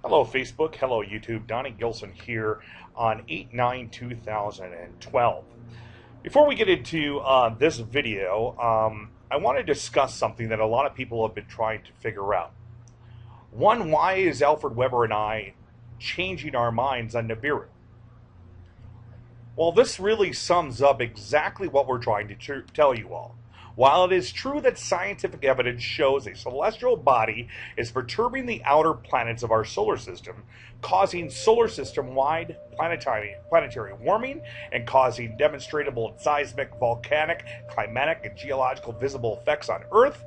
Hello Facebook, hello YouTube, Donnie Gilson here on 8/9/2012. Before we get into this video, I want to discuss something that a lot of people have been trying to figure out. One, why is Alfred Weber and I changing our minds on Nibiru? Well, this really sums up exactly what we're trying to tell you all. While it is true that scientific evidence shows a celestial body is perturbing the outer planets of our solar system, causing solar system-wide planetary warming and causing demonstrable seismic, volcanic, climatic, and geological visible effects on Earth,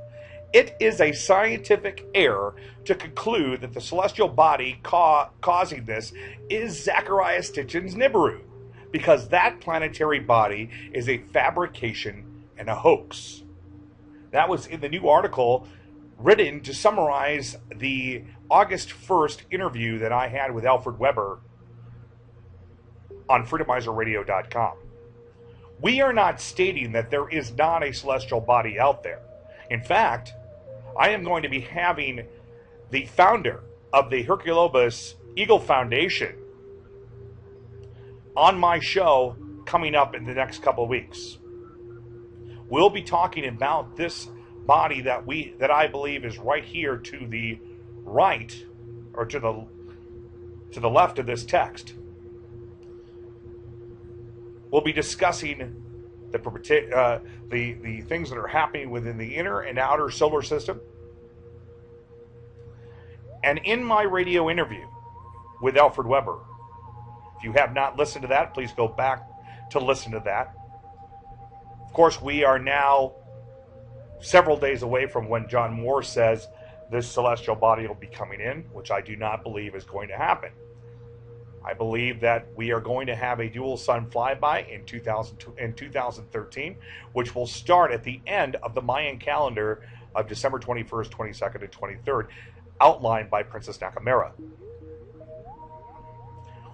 it is a scientific error to conclude that the celestial body causing this is Zecharia Sitchin's Nibiru, because that planetary body is a fabrication and a hoax. That was in the new article written to summarize the August 1st interview that I had with Alfred Weber on freedomizerradio.com. We are not stating that there is not a celestial body out there. In fact, I am going to be having the founder of the Hercolubus Eagle Foundation on my show coming up in the next couple of weeks. We'll be talking about this body that I believe is right here to the right, or to the left of this text. We'll be discussing the things that are happening within the inner and outer solar system. And in my radio interview with Alfred Weber, if you have not listened to that, please go back to listen to that. Of course, we are now several days away from when John Moore says this celestial body will be coming in, which I do not believe is going to happen. I believe that we are going to have a dual sun flyby in 2013, which will start at the end of the Mayan calendar of December 21st, 22nd, and 23rd, outlined by Princess Nakamura.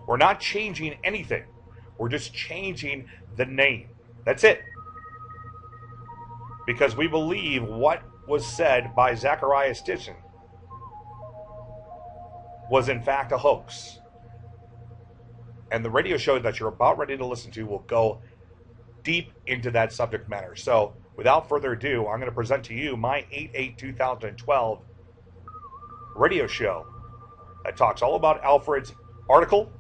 We're not changing anything. We're just changing the name. That's it. Because we believe what was said by Zecharia Sitchin was in fact a hoax. And the radio show that you're about ready to listen to will go deep into that subject matter. So, without further ado, I'm going to present to you my 8/8/2012 radio show that talks all about Alfred's article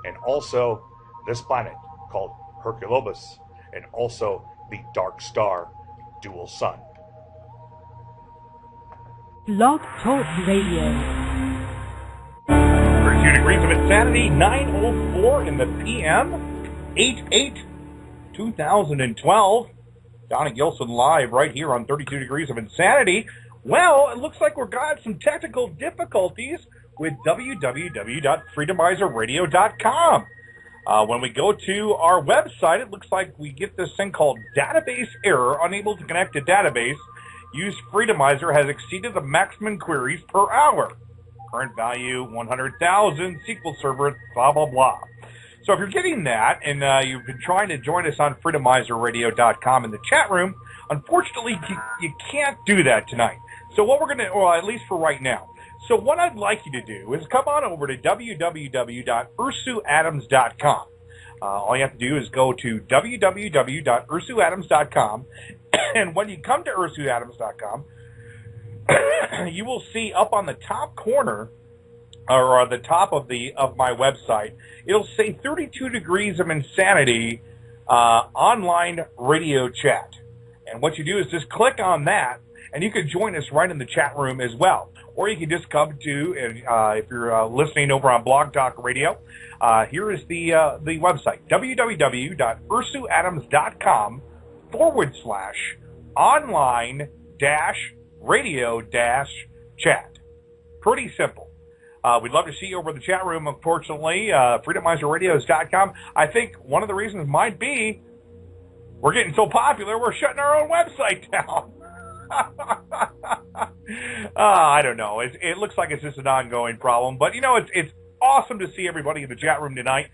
and also this planet called Hercolubus, and also the dark star dual sun. Blog Talk Radio. 32 degrees of insanity, 9:04 in the PM, 8/8/2012. Donnie Gilson live right here on 32 degrees of insanity. Well, it looks like we've got some technical difficulties with www.freedomizerradio.com. When we go to our website, it looks like we get this thing called database error, unable to connect to database. Use Freedomizer has exceeded the maximum queries per hour. Current value 100,000, SQL Server, blah, blah, blah. So if you're getting that, and you've been trying to join us on freedomizerradio.com in the chat room, unfortunately, you can't do that tonight. So what we're going to, or at least for right now, so what I'd like you to do is come on over to www.ursuadams.com. All you have to do is go to www.ursuadams.com, and when you come to ursuadams.com, you will see up on the top corner, or the top of my website, it'll say 32 degrees of insanity online radio chat. And what you do is just click on that, and you can join us right in the chat room as well. Or you can just come to, if you're listening over on Blog Talk Radio, here is the website, www.ursuadams.com/online-radio-chat. Pretty simple. We'd love to see you over the chat room. Unfortunately, freedomizerradios.com. I think one of the reasons might be we're getting so popular, we're shutting our own website down. I don't know. It looks like it's just an ongoing problem, but it's awesome to see everybody in the chat room tonight.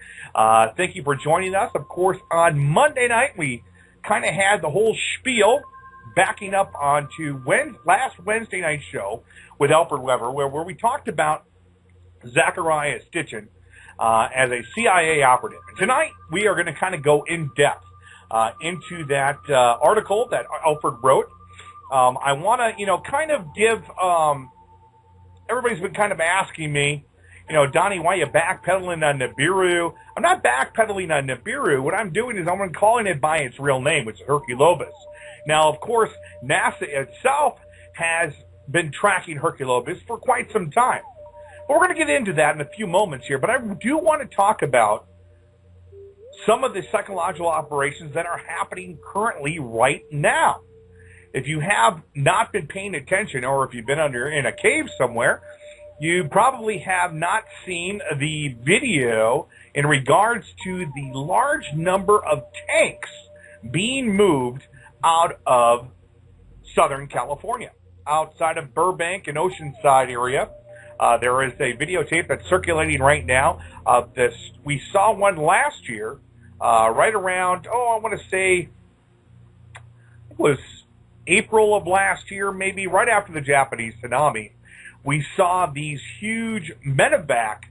Thank you for joining us. Of course, on Monday night we kind of had the whole spiel backing up onto last Wednesday night's show with Alfred Weber, where we talked about Zachariah Stitchin as a CIA operative. And tonight, we are going to kind of go in depth into that article that Alfred wrote. I want to, kind of give, everybody's been kind of asking me, Donnie, why are you backpedaling on Nibiru? I'm not backpedaling on Nibiru. What I'm doing is I'm calling it by its real name, which is Hercolubus. Now, of course, NASA itself has been tracking Hercolubus for quite some time. But we're going to get into that in a few moments here. But I do want to talk about some of the psychological operations that are happening currently right now. If you have not been paying attention, or if you've been in a cave somewhere, you probably have not seen the video in regards to the large number of tanks being moved out of Southern California, outside of Burbank and Oceanside area. There is a videotape that's circulating right now of this. We saw one last year, right around, I want to say it was April of last year, maybe right after the Japanese tsunami. We saw these huge medevac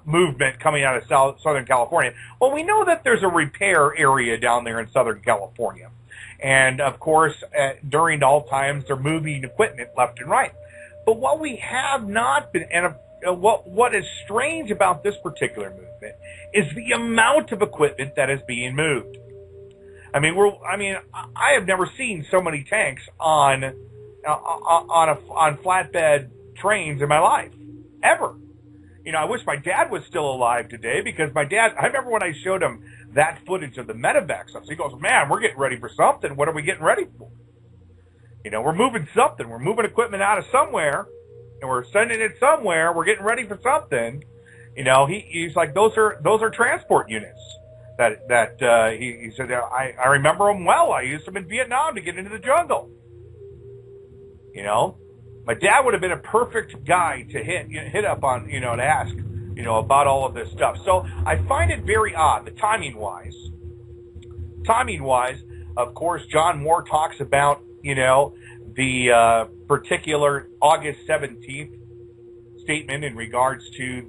movement coming out of Southern California. Well, we know that there's a repair area down there in Southern California. And, of course, during all times, they're moving equipment left and right. But what we have not been, and what is strange about this particular movement is the amount of equipment that is being moved. I have never seen so many tanks on flatbed trains in my life, ever. I wish my dad was still alive today, because I remember when I showed him that footage of the medevac stuff. So he goes, man, we're getting ready for something. What are we getting ready for? We're moving something. We're moving equipment out of somewhere, and we're sending it somewhere. We're getting ready for something. He's like, those are transport units. He said, I remember them well. I used them in Vietnam to get into the jungle. My dad would have been a perfect guy to hit up on, to ask, about all of this stuff. So I find it very odd, the timing wise, of course, John Moore talks about, the particular August 17th statement in regards to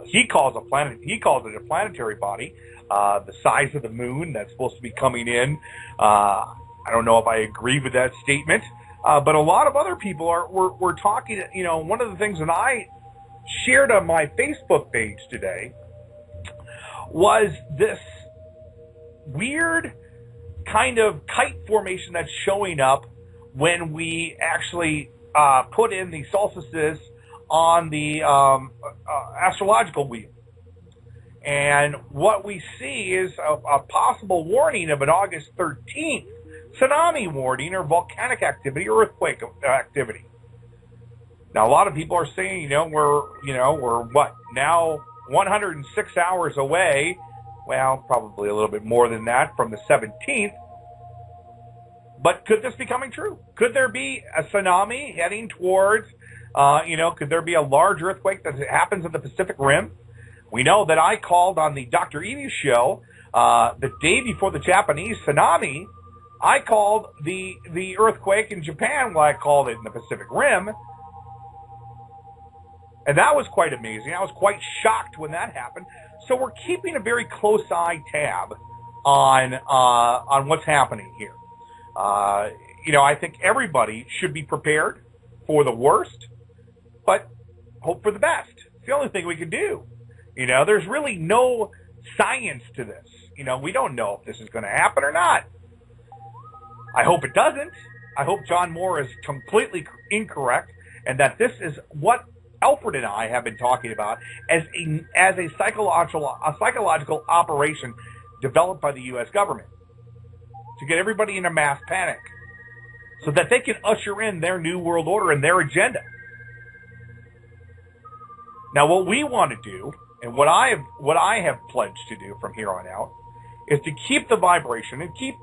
he calls it a planetary body, the size of the moon that's supposed to be coming in. I don't know if I agree with that statement, but a lot of other people were talking. One of the things that I shared on my Facebook page today was this weird kind of kite formation that's showing up when we actually put in the solstices on the astrological wheel. And what we see is a possible warning of an August 13th tsunami warning, or volcanic activity, or earthquake activity. Now, a lot of people are saying, we're what, now 106 hours away, well, probably a little bit more than that, from the 17th. But could this be coming true? Could there be a tsunami heading towards, could there be a large earthquake that happens in the Pacific Rim? We know that I called on the Dr. Edie show the day before the Japanese tsunami. I called the earthquake in Japan, I called it in the Pacific Rim. And that was quite amazing. I was quite shocked when that happened. So we're keeping a very close eye tab on what's happening here. I think everybody should be prepared for the worst, but hope for the best. It's the only thing we can do. There's really no science to this. We don't know if this is going to happen or not. I hope it doesn't. I hope John Moore is completely incorrect, and that this is what Alfred and I have been talking about as a psychological operation developed by the U.S. government to get everybody in a mass panic, so that they can usher in their new world order and their agenda. Now, what we want to do, and what I have pledged to do from here on out, is to keep the vibration and keep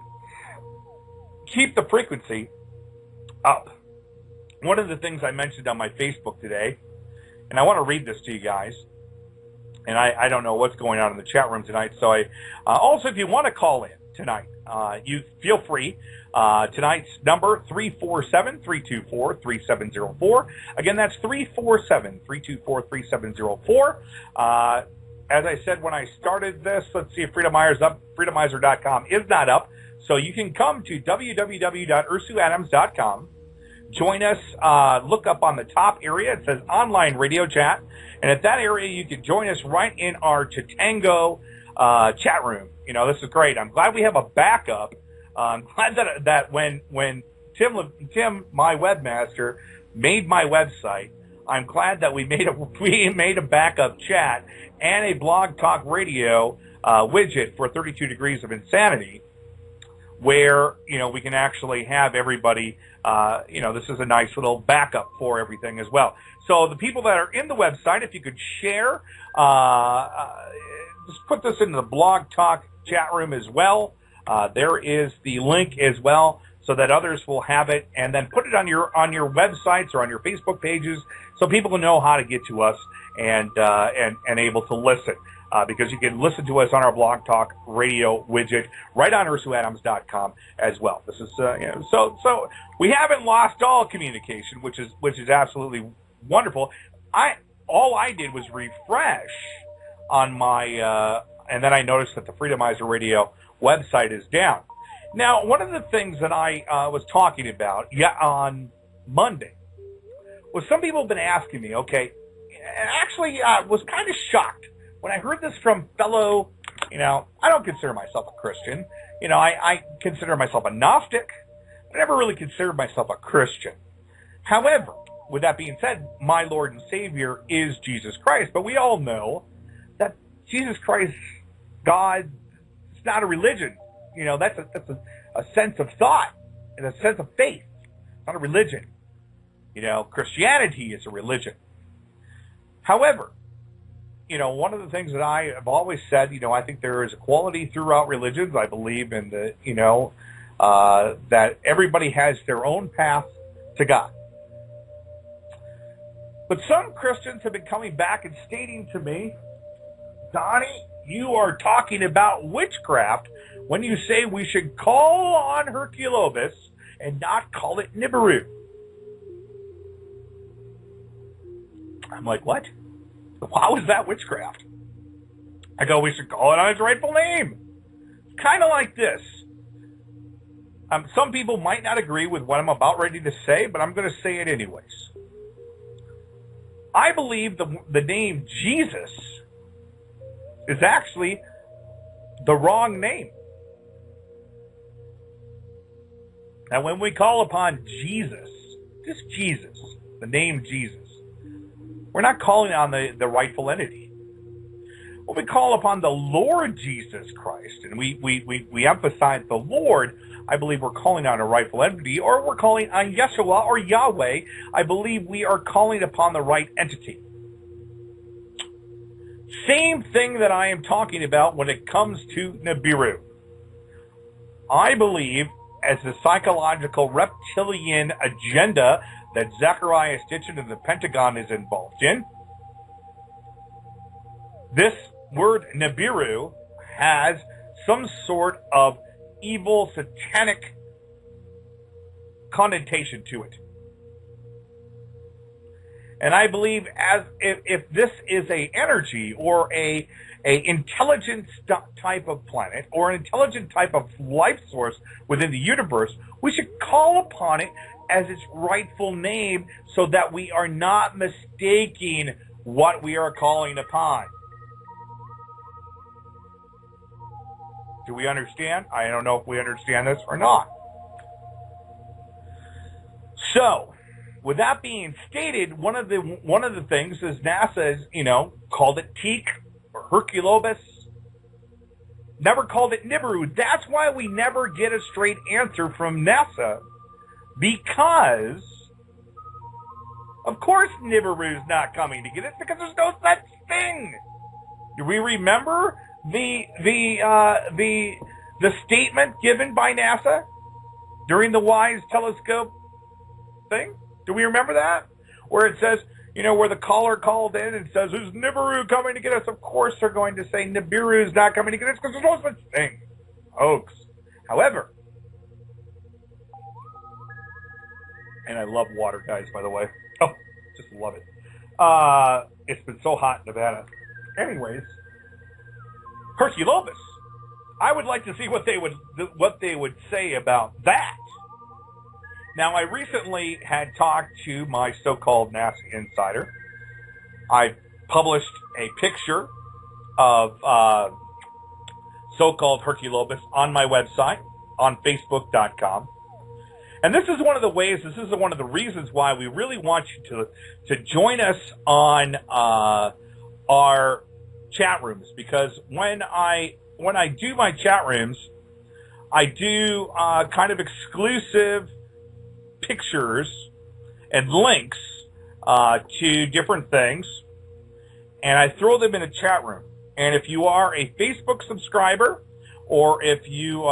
the frequency up. One of the things I mentioned on my Facebook today, and I want to read this to you guys, and I don't know what's going on in the chat room tonight, so also, if you want to call in, tonight. You feel free. Tonight's number, 347-324-3704. Again, that's 347-324-3704. As I said when I started this, let's see if Freedomizer's up. Freedomizer.com is not up. So you can come to www.ursuadams.com. Join us. Look up on the top area. It says online radio chat. And at that area, you can join us right in our Chitango chat room. You know, this is great. I'm glad we have a backup. I'm glad that when Tim, my webmaster, made my website, I'm glad that we made a backup chat and a Blog Talk Radio widget for 32 Degrees of Insanity, where, you know, we can actually have everybody, you know, this is a nice little backup for everything as well. So the people that are in the website, if you could share, just put this into the Blog Talk chat room as well. There is the link as well, so that others will have it, and then put it on your websites or on your Facebook pages, so people will know how to get to us and able to listen. Because you can listen to us on our Blog Talk Radio widget right on ursuadams.com as well. This is you know, so we haven't lost all communication, which is absolutely wonderful. All I did was refresh on my and then I noticed that the Freedomizer Radio website is down. Now, one of the things that I was talking about on Monday was some people have been asking me, okay, and actually was kind of shocked when I heard this from fellow, you know, I don't consider myself a Christian. You know, I consider myself a Gnostic. I never really considered myself a Christian. However, with that being said, my Lord and Savior is Jesus Christ. But we all know that Jesus Christ, God, it's not a religion. You know, that's a sense of thought and a sense of faith. It's not a religion. You know, Christianity is a religion. However, you know, one of the things that I have always said, you know, I think there is equality throughout religions. I believe in the, you know, that everybody has their own path to God. But some Christians have been coming back and stating to me, Donnie, you are talking about witchcraft when you say we should call on Hercolubus and not call it Nibiru. I'm like, what? How is that witchcraft? I go, we should call it on its rightful name. It's kind of like this. Some people might not agree with what I'm about ready to say, but I'm going to say it anyways. I believe the name Jesus is actually the wrong name. Now, when we call upon Jesus, just Jesus, the name Jesus, we're not calling on the rightful entity. When we call upon the Lord Jesus Christ, and we emphasize the Lord, I believe we're calling on a rightful entity, or we're calling on Yeshua or Yahweh, I believe we are calling upon the right entity. Same thing that I am talking about when it comes to Nibiru. I believe, as the psychological reptilian agenda that Zechariah Stitchin and the Pentagon is involved in, this word Nibiru has some sort of evil, satanic connotation to it. And I believe if this is a energy or a intelligent type of planet or an intelligent type of life source within the universe, we should call upon it as its rightful name so that we are not mistaking what we are calling upon. Do we understand? I don't know if we understand this or not. So, with that being stated, one of the things is NASA is, you know, called it Teak or Hercolubus. Never called it Nibiru. That's why we never get a straight answer from NASA, because of course Nibiru's not coming to get it, because there's no such thing. Do we remember the statement given by NASA during the WISE telescope thing? Do we remember that? Where it says, you know, where the caller called in and says, is Nibiru coming to get us? Of course they're going to say Nibiru's not coming to get us, because there's no such thing. Hoax. However, and I love water, guys, by the way. Oh, just love it. It's been so hot in Nevada. Anyways, Hercolubus. I would like to see what they would say about that. Now, I recently had talked to my so-called NASA insider. I published a picture of so-called Hercolubus on my website on Facebook.com. And this is one of the reasons why we really want you to join us on our chat rooms, because when I do my chat rooms, I do kind of exclusive pictures and links to different things, and I throw them in a chat room. And if you are a Facebook subscriber, or if you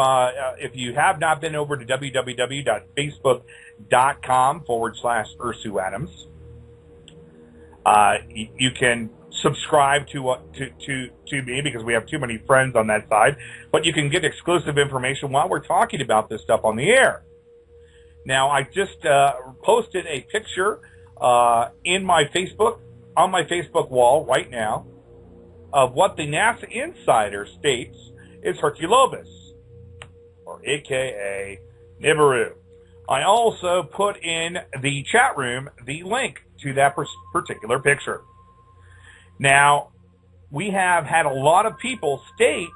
have not been over to www.facebook.com/Ursu Adams, you can subscribe to me, because we have too many friends on that side. But you can get exclusive information while we're talking about this stuff on the air. Now, I just posted a picture on my Facebook wall right now of what the NASA insider states is Hercolubus, or AKA Nibiru. I also put in the chat room the link to that particular picture. Now, we have had a lot of people state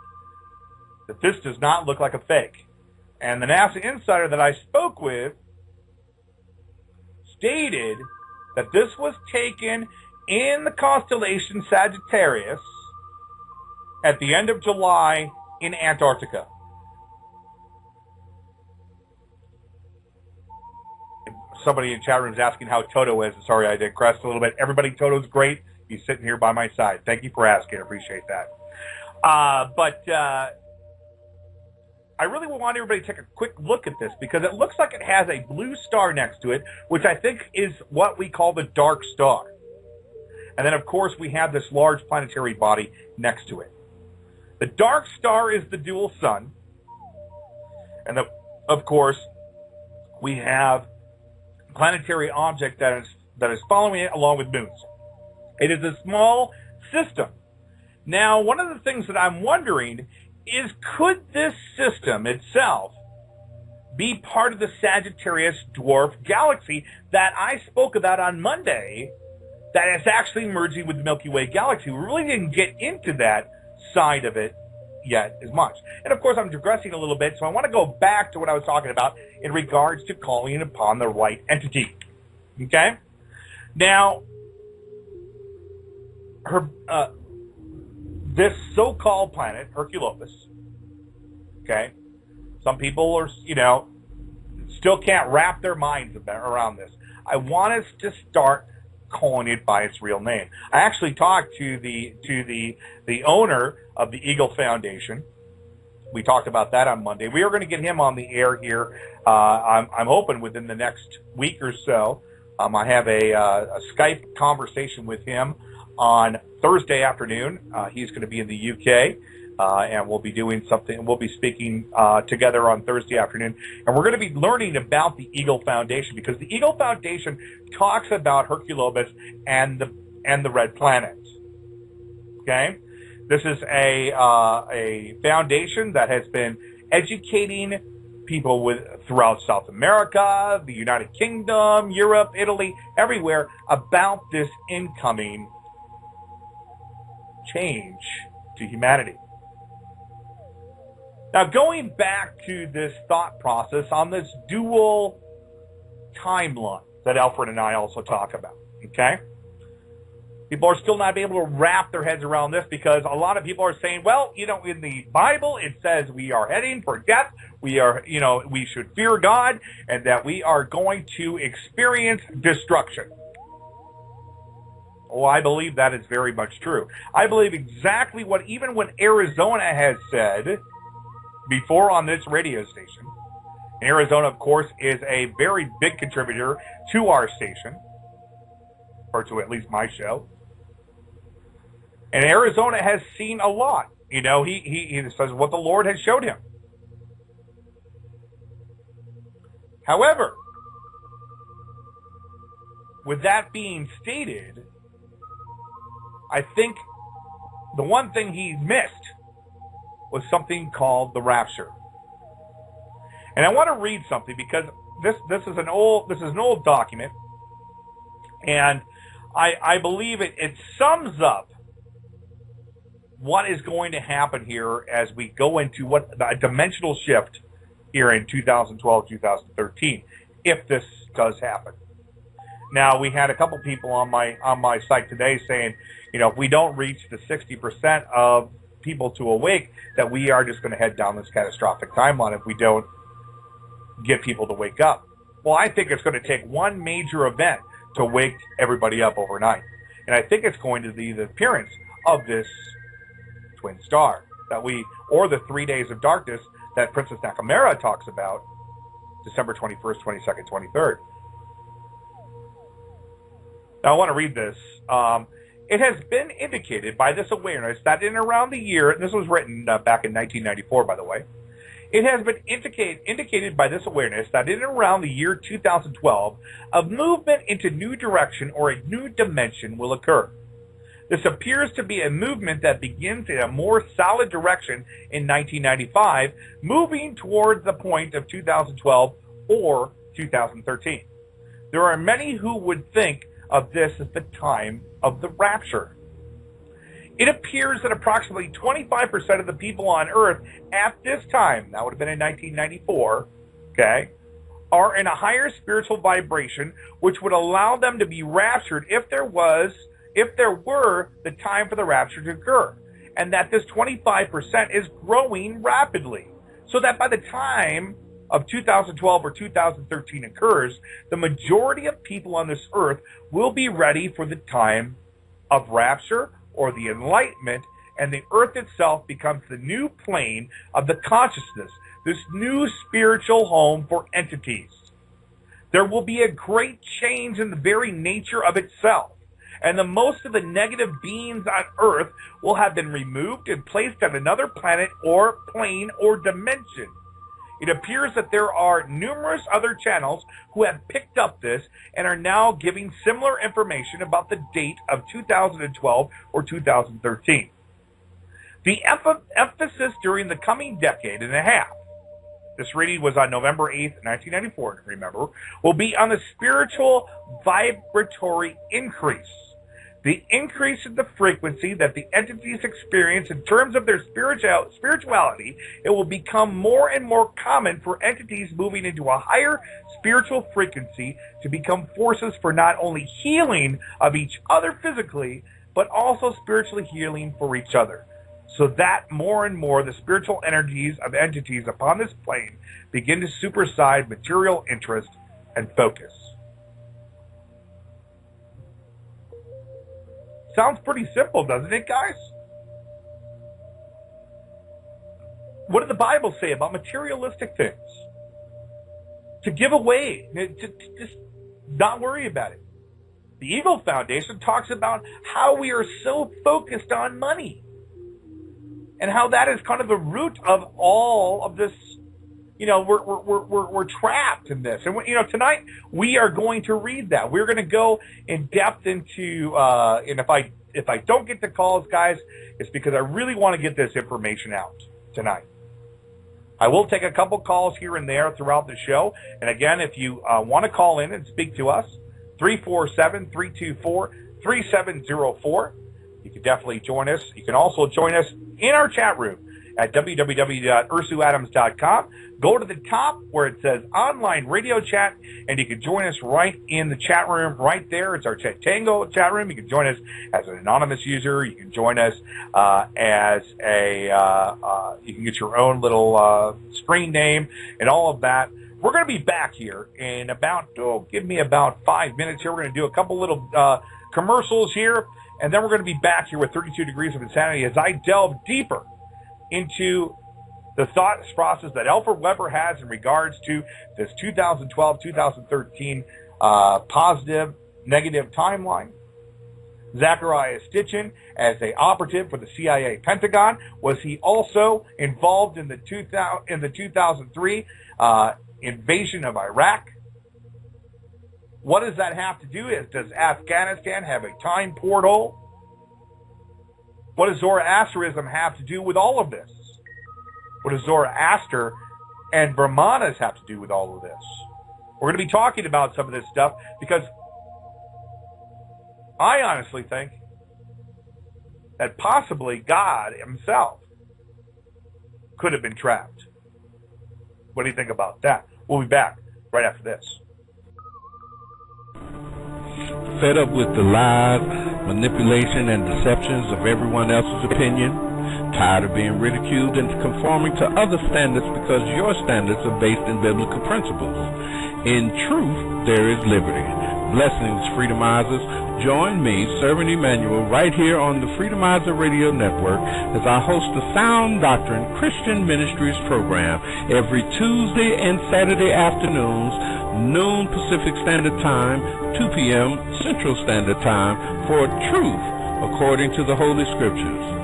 that this does not look like a fake. And the NASA insider that I spoke with stated that this was taken in the constellation Sagittarius at the end of July in Antarctica. Somebody in chat room is asking how Toto is. Sorry, I digressed a little bit. Everybody, Toto's great. He's sitting here by my side. Thank you for asking. I appreciate that. But I really want everybody to take a quick look at this, because it looks like it has a blue star next to it, which I think is what we call the dark star. And then, of course, we have this large planetary body next to it. The dark star is the dual sun. And, of course, we have a planetary object that is following it along with moons. It is a small system. Now, one of the things that I'm wondering is, could this system itself be part of the Sagittarius dwarf galaxy that I spoke about on Monday, that is actually merging with the Milky Way galaxy? We really didn't get into that side of it yet as much. And of course, I'm digressing a little bit, so I want to go back to what I was talking about in regards to calling upon the right entity. Okay? Now, this so-called planet, Hercolubus, okay, some people are, still can't wrap their minds around this. I want us to start calling it by its real name. I actually talked to the owner of the Eagle Foundation. We talked about that on Monday. We are going to get him on the air here. I'm hoping within the next week or so. I have a Skype conversation with him on Thursday afternoon. He's going to be in the UK, and we'll be doing something. We'll be speaking together on Thursday afternoon, and we're going to be learning about the Eagle Foundation, because the Eagle Foundation talks about Hercolubus and the red planet. Okay, this is a foundation that has been educating people throughout South America, the United Kingdom, Europe, Italy, everywhere about this incoming change to humanity. Now, going back to this thought process on this dual timeline that Alfred and I also talk about, okay? People are still not able to wrap their heads around this, because a lot of people are saying, well, in the Bible, it says we are heading for death. We are, we should fear God, and that we are going to experience destruction. Oh, I believe that is very much true. I believe exactly what Arizona has said before on this radio station. Arizona, of course, is a very big contributor to our station, or to at least my show. And Arizona has seen a lot. He says what the Lord has showed him. However, with that being stated, I think the one thing he missed was something called the rapture. And I want to read something because this is an old document, and I believe it sums up what is going to happen here as we go into a dimensional shift here in 2012, 2013, if this does happen. Now, we had a couple people on my site today saying, if we don't reach the 60% of people to awake, that we are just going to head down this catastrophic timeline if we don't get people to wake up. Well, I think it's going to take one major event to wake everybody up overnight. And I think it's going to be the appearance of this twin star or the 3 days of darkness that Princess Nakamura talks about, December 21st, 22nd, 23rd. Now, I want to read this. It has been indicated by this awareness that in around the year, and this was written back in 1994, by the way, it has been indicated by this awareness that in around the year 2012, a movement into new direction or a new dimension will occur. This appears to be a movement that begins in a more solid direction in 1995, moving towards the point of 2012 or 2013. There are many who would think of this as the time of the rapture. It appears that approximately 25% of the people on Earth at this time, that would have been in 1994, okay, are in a higher spiritual vibration, which would allow them to be raptured if there were the time for the rapture to occur, and that this 25% is growing rapidly, so that by the time of 2012 or 2013 occurs, the majority of people on this earth will be ready for the time of rapture or the enlightenment, and the earth itself becomes the new plane of the consciousness, this new spiritual home for entities. There will be a great change in the very nature of itself, and the most of the negative beings on earth will have been removed and placed on another planet or plane or dimension. It appears that there are numerous other channels who have picked up this and are now giving similar information about the date of 2012 or 2013. The emphasis during the coming decade and a half, this reading was on November 8th, 1994, remember, will be on the spiritual vibratory increase. The increase in the frequency that the entities experience in terms of their spirituality, it will become more and more common for entities moving into a higher spiritual frequency to become forces for not only healing of each other physically, but also spiritually healing for each other. So that more and more the spiritual energies of entities upon this plane begin to supersede material interest and focus. Sounds pretty simple, doesn't it, guys? What did the Bible say about materialistic things? To give away, to just not worry about it. The Evil Foundation talks about how we are so focused on money and how that is kind of the root of all of this. We're trapped in this. And, tonight we are going to read that. We're going to go in depth into, and if I don't get the calls, guys, it's because I really want to get this information out tonight. I will take a couple calls here and there throughout the show. And again, if you want to call in and speak to us, 347-324-3704. You can definitely join us. You can also join us in our chat room at www.ursuadams.com. Go to the top where it says online radio chat, and you can join us right in the chat room right there. It's our Tango chat room. You can join us as an anonymous user. You can join us as you can get your own little screen name and all of that. We're going to be back here in give me about 5 minutes here. We're going to do a couple little commercials here, and then we're going to be back here with 32 Degrees of Insanity as I delve deeper into the thought process that Alfred Weber has in regards to this 2012-2013 positive, negative timeline. Zachariah Stitchin, as an operative for the CIA Pentagon, was he also involved in the 2003 invasion of Iraq? What does that have to do with? Does Afghanistan have a time portal? What does Zoroastrianism have to do with all of this? What does Zoroaster and Brahmanas have to do with all of this? We're going to be talking about some of this stuff because I honestly think that possibly God himself could have been trapped. What do you think about that? We'll be back right after this. Fed up with the lies, manipulation, and deceptions of everyone else's opinion? Tired of being ridiculed and conforming to other standards because your standards are based in biblical principles? In truth, there is liberty. Blessings, Freedomizers. Join me, Servant Emmanuel, right here on the Freedomizer Radio Network as I host the Sound Doctrine Christian Ministries program every Tuesday and Saturday afternoons, noon Pacific Standard Time, 2 p.m. Central Standard Time, for truth according to the Holy Scriptures.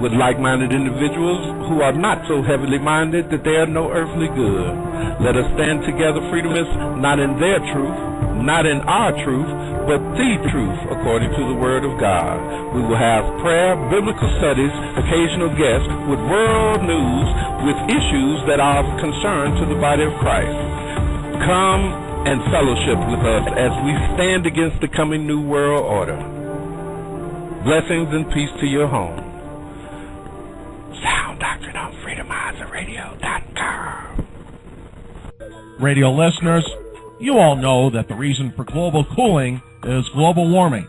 With like-minded individuals who are not so heavily minded that they are no earthly good. Let us stand together, Freedomists, not in their truth, not in our truth, but the truth according to the Word of God. We will have prayer, biblical studies, occasional guests with world news, with issues that are of concern to the body of Christ. Come and fellowship with us as we stand against the coming New World Order. Blessings and peace to your home. Sound Doctrine on FreedomizerRadio.com. Radio listeners, you all know that the reason for global cooling is global warming.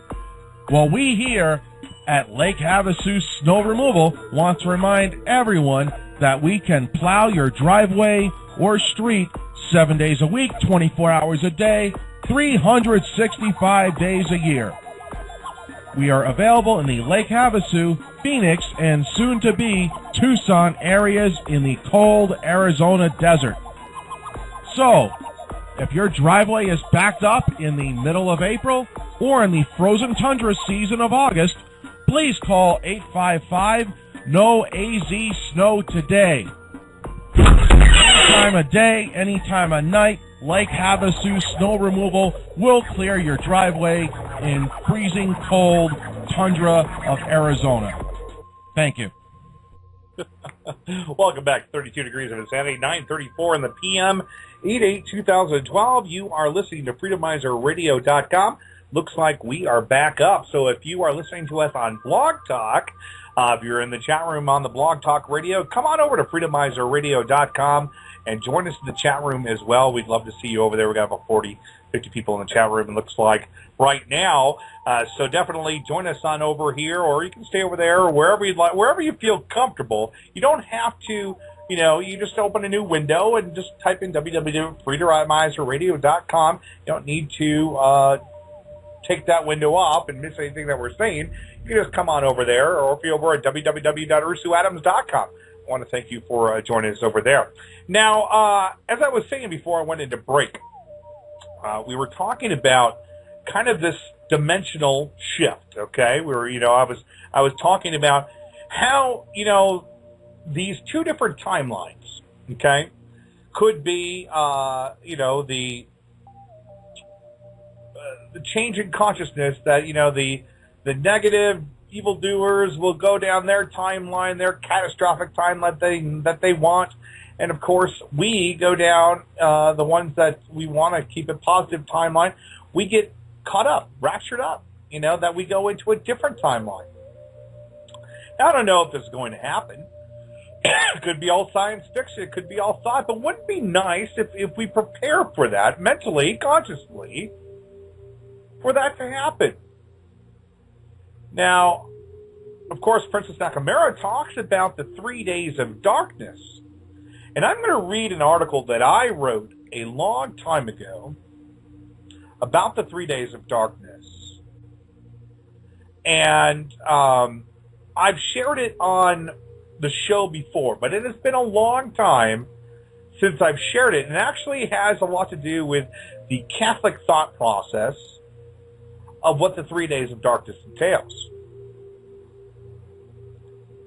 Well, we here at Lake Havasu Snow Removal want to remind everyone that we can plow your driveway or street 7 days a week, 24 hours a day, 365 days a year. We are available in the Lake Havasu, Phoenix, and soon-to-be Tucson areas in the cold Arizona desert. So, if your driveway is backed up in the middle of April or in the frozen tundra season of August, please call 855-NO-AZ-SNOW today. Any time of day, any time of night, Lake Havasu Snow Removal will clear your driveway in freezing cold tundra of Arizona. Thank you. Welcome back. 32 degrees of insanity, 9:34 in the PM, 8/8/2012. You are listening to FreedomizerRadio.com. Looks like we are back up. So if you are listening to us on Blog Talk, if you're in the chat room on the Blog Talk Radio, come on over to FreedomizerRadio.com and join us in the chat room as well. We'd love to see you over there. We've got about 40, 50 people in the chat room, it looks like, right now. So definitely join us on over here, or you can stay over there, or wherever you'd like, wherever you feel comfortable. You don't have to, you just open a new window and just type in www.freedomizerradio.com. You don't need to take that window off and miss anything that we're saying. You can just come on over there, or if you're over at www.ursuadams.com. I want to thank you for joining us over there. Now, as I was saying before I went into break, we were talking about kind of this dimensional shift, okay? We were, I was talking about how, these two different timelines, okay, could be, the change in consciousness that, the negative evildoers will go down their timeline, their catastrophic timeline that they want. And, of course, we go down the ones that we want to keep a positive timeline. We get caught up, raptured up, that we go into a different timeline. Now, I don't know if this is going to happen. It could be all science fiction. It could be all thought. But wouldn't it be nice if we prepare for that mentally, consciously, for that to happen? Now, of course, Princess Nakamura talks about the 3 days of darkness. And I'm going to read an article that I wrote a long time ago about the 3 days of darkness. And I've shared it on the show before, but it has been a long time since I've shared it. And it actually has a lot to do with the Catholic thought process of what the 3 days of darkness entails.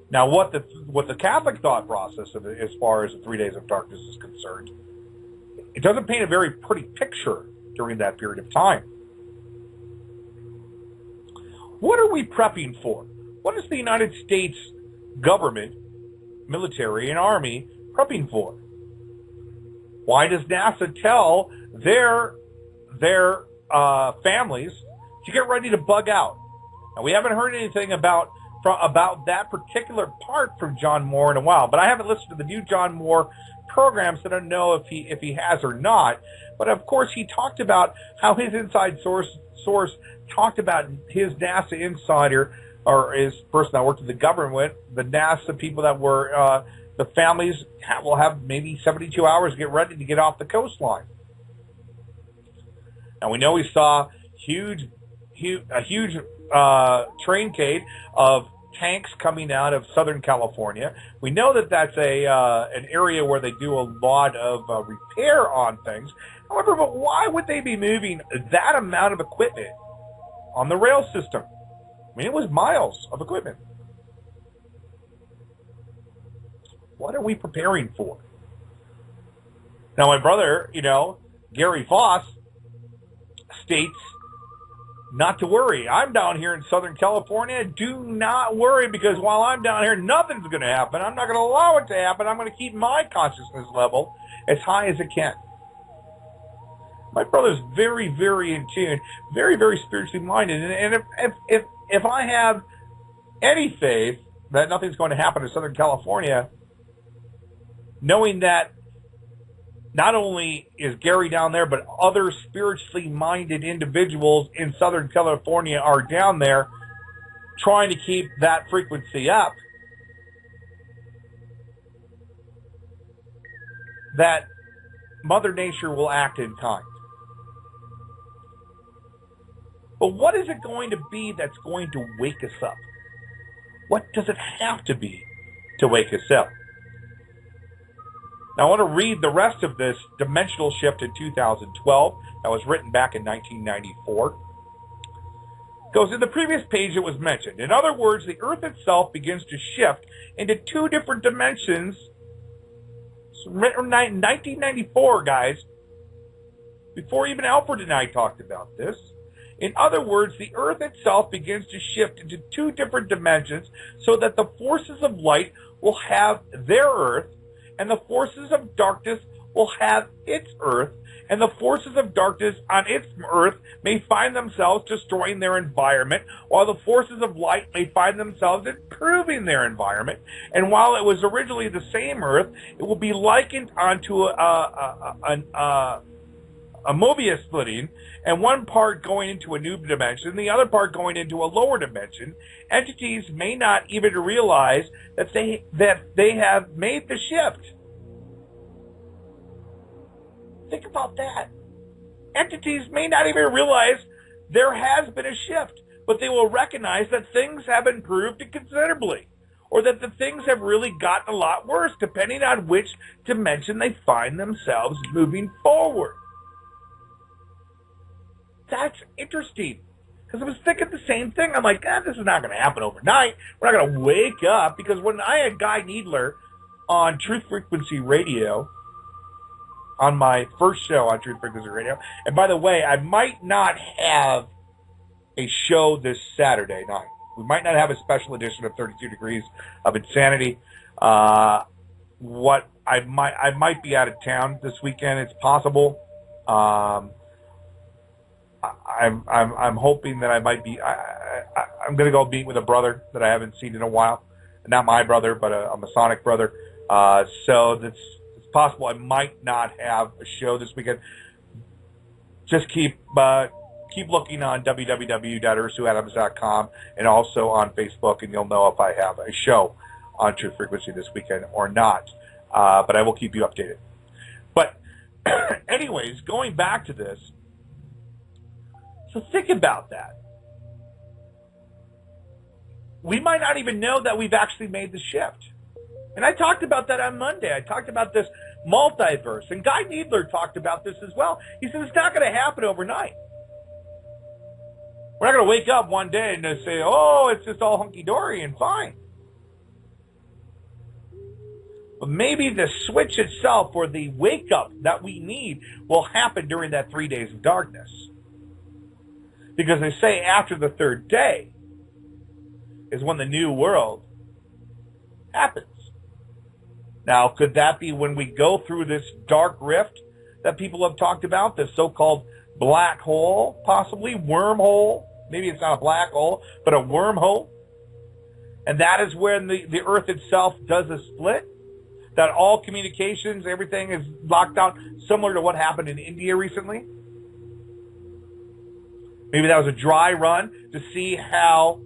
Now, what the Catholic thought process of it, as far as the 3 days of darkness is concerned, it doesn't paint a very pretty picture during that period of time. What are we prepping for? What is the United States government, military, and army prepping for? Why does NASA tell their families to get ready to bug out? Now, we haven't heard anything about that particular part from John Moore in a while, but I haven't listened to the new John Moore programs, so I don't know if he has or not. But of course, he talked about how his inside source talked about his NASA insider, or his person that worked with the government, the NASA people that were the families will have maybe 72 hours to get ready to get off the coastline. Now, we know we saw a huge traincade of tanks coming out of Southern California. We know that that's an area where they do a lot of repair on things. However, but why would they be moving that amount of equipment on the rail system? I mean, it was miles of equipment. What are we preparing for? Now, my brother, Gary Voss, states not to worry. I'm down here in Southern California. Do not worry, because while I'm down here, nothing's going to happen. I'm not going to allow it to happen. I'm going to keep my consciousness level as high as it can. My brother's very, very in tune, very, very spiritually minded. And if I have any faith that nothing's going to happen in Southern California, knowing that not only is Gary down there, but other spiritually minded individuals in Southern California are down there trying to keep that frequency up, that Mother Nature will act in kind. But what is it going to be that's going to wake us up? What does it have to be to wake us up? Now, I want to read the rest of this dimensional shift in 2012 that was written back in 1994. It goes, in the previous page it was mentioned. In other words, the Earth itself begins to shift into two different dimensions. So, 1994, guys, before even Alfred and I talked about this. In other words, the Earth itself begins to shift into two different dimensions so that the forces of light will have their Earth, and the forces of darkness will have its Earth, and the forces of darkness on its Earth may find themselves destroying their environment, while the forces of light may find themselves improving their environment. And while it was originally the same Earth, it will be likened onto a Mobius splitting, and one part going into a new dimension, the other part going into a lower dimension. Entities may not even realize that they have made the shift. Think about that. Entities may not even realize there has been a shift, but they will recognize that things have improved considerably, or that the things have really gotten a lot worse, depending on which dimension they find themselves moving forward. That's interesting, because I was thinking the same thing. I'm like, this is not going to happen overnight. We're not going to wake up, because when I had Guy Needler on Truth Frequency Radio, on my first show on Truth Frequency Radio, and by the way, I might not have a show this Saturday night. We might not have a special edition of 32 Degrees of Insanity. I might be out of town this weekend. It's possible. I'm hoping that I might be. I'm going to go meet with a brother that I haven't seen in a while. Not my brother, but a Masonic brother. So it's possible I might not have a show this weekend. Just keep looking on www.ursuadams.com and also on Facebook, and you'll know if I have a show on Truth Frequency this weekend or not. But I will keep you updated. But anyways, going back to this. So think about that. We might not even know that we've actually made the shift. And I talked about that on Monday. I talked about this multiverse. And Guy Needler talked about this as well. He said it's not going to happen overnight. We're not going to wake up one day and just say, oh, it's just all hunky-dory and fine. But maybe the switch itself, or the wake-up that we need, will happen during that 3 days of darkness. Because they say after the third day is when the new world happens. Now, could that be when we go through this dark rift that people have talked about, this so-called black hole, possibly wormhole? Maybe it's not a black hole, but a wormhole. And that is when the Earth itself does a split, that all communications, everything is locked down, similar to what happened in India recently. Maybe that was a dry run to see how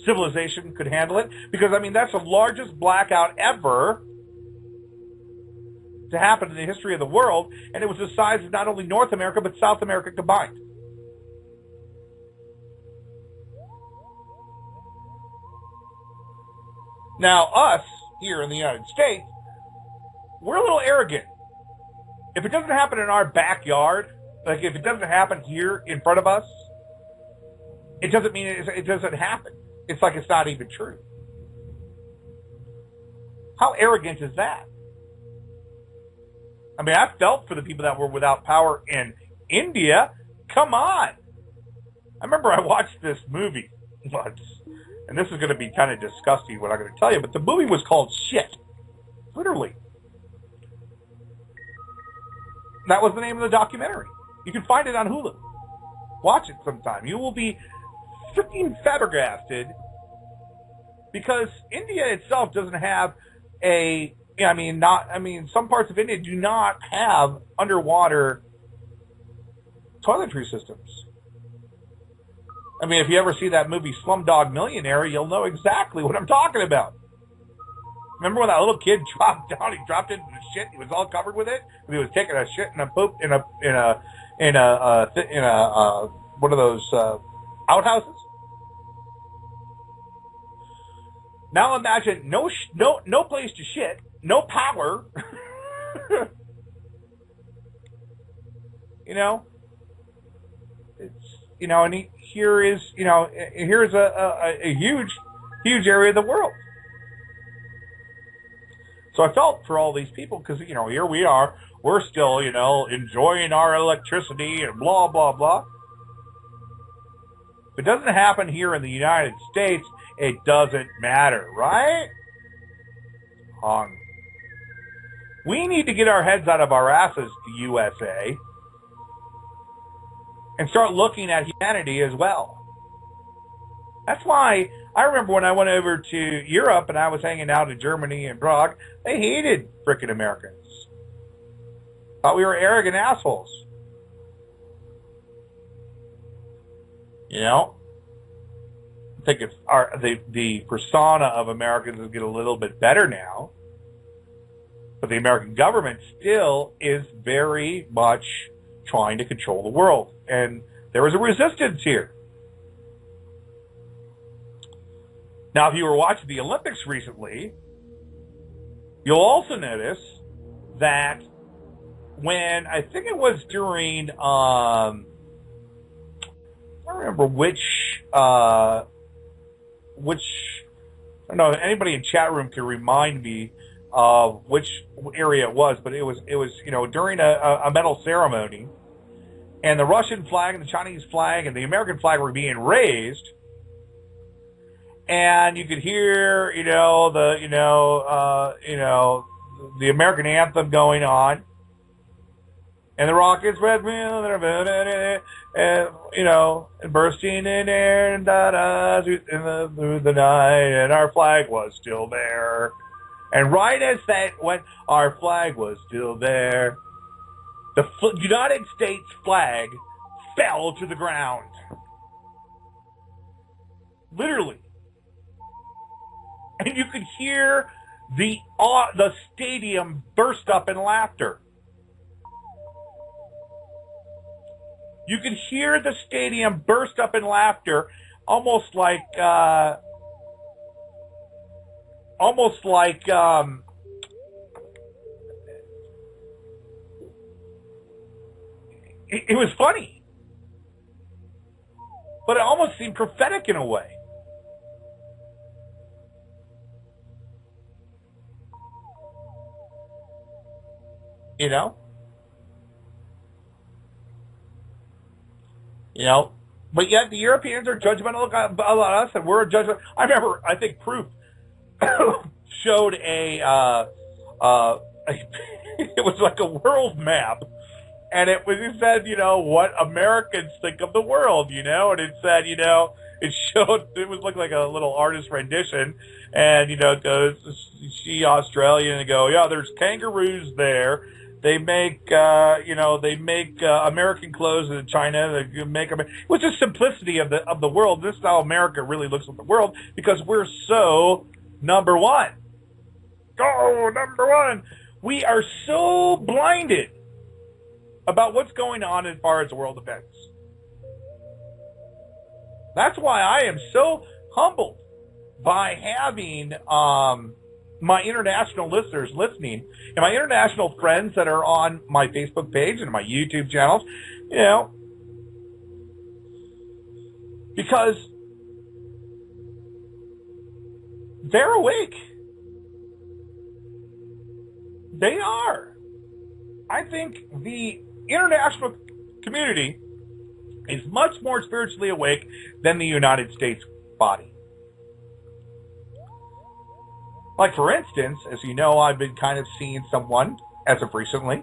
civilization could handle it. Because, I mean, that's the largest blackout ever to happen in the history of the world. And it was the size of not only North America, but South America combined. Now, us, here in the United States, we're a little arrogant. If it doesn't happen in our backyard, like if it doesn't happen here in front of us, it doesn't mean it doesn't happen. It's like it's not even true. How arrogant is that? I mean, I felt for the people that were without power in India. Come on. I remember I watched this movie once, and this is going to be kind of disgusting what I'm going to tell you, but the movie was called Shit. Literally. That was the name of the documentary. You can find it on Hulu. Watch it sometime. You will be freaking flabbergasted, because India itself doesn't have some parts of India do not have underwater toiletry systems. I mean, if you ever see that movie Slumdog Millionaire, you'll know exactly what I'm talking about. Remember when that little kid dropped down? He dropped into the shit. He was all covered with it. He was taking a shit and a poop in one of those outhouses. Now imagine no place to shit, no power. Here's a huge area of the world. So I felt for all these people, because, here we are, we're still, enjoying our electricity and blah, blah, blah. If it doesn't happen here in the United States, it doesn't matter, right? We need to get our heads out of our asses, the USA, and start looking at humanity as well. That's why I remember when I went over to Europe and I was hanging out in Germany and Prague, they hated frickin' Americans. Thought we were arrogant assholes. I think it's the persona of Americans is getting a little bit better now. But the American government still is very much trying to control the world. And there was a resistance here. Now, if you were watching the Olympics recently, you'll also notice that when, I think it was during, I don't remember which, I don't know, anybody in chat room can remind me of which area it was, but it was during a medal ceremony, and the Russian flag and the Chinese flag and the American flag were being raised, and you could hear, the American anthem going on, and the rockets red, and bursting in air and through the night, and our flag was still there. And right as that went, our flag was still there, the United States flag fell to the ground. Literally. And you could hear the stadium burst up in laughter. You could hear the stadium burst up in laughter, almost like it was funny, but it almost seemed prophetic in a way. You know? You know? But yet the Europeans are judgmental about us, and we're judgmental. I remember, I think Proof showed it was like a world map, and it said, you know, what Americans think of the world, you know, and it said, you know, it was like a little artist rendition, and, you know, it goes, she Australian, and go, yeah, there's kangaroos there. They make, American clothes in China. They make them. It was just simplicity of the world. This is how America really looks at the world, because we're so number one. Oh, number one. We are so blinded about what's going on as far as the world events. That's why I am so humbled by having my international listeners listening, and my international friends that are on my Facebook page and my YouTube channels, you know, because they're awake. They are. I think the international community is much more spiritually awake than the United States body. Like, for instance, as you know, I've been kind of seeing someone as of recently,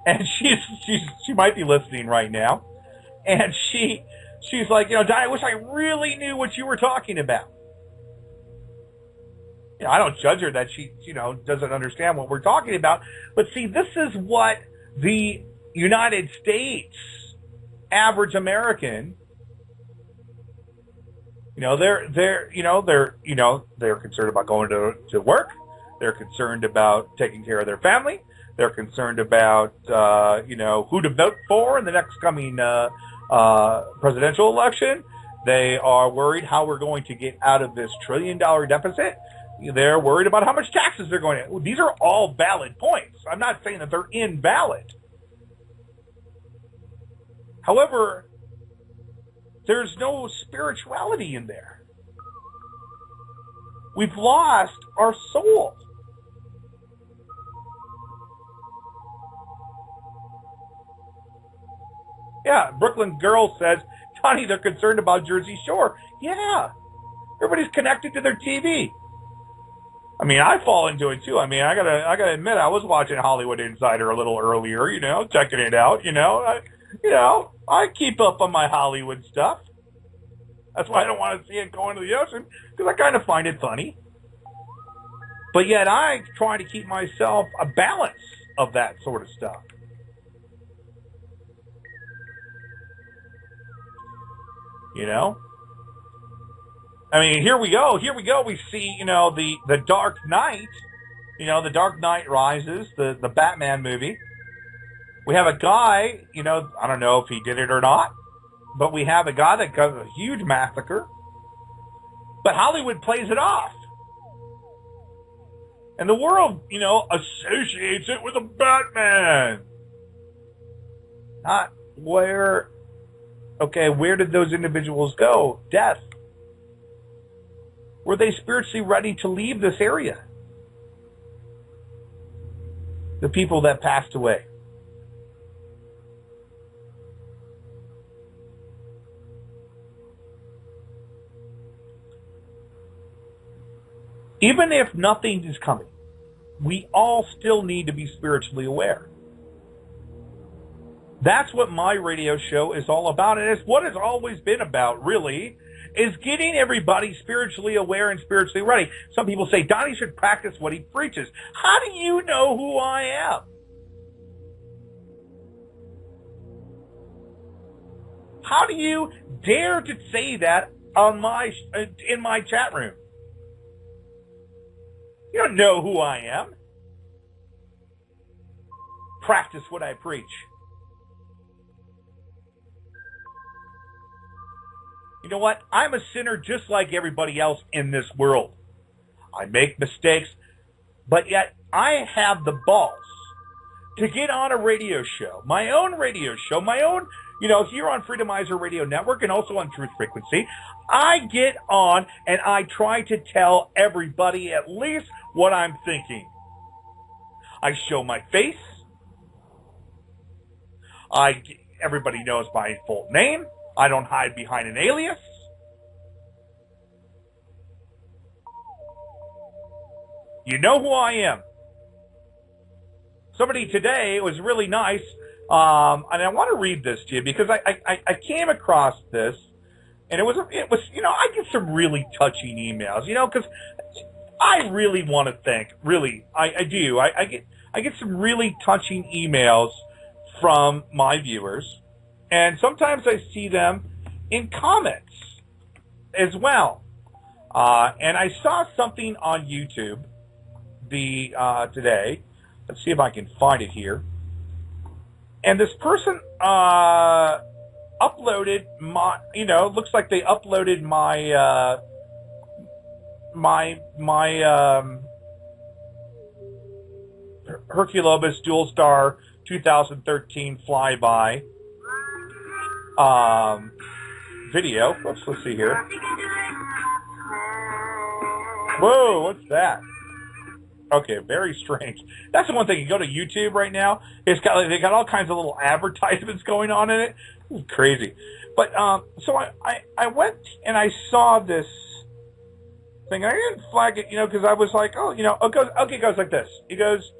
and she might be listening right now, and she's like, you know, Di, I wish I really knew what you were talking about. You know, I don't judge her that she, you know, doesn't understand what we're talking about, but see, this is what the United States average American, you know, they're concerned about going to work. They're concerned about taking care of their family. They're concerned about, who to vote for in the next coming presidential election. They are worried how we're going to get out of this $1 trillion deficit. They're worried about how much taxes they're going to. Well, these are all valid points. I'm not saying that they're invalid. However, there's no spirituality in there. We've lost our soul. Yeah, Brooklyn Girl says, Donnie, they're concerned about Jersey Shore. Yeah, everybody's connected to their TV. I mean, I fall into it too. I mean, I gotta admit, I was watching Hollywood Insider a little earlier. You know, checking it out. I keep up on my Hollywood stuff. That's why I don't want to see it go into the ocean, because I kind of find it funny. But yet I try to keep myself a balance of that sort of stuff. You know? I mean, here we go. We see, the Dark Knight, the Dark Knight Rises, the Batman movie. We have a guy, I don't know if he did it or not, but we have a guy that does a huge massacre. But Hollywood plays it off. And the world, associates it with a Batman. Not where did those individuals go? Death. Were they spiritually ready to leave this area? The people that passed away. Even if nothing is coming, we all still need to be spiritually aware. That's what my radio show is all about, and it's what it's always been about, really, is getting everybody spiritually aware and spiritually ready. Some people say, Donnie should practice what he preaches. How do you know who I am? How do you dare to say that in my chat room? You don't know who I am. Practice what I preach. You know what? I'm a sinner just like everybody else in this world. I make mistakes, but yet I have the balls to get on a radio show, my own radio show, here on Freedomizer Radio Network and also on Truth Frequency. I get on and I try to tell everybody at least what I'm thinking. I show my face. Everybody knows my full name. I don't hide behind an alias. You know who I am. Somebody today was really nice, and I want to read this to you because I came across this, and it was I get some really touching emails, because I really want to thank, really, I do. I get some really touching emails from my viewers, and sometimes I see them in comments as well. And I saw something on YouTube today. Let's see if I can find it here. And this person uploaded my, looks like they uploaded my Hercolubus Dual Star 2013 Flyby video. Let's see here. Whoa, what's that? Okay, very strange. That's the one thing. You go to YouTube right now, they got all kinds of little advertisements going on in it. It's crazy. But so I went and I saw this thing. I didn't flag it, because I was like, it goes like this. He goes,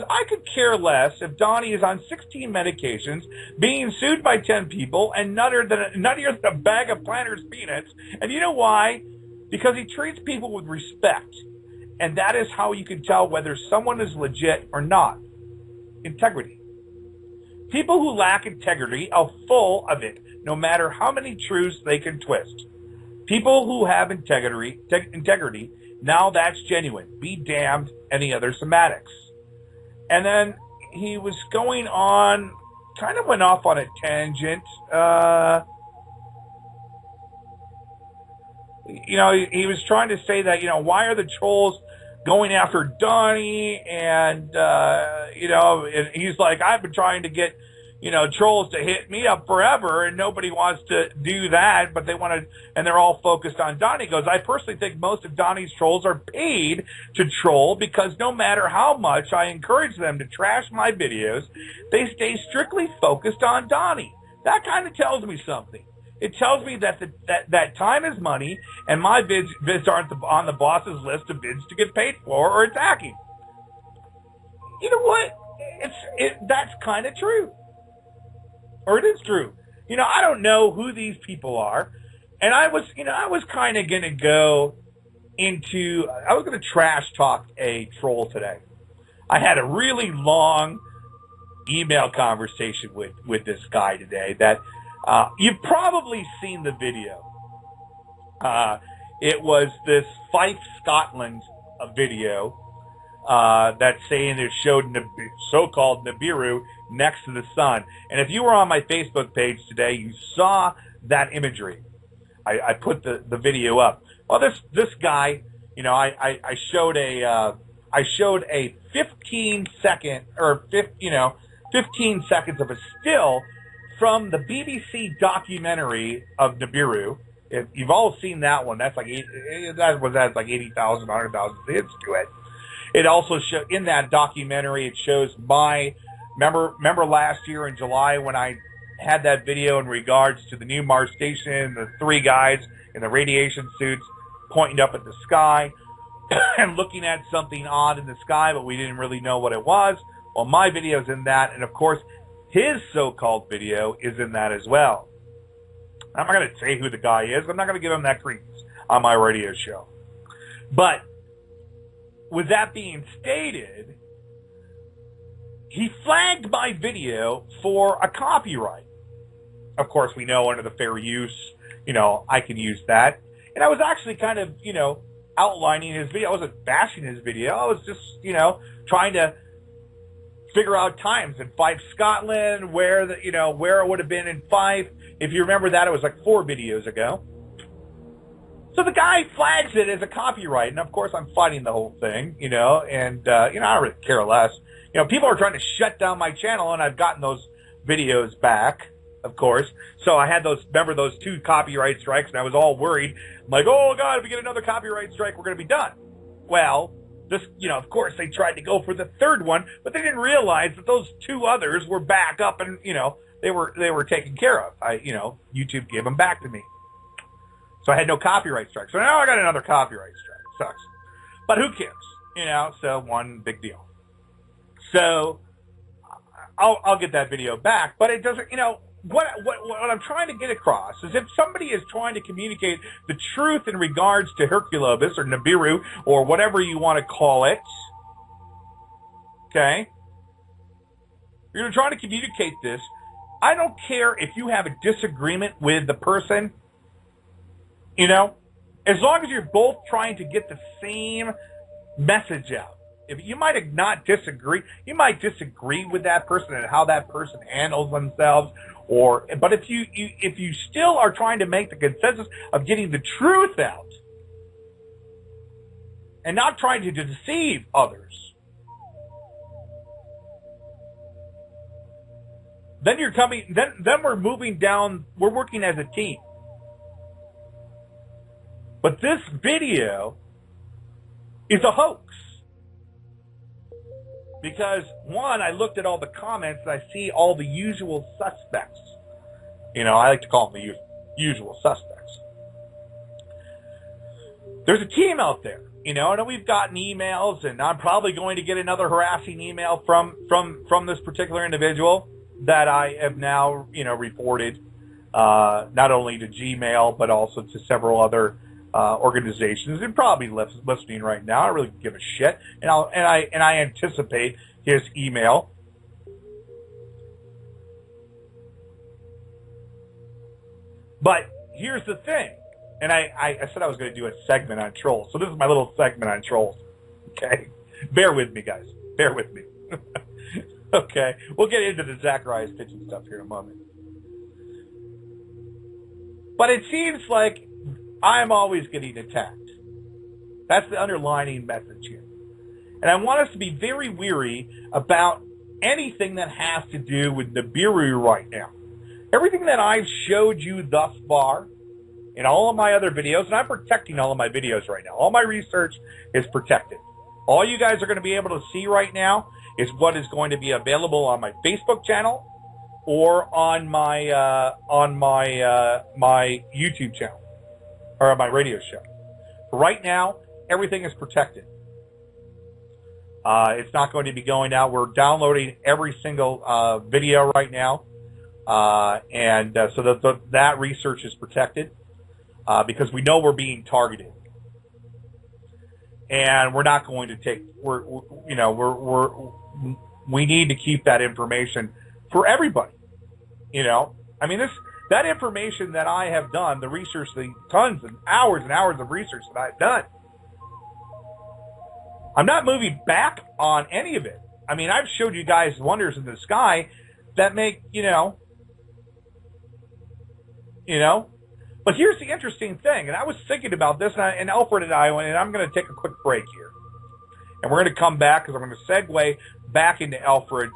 I could care less if Donnie is on 16 medications, being sued by 10 people, and nuttier than a bag of Planters peanuts. And you know why? Because he treats people with respect. And that is how you can tell whether someone is legit or not. Integrity. People who lack integrity are full of it, no matter how many truths they can twist. People who have integrity, now that's genuine. Be damned any other semantics. And then he was going on, kind of went off on a tangent. He was trying to say that, why are the trolls going after Donnie? And, and he's like, I've been trying to get, trolls to hit me up forever, and nobody wants to do that, but they want to, and they're all focused on Donnie. He goes, I personally think most of Donnie's trolls are paid to troll, because no matter how much I encourage them to trash my videos, they stay strictly focused on Donnie. That kind of tells me something. It tells me that that time is money, and my vids aren't on the boss's list of vids to get paid for or attacking. You know what? That's kind of true. Or it is true. I don't know who these people are, and I was kind of going to go into, I was going to trash talk a troll today. I had a really long email conversation with this guy today that, you've probably seen the video. It was this Fife, Scotland video that's saying it showed so-called Nibiru next to the sun. And if you were on my Facebook page today, you saw that imagery. I put the video up. Well, this guy, I showed a 15 seconds of a still from the BBC documentary of Nibiru. If you've all seen that one, that's like 80,000, 100,000 hits to it. It also in that documentary, it shows remember last year in July when I had that video in regards to the new Mars station, the three guys in the radiation suits pointing up at the sky and looking at something odd in the sky, but we didn't really know what it was. Well, my video's in that, and of course, his so-called video is in that as well. I'm not going to say who the guy is. I'm not going to give him that credence on my radio show. But with that being stated, he flagged my video for a copyright. Of course, we know under the fair use, I can use that. And I was actually kind of, outlining his video. I wasn't bashing his video. I was just, trying to figure out times in Fife, Scotland, where it would have been in Fife. If you remember that, it was like 4 videos ago. So the guy flags it as a copyright, and of course I'm fighting the whole thing, and I don't really care less. People are trying to shut down my channel, and I've gotten those videos back, of course. So I had those 2 copyright strikes, and I was all worried. I'm like, oh God, if we get another copyright strike, we're going to be done. Well, this, of course, they tried to go for the third one, but they didn't realize that those two others were back up and, they were taken care of. YouTube gave them back to me. So I had no copyright strike. So now I got another copyright strike. Sucks. But who cares? So one big deal. So I'll get that video back, but it doesn't, what I'm trying to get across is if somebody is trying to communicate the truth in regards to Hercolubus or Nibiru or whatever you want to call it, okay, you're trying to communicate this, I don't care if you have a disagreement with the person, as long as you're both trying to get the same message out. If you might not disagree, you might disagree with that person and how that person handles themselves, but if you still are trying to make the consensus of getting the truth out and not trying to deceive others, then we're moving down, we're working as a team. But this video is a hoax. Because, one, I looked at all the comments and I see all the usual suspects. I like to call them the usual suspects. There's a team out there, and we've gotten emails, and I'm probably going to get another harassing email from this particular individual that I have now, reported, not only to Gmail, but also to several other organizations, and probably listening right now. I don't really give a shit, and I anticipate his email. But here's the thing, and I said I was going to do a segment on trolls, so this is my little segment on trolls. Okay, bear with me, guys. Bear with me. Okay, we'll get into the Zacharias pitching stuff here in a moment. But it seems like I'm always getting attacked. That's the underlining message here. And I want us to be very weary about anything that has to do with Nibiru right now. Everything that I've showed you thus far in all of my other videos, and I'm protecting all of my videos right now. All my research is protected. All you guys are going to be able to see right now is what is going to be available on my Facebook channel or on my my YouTube channel. Or my radio show. Right now, everything is protected. It's not going to be going out. We're downloading every single video right now, and so that research is protected because we know we're being targeted, and we're not going to take. We need to keep that information for everybody. That information that I have done, the research, the tons and hours of research that I've done, I'm not moving back on any of it. I've showed you guys wonders in the sky that make, But here's the interesting thing, and I was thinking about this, and Alfred and I'm going to take a quick break here. And we're going to come back, because I'm going to segue back into Alfred's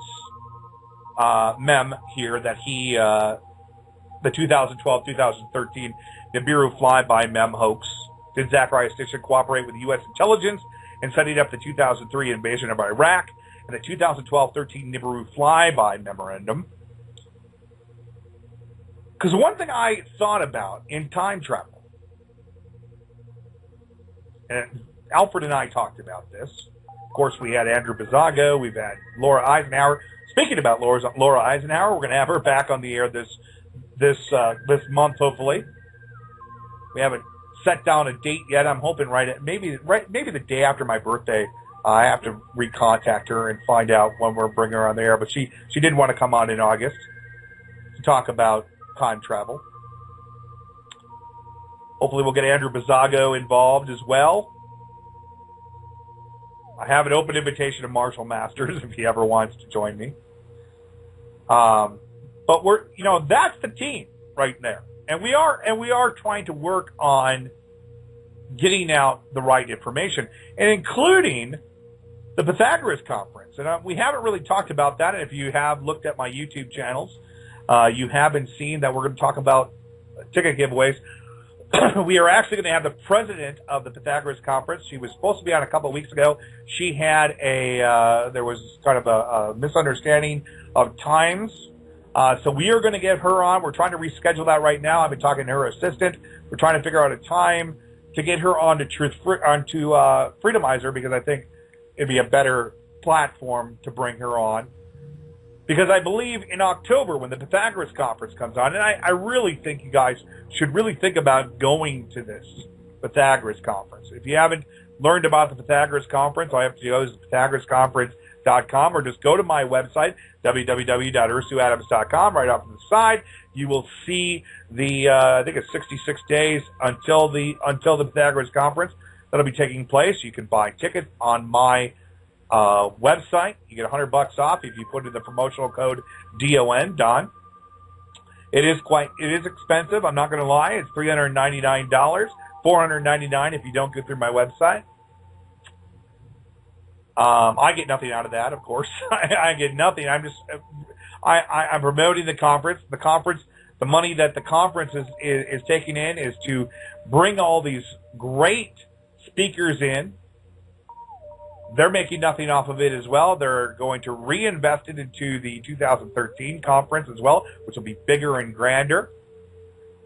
mem here that he... the 2012-2013 Nibiru Flyby mem hoax. Did Zacharias Station cooperate with the U.S. intelligence in setting up the 2003 invasion of Iraq and the 2012-13 Nibiru Flyby memorandum? Because one thing I thought about in time travel, and Alfred and I talked about this. Of course, we had Andrew Bizzago, we've had Laura Eisenhower. Speaking about Laura Eisenhower, we're going to have her back on the air this month, hopefully. We haven't set down a date yet. I'm hoping maybe the day after my birthday. I have to recontact her and find out when we're bringing her on the air. But she did want to come on in August to talk about time travel. Hopefully we'll get Andrew Bizzago involved as well. I have an open invitation to Marshall Masters if he ever wants to join me. But we're, that's the team right there. And we are trying to work on getting out the right information, and including the Pythagoras Conference. And we haven't really talked about that. And if you have looked at my YouTube channels, you haven't seen that we're going to talk about ticket giveaways we are actually going to have the president of the Pythagoras Conference. She was supposed to be on a couple of weeks ago. She had there was kind of a misunderstanding of times. So we are going to get her on. We're trying to reschedule that right now. I've been talking to her assistant. We're trying to figure out a time to get her on to Freedomizer, because I think it'd be a better platform to bring her on. Because I believe in October, when the Pythagoras Conference comes on, and I really think you guys should really think about going to this Pythagoras Conference. If you haven't learned about the Pythagoras Conference, all you have to go is pythagorasconference.com, or just go to my website, www.ursuadams.com. Right off to the side, you will see the I think it's 66 days until the Pythagoras Conference that'll be taking place. You can buy tickets on my website. You get $100 off if you put in the promotional code Don. It is expensive. I'm not going to lie. It's $399, $499 if you don't go through my website. I get nothing out of that, of course. I get nothing. I'm promoting the conference. The money that the conference is taking in is to bring all these great speakers in. They're making nothing off of it as well. They're going to reinvest it into the 2013 conference as well, which will be bigger and grander.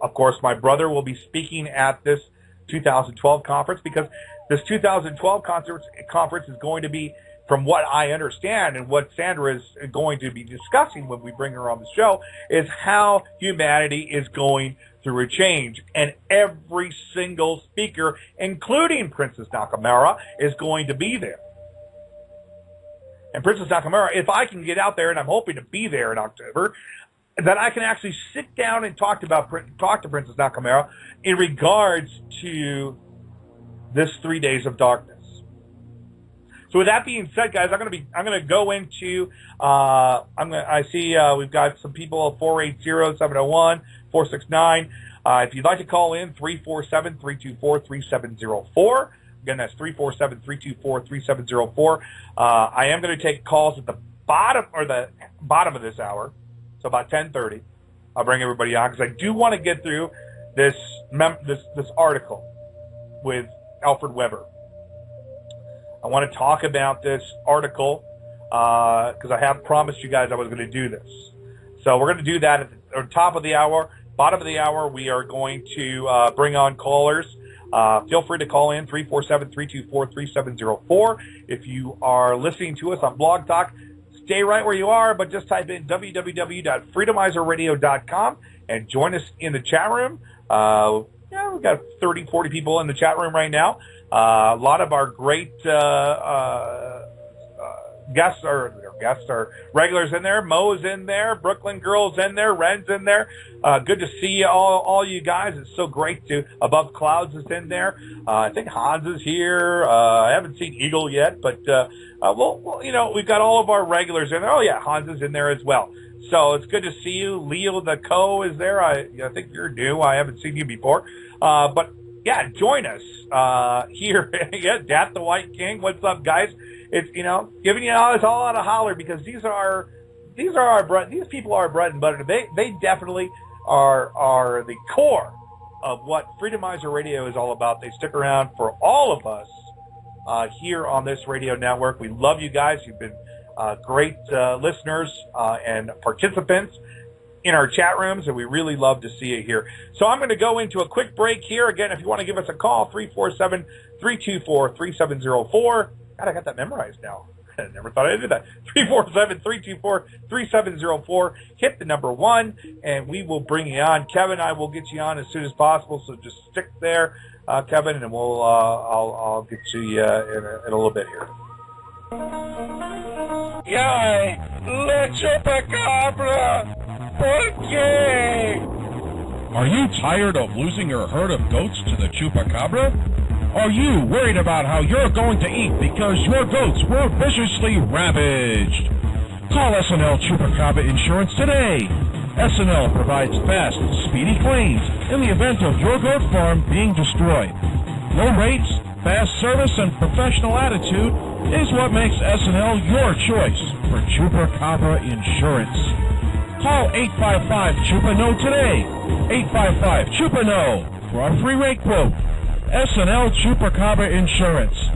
Of course, my brother will be speaking at this 2012 conference, because this 2012 conference is going to be, from what I understand and what Sandra is going to be discussing when we bring her on the show, is how humanity is going through a change. And every single speaker, including Princess Nakamura, is going to be there. And Princess Nakamura, if I can get out there, and I'm hoping to be there in October, that I can actually sit down and talk to Princess Nakamura in regards to this 3 days of darkness. So with that being said, guys, I'm gonna go into I see we've got some people 480-701-469. If you'd like to call in, 347-324-3704. Again, that's 347-324-3704. I am going to take calls at the bottom of this hour, so about 10:30. I'll bring everybody on, because I do want to get through this article with Alfred Weber. I want to talk about this article because I have promised you guys I was going to do this. So we're going to do that at the top of the hour. Bottom of the hour, we are going to bring on callers. Feel free to call in, 347-324-3704. If you are listening to us on Blog Talk, stay right where you are, but just type in www.freedomizerradio.com and join us in the chat room. We've got 30, 40 people in the chat room right now. A lot of our great guests are regulars in there. Mo's in there. Brooklyn Girl's in there. Ren's in there. Good to see all you guys. It's so great to. Above Clouds is in there. I think Hans is here. I haven't seen Eagle yet, but we've got all of our regulars in there. Oh yeah, Hans is in there as well. So it's good to see you. Leo the Co is there. I think you're new. I haven't seen you before, but yeah, join us here. Yeah, Dat the White King. What's up, guys? It's giving you all out of holler, because these people are our bread and butter. They definitely are the core of what Freedomizer Radio is all about. They stick around for all of us here on this radio network. We love you guys. You've been great listeners and participants in our chat rooms, and we really love to see you here. So I'm going to go into a quick break here. Again, if you want to give us a call, 347-324-3704. God, I got that memorized now. I never thought I'd do that. 347-324-3704. Hit the number 1, and we will bring you on. Kevin, I will get you on as soon as possible, so just stick there, Kevin, and we'll I'll get to you in a little bit here. Yay! La Chupacabra! ¿Por qué? Are you tired of losing your herd of goats to the Chupacabra? Are you worried about how you're going to eat because your goats were viciously ravaged? Call SNL Chupacabra Insurance today. SNL provides fast, speedy claims in the event of your goat farm being destroyed. Low rates, fast service, and professional attitude is what makes SNL your choice for Chupacabra Insurance. Call 855-CHUPA-NO today. 855-CHUPA-NO. for a free rate quote. S&L Chupacabra Insurance,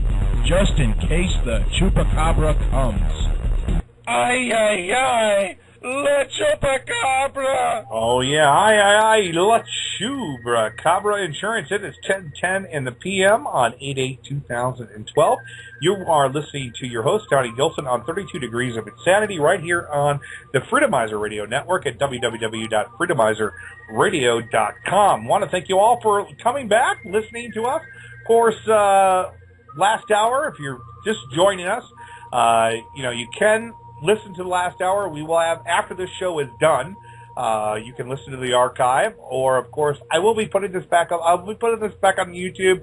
just in case the Chupacabra comes. Ay, ay, ay, La Chupacabra! Oh, yeah, aye, La Chupacabra Insurance. It is 10:10 in the p.m. on 8/8/2012. You are listening to your host, Tony Gilson, on 32 Degrees of Insanity, right here on the Freedomizer Radio Network at www.freedomizerradio.com. Want to thank you all for coming back, listening to us. Of course, last hour, if you're just joining us, you can listen to the last hour. We will have, after this show is done, you can listen to the archive, or, of course, I will be putting this back up. I'll be putting this back on YouTube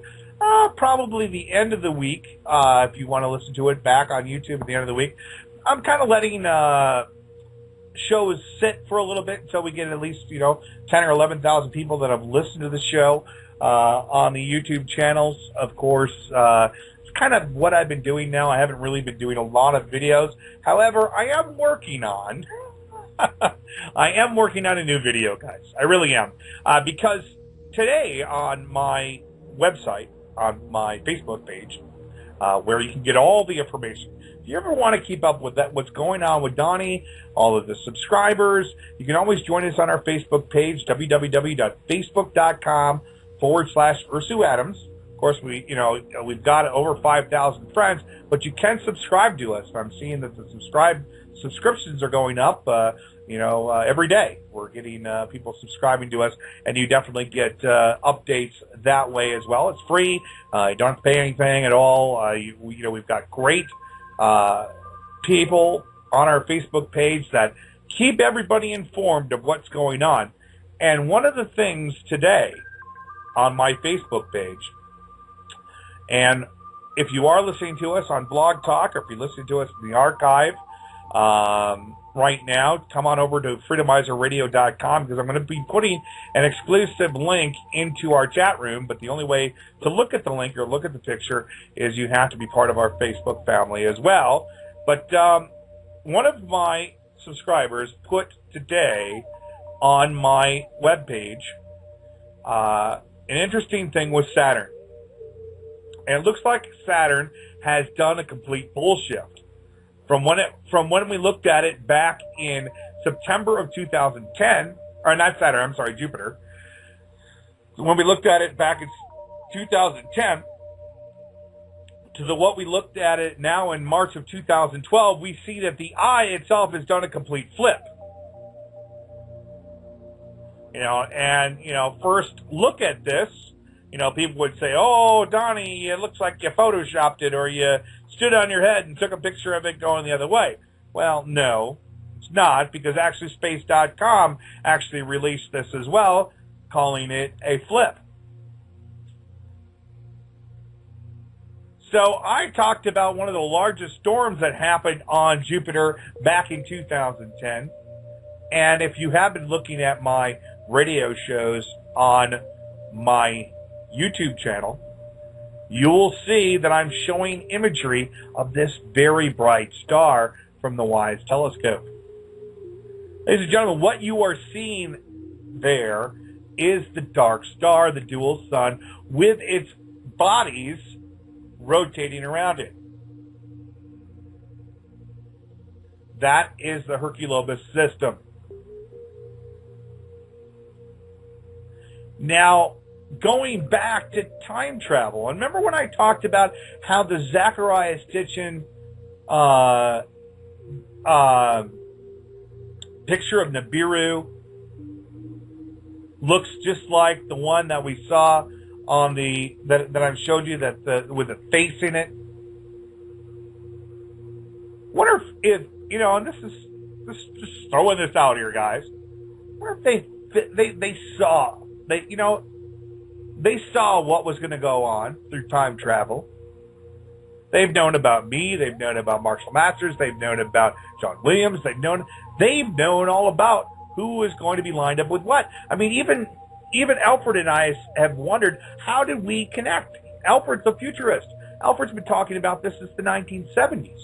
probably the end of the week, if you want to listen to it back on YouTube at the end of the week. I'm kind of letting shows sit for a little bit until we get at least, 10 or 11,000 people that have listened to the show on the YouTube channels. Of course, it's kind of what I've been doing now. I haven't really been doing a lot of videos. However, I am working on a new video, guys. I really am. Because today on my website, on my Facebook page, where you can get all the information. If you ever want to keep up with that, what's going on with Donnie, all of the subscribers, you can always join us on our Facebook page, www.facebook.com/Ursu Adams. Of course, we've got over 5,000 friends, but you can subscribe to us. I'm seeing that the subscriptions are going up, every day. We're getting people subscribing to us, and you definitely get updates that way as well. It's free. You don't have to pay anything at all. We've got great people on our Facebook page that keep everybody informed of what's going on. And one of the things today on my Facebook page, and if you are listening to us on Blog Talk, or if you're listening to us in the archive right now, come on over to freedomizerradio.com, because I'm going to be putting an exclusive link into our chat room. But the only way to look at the link or look at the picture is you have to be part of our Facebook family as well. But one of my subscribers put today on my webpage an interesting thing with Saturn. And it looks like Saturn has done a complete bull shift. From when we looked at it back in September of 2010, or not Saturn, I'm sorry, Jupiter. So when we looked at it back in 2010 to what we looked at it now in March of 2012, we see that the eye itself has done a complete flip. First look at this, people would say, "Oh, Donnie, it looks like you photoshopped it, or you stood on your head and took a picture of it going the other way." Well, no, it's not, because actually Space.com actually released this as well, calling it a flip. So I talked about one of the largest storms that happened on Jupiter back in 2010. And if you have been looking at my radio shows on my YouTube channel, you will see that I'm showing imagery of this very bright star from the WISE telescope. Ladies and gentlemen, what you are seeing there is the dark star, the dual sun, with its bodies rotating around it. That is the Hercolubus system. Now, going back to time travel, and remember when I talked about how the Zecharia Sitchin picture of Nibiru looks just like the one that we saw on that I've showed you, with a face in it. Wonder if and this is just throwing this out here, guys. Wonder if they saw. They saw what was going to go on through time travel. They've known about me. They've known about Marshall Masters. They've known about John Williams. They've known all about who is going to be lined up with what. I mean, even Alfred and I have wondered, how did we connect? Alfred's a futurist. Alfred's been talking about this since the 1970s.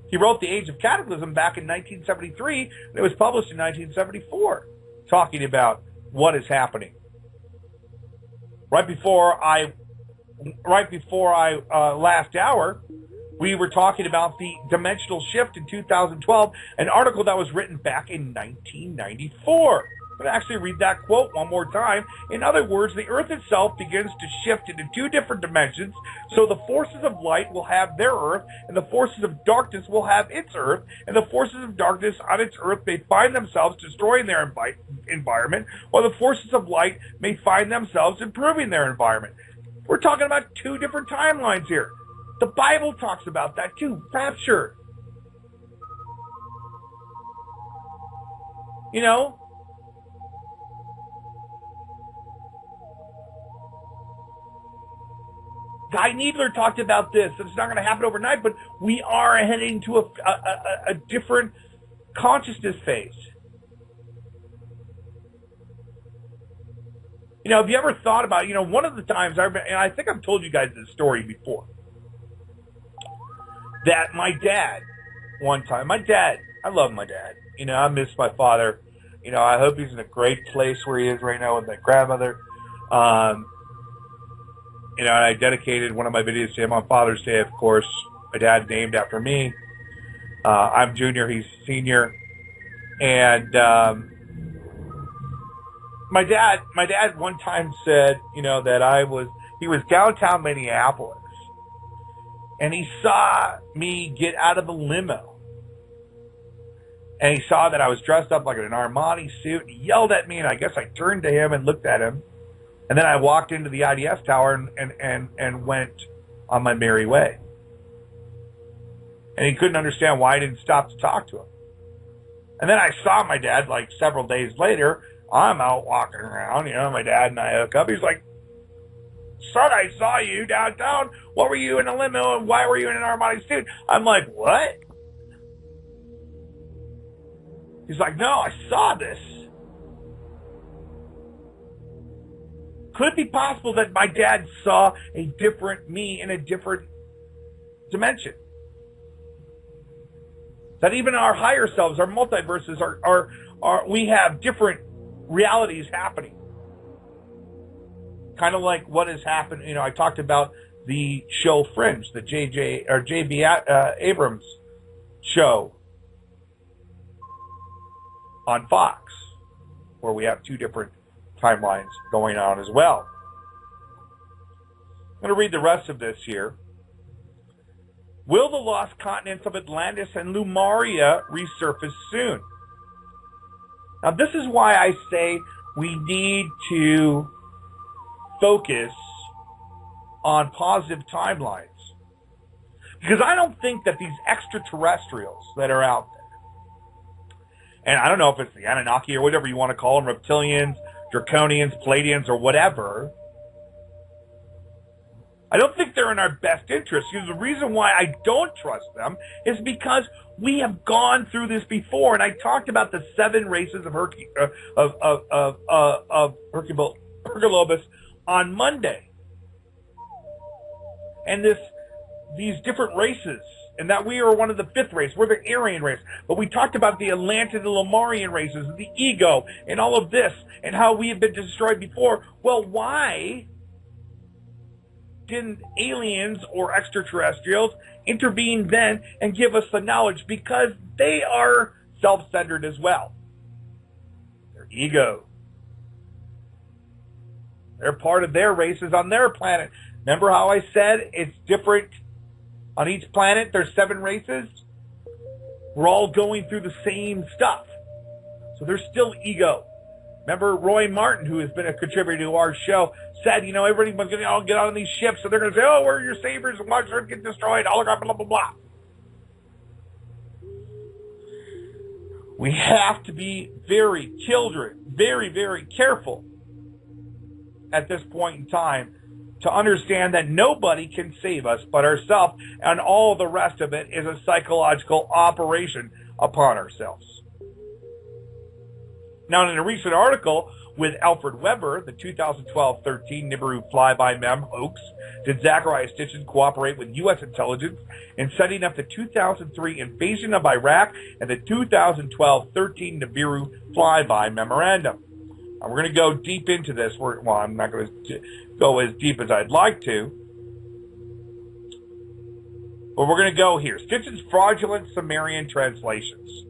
He wrote The Age of Cataclysm back in 1973, and it was published in 1974, talking about what is happening. Right before I last hour, we were talking about the dimensional shift in 2012, an article that was written back in 1994. I'm going to actually read that quote one more time. In other words, the Earth itself begins to shift into two different dimensions, so the forces of light will have their Earth, and the forces of darkness will have its Earth, and the forces of darkness on its Earth may find themselves destroying their environment, while the forces of light may find themselves improving their environment. We're talking about two different timelines here. The Bible talks about that too, rapture. You know? Guy Needler talked about this. It's not going to happen overnight, but we are heading to a different consciousness phase. You know, have you ever thought about, you know, one of the times, and I think I've told you guys this story before, that my dad, one time, I love my dad. You know, I miss my father. You know, I hope he's in a great place where he is right now with my grandmother. You know, and I dedicated one of my videos to him on Father's Day, of course. My dad's named after me. I'm junior, he's senior. And my dad one time said, you know, that he was downtown Minneapolis, and he saw me get out of the limo. And he saw that I was dressed up like in an Armani suit. He yelled at me, and I guess I turned to him and looked at him. And then I walked into the IDS tower and went on my merry way. And he couldn't understand why I didn't stop to talk to him. And then I saw my dad like several days later. I'm out walking around, you know, my dad and I hook up. He's like, son, I saw you downtown. What were you in a limo and why were you in an Armani suit? I'm like, what? He's like, no, I saw this. Could it be possible that my dad saw a different me in a different dimension? That even our higher selves, our multiverses, we have different realities happening. Kind of like what has happened. You know, I talked about the show Fringe, the J.B. Abrams show on Fox, where we have two different timelines going on as well. I'm going to read the rest of this here. Will the lost continents of Atlantis and Lemuria resurface soon? Now, this is why I say we need to focus on positive timelines. Because I don't think that these extraterrestrials that are out there, and I don't know if it's the Anunnaki or whatever you want to call them, reptilians, Draconians, Pleiadians, or whatever, I don't think they're in our best interest. Because the reason why I don't trust them is because we have gone through this before, and I talked about the 7 races of Hercolubus on Monday, and these different races, and that we are one of the 5th race. We're the Aryan race. But we talked about the Atlantean and Lemurian races, the ego, and all of this, and how we have been destroyed before. Well, why didn't aliens or extraterrestrials intervene then and give us the knowledge? Because they are self-centered as well. Their ego. They're part of their races on their planet. Remember how I said it's different on each planet? There's 7 races. We're all going through the same stuff. So there's still ego. Remember Roy Martin, who has been a contributor to our show, said, you know, everybody's going to all get on these ships, and they're going to say, oh, we're your saviors, and watch Earth get destroyed, all blah, blah, blah, blah. We have to be very careful at this point in time to understand that nobody can save us but ourselves, and all the rest of it is a psychological operation upon ourselves. Now, in a recent article with Alfred Weber, the 2012-13 Nibiru Flyby mem hoax, did Zachariah Stitchin cooperate with U.S. intelligence in setting up the 2003 invasion of Iraq and the 2012-13 Nibiru Flyby memorandum? And we're going to go deep into this. Well, I'm not going to go as deep as I'd like to. But we're going to go here. Stitchen's fraudulent Sumerian translations.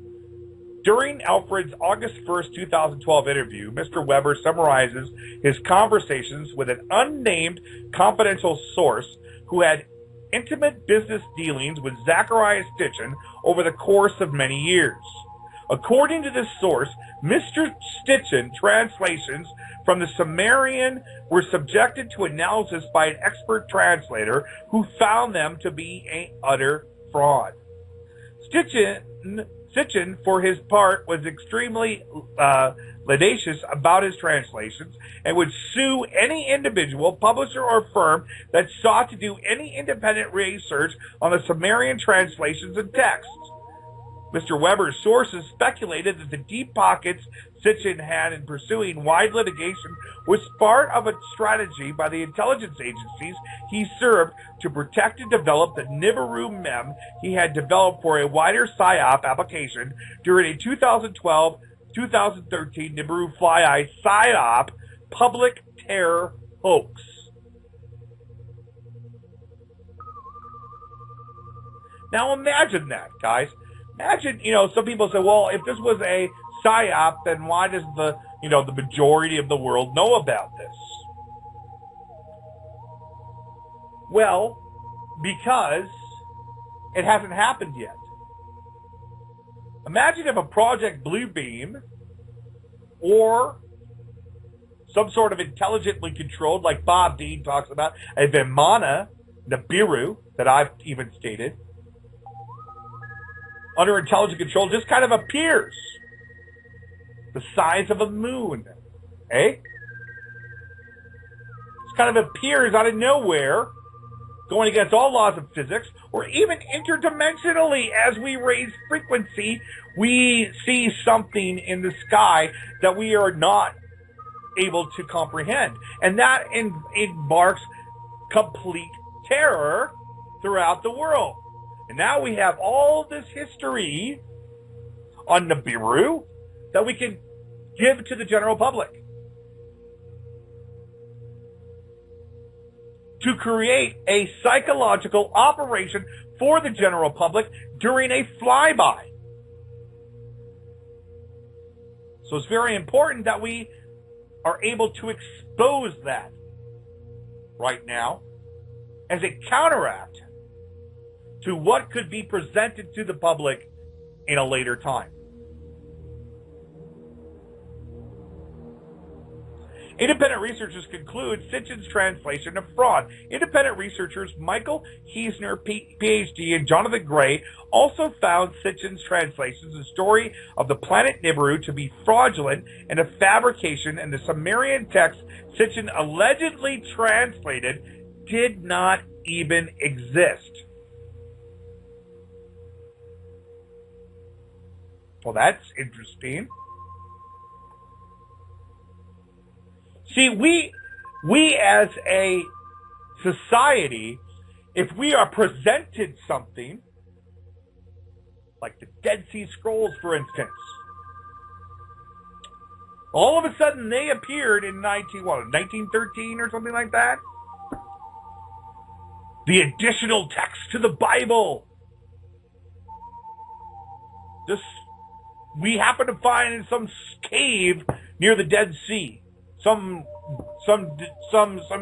During Alfred's August 1st, 2012 interview, Mr. Weber summarizes his conversations with an unnamed confidential source who had intimate business dealings with Zacharias Stitchen over the course of many years. According to this source, Mr. Stitchen translations from the Sumerian were subjected to analysis by an expert translator who found them to be an utter fraud. Stitchen, for his part, was extremely litigious about his translations and would sue any individual, publisher, or firm that sought to do any independent research on the Sumerian translations and texts. Mr. Weber's sources speculated that the deep pockets Stitchen had in pursuing wide litigation was part of a strategy by the intelligence agencies he served to protect and develop the Nibiru mem he had developed for a wider PSYOP application during a 2012-2013 Nibiru Flyby PSYOP public terror hoax. Now imagine that, guys. Imagine, some people say, well, if this was a PSYOP, then why does the majority of the world know about this? Well, because it hasn't happened yet. Imagine if a Project Bluebeam or some sort of intelligently controlled, like Bob Dean talks about, a Vimana, Nibiru, that I've even stated, under intelligent control, just kind of appears. The size of a moon. Eh? Just kind of appears out of nowhere, going against all laws of physics, or even interdimensionally. As we raise frequency, we see something in the sky that we are not able to comprehend. And that embarks complete terror throughout the world. And now we have all this history on Nibiru that we can give to the general public to create a psychological operation for the general public during a flyby. So it's very important that we are able to expose that right now as a counteract to what could be presented to the public in a later time. Independent researchers conclude Stitchen's translation of fraud. Independent researchers Michael Heisner, PhD, and Jonathan Gray also found Stitchen's translations of the story of the planet Nibiru to be fraudulent and a fabrication, and the Sumerian text Stitchen allegedly translated did not even exist. Well, that's interesting. See, we as a society, if we are presented something, like the Dead Sea Scrolls, for instance, all of a sudden they appeared in 1913 or something like that. The additional text to the Bible. We happen to find in some cave near the Dead Sea, some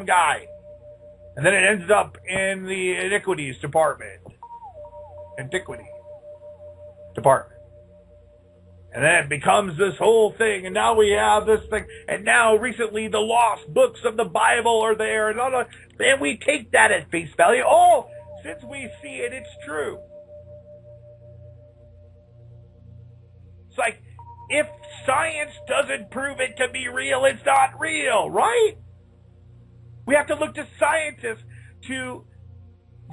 guy, and then it ends up in the antiquity department, and then it becomes this whole thing, and now we have this thing, and now recently the lost books of the Bible are there, and we take that at face value. Oh, since we see it, it's true. It's like, if science doesn't prove it to be real, it's not real, right? We have to look to scientists to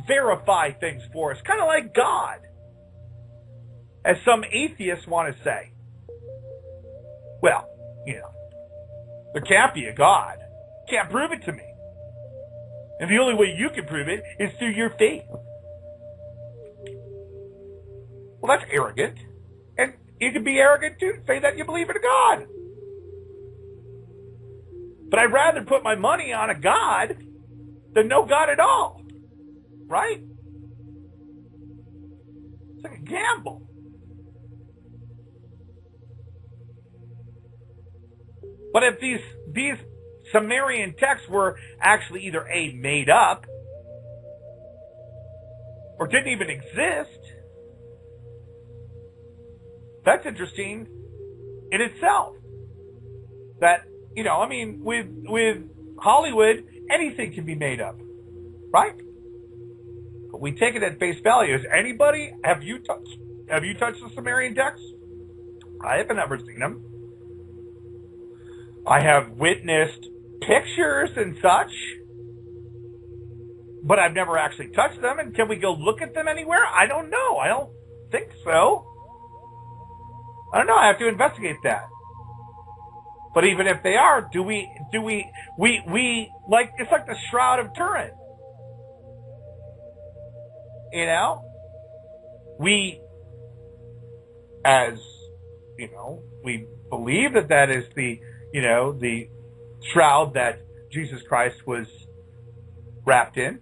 verify things for us, kind of like God, as some atheists want to say. Well, there can't be a God. Can't prove it to me. And the only way you can prove it is through your faith. Well, that's arrogant. And you can be arrogant too, say that you believe in a God. But I'd rather put my money on a God than no God at all. Right? It's like a gamble. But if these Sumerian texts were actually either A, made up, or didn't even exist, that's interesting in itself. That, you know, I mean, with Hollywood, anything can be made up, right? But we take it at face value. Is anybody, have you touched the Sumerian texts? I haven't ever seen them. I have witnessed pictures and such, but I've never actually touched them. And can we go look at them anywhere? I don't know. I don't think so. I don't know. I have to investigate that. But even if they are, we like, it's like the Shroud of Turin. You know? We, as, you know, we believe that is the, you know, the shroud that Jesus Christ was wrapped in.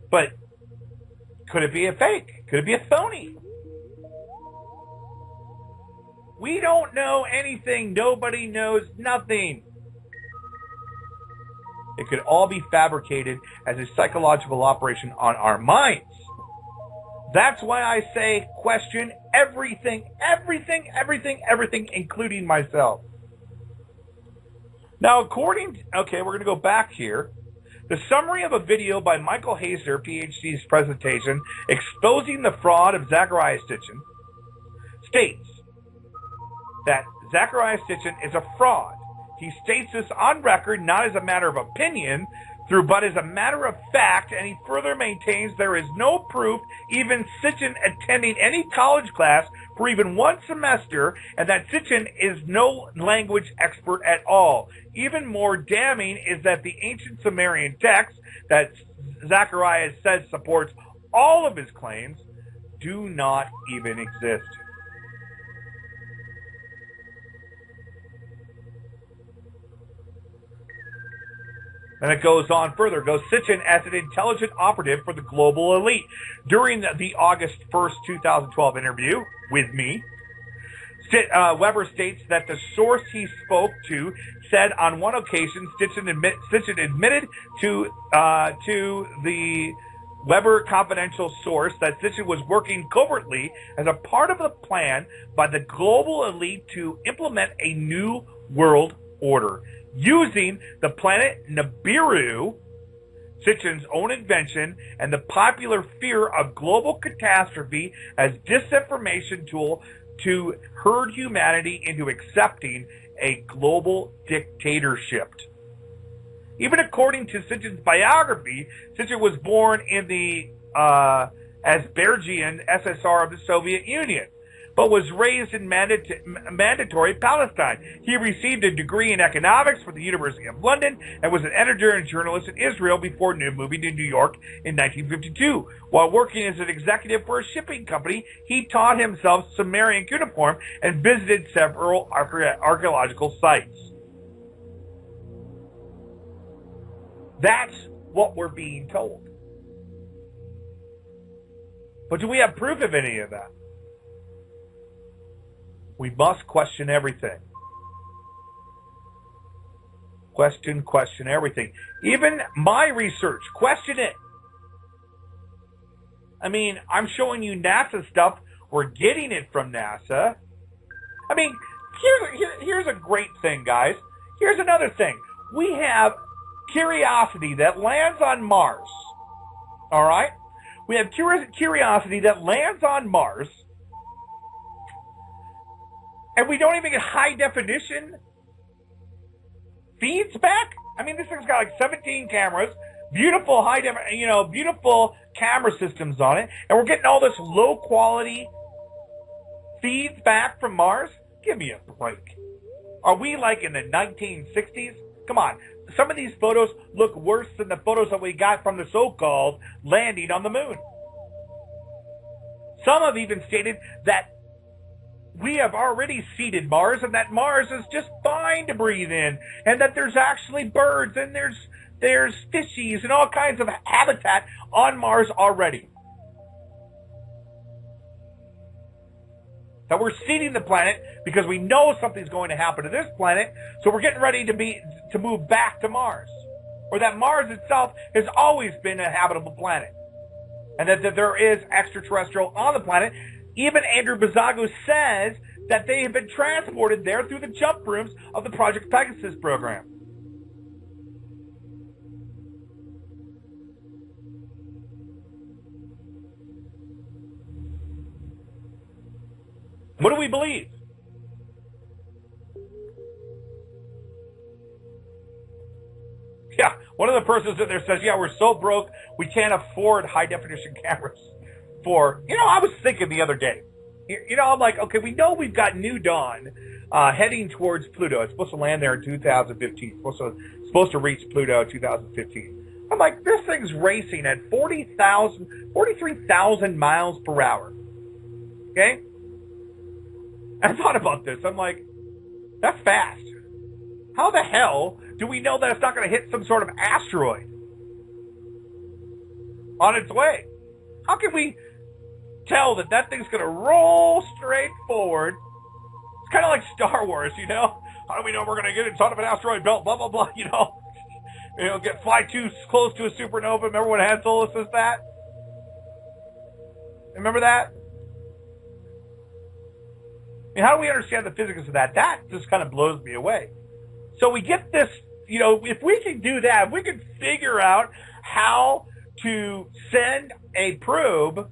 But could it be a fake? Could it be a phony? We don't know anything. Nobody knows nothing. It could all be fabricated as a psychological operation on our minds. That's why I say question everything, including myself. Now, okay, we're going to go back here. The summary of a video by Michael Hazer, PhD's presentation, exposing the fraud of Zecharia Sitchin, states that Zecharia Sitchin is a fraud. He states this on record, not as a matter of opinion, but as a matter of fact, and he further maintains there is no proof even Sitchin attending any college class for even one semester, and that Sitchin is no language expert at all. Even more damning is that the ancient Sumerian text that Zecharia says supports all of his claims do not even exist. And it goes on further. It goes, Sitchin as an intelligent operative for the global elite. During the August 1st, 2012 interview with me, Weber states that the source he spoke to said on one occasion Sitchin admitted to the Weber confidential source that Sitchin was working covertly as a part of the plan by the global elite to implement a new world order, using the planet Nibiru, Sitchin's own invention, and the popular fear of global catastrophe as disinformation tool to herd humanity into accepting a global dictatorship. Even according to Sitchin's biography, Sitchin was born in the Azerbaijani SSR of the Soviet Union, but was raised in mandatory Palestine. He received a degree in economics from the University of London and was an editor and journalist in Israel before moving to New York in 1952. While working as an executive for a shipping company, he taught himself Sumerian cuneiform and visited several archaeological sites. That's what we're being told. But do we have proof of any of that? We must question everything. Question everything. Even my research, question it. I mean, I'm showing you NASA stuff. We're getting it from NASA. I mean, here's a great thing, guys. Here's another thing. We have Curiosity that lands on Mars. All right? We have Curiosity that lands on Mars. And we don't even get high definition feeds back. I mean, this thing's got like 17 cameras, beautiful beautiful camera systems on it, and we're getting all this low quality feeds back from Mars. Give me a break. Are we like in the 1960s? Come on. Some of these photos look worse than the photos that we got from the so-called landing on the moon. Some have even stated that we have already seeded Mars, and that Mars is just fine to breathe in, and that there's actually birds, and there's fishies, and all kinds of habitat on Mars already. That we're seeding the planet because we know something's going to happen to this planet, so we're getting ready to move back to Mars. Or that Mars itself has always been a habitable planet. And that there is extraterrestrial on the planet. Even Andrew Basiago says that they have been transported there through the jump rooms of the Project Pegasus program. What do we believe? Yeah, one of the persons in there says, yeah, we're so broke, we can't afford high-definition cameras for... I was thinking the other day, I'm like, okay, we know we've got New Dawn heading towards Pluto. It's supposed to land there in 2015. It's supposed to reach Pluto in 2015. I'm like, this thing's racing at 43,000 miles per hour. Okay? I thought about this. I'm like, that's fast. How the hell do we know that it's not going to hit some sort of asteroid on its way? How can we tell that thing's going to roll straight forward? It's kind of like Star Wars, How do we know we're going to get inside of an asteroid belt, blah, blah, blah, fly too close to a supernova. Remember when Han Solo says that? Remember that? How do we understand the physics of that? That just kind of blows me away. So we get this, if we can do that, if we can figure out how to send a probe,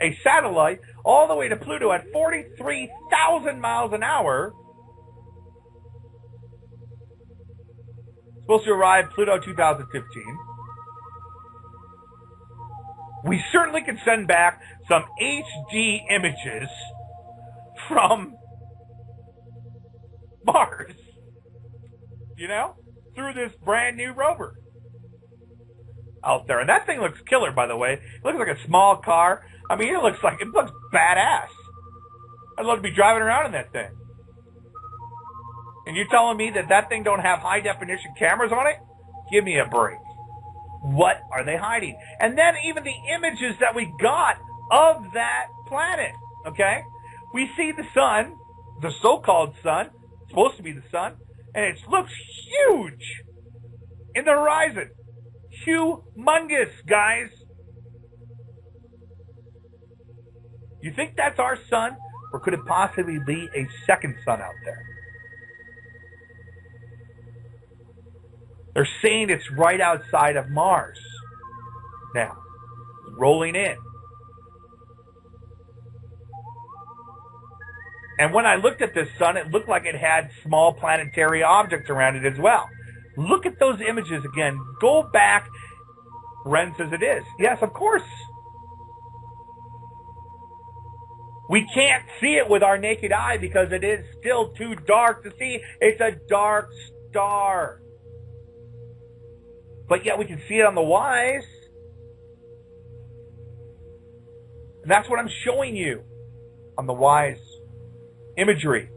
a satellite, all the way to Pluto at 43,000 miles an hour, supposed to arrive Pluto 2015, we certainly can send back some HD images from Mars, through this brand new rover out there. And that thing looks killer, by the way. It looks like a small car. I mean, it looks badass. I'd love to be driving around in that thing. And you're telling me that thing don't have high-definition cameras on it? Give me a break. What are they hiding? And then even the images that we got of that planet, okay? We see the sun, the so-called sun, supposed to be the sun, and it looks huge in the horizon. Humongous, guys. You think that's our sun, or could it possibly be a second sun out there? They're saying it's right outside of Mars. Now, rolling in. And when I looked at this sun, it looked like it had small planetary objects around it as well. Look at those images again. Go back. Ren says it is. Yes, of course. We can't see it with our naked eye because it is still too dark to see. It's a dark star. But yet we can see it on the WISE. And that's what I'm showing you on the WISE imagery.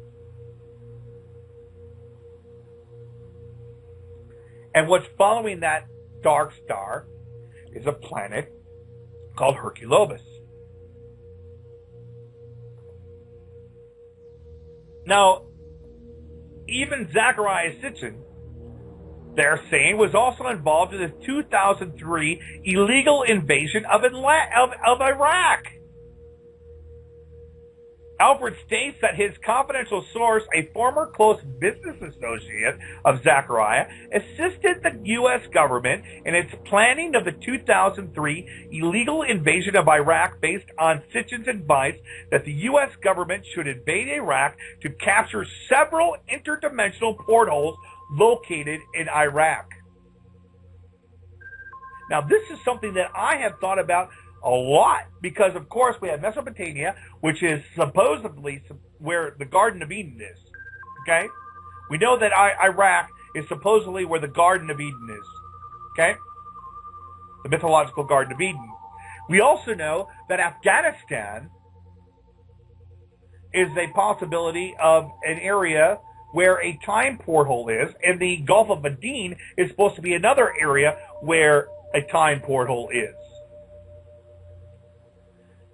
And what's following that dark star is a planet called Hercolubus. Now, even Zecharia Sitchin, they're saying, was also involved in the 2003 illegal invasion of Iraq. Alfred states that his confidential source, a former close business associate of Zecharia, assisted the U.S. government in its planning of the 2003 illegal invasion of Iraq based on Sitchin's advice that the U.S. government should invade Iraq to capture several interdimensional portholes located in Iraq. Now, this is something that I have thought about a lot because, of course, we have Mesopotamia, which is supposedly where the Garden of Eden is. Okay? We know that Iraq is supposedly where the Garden of Eden is. Okay? The mythological Garden of Eden. We also know that Afghanistan is a possibility of an area where a time porthole is, and the Gulf of Aden is supposed to be another area where a time porthole is.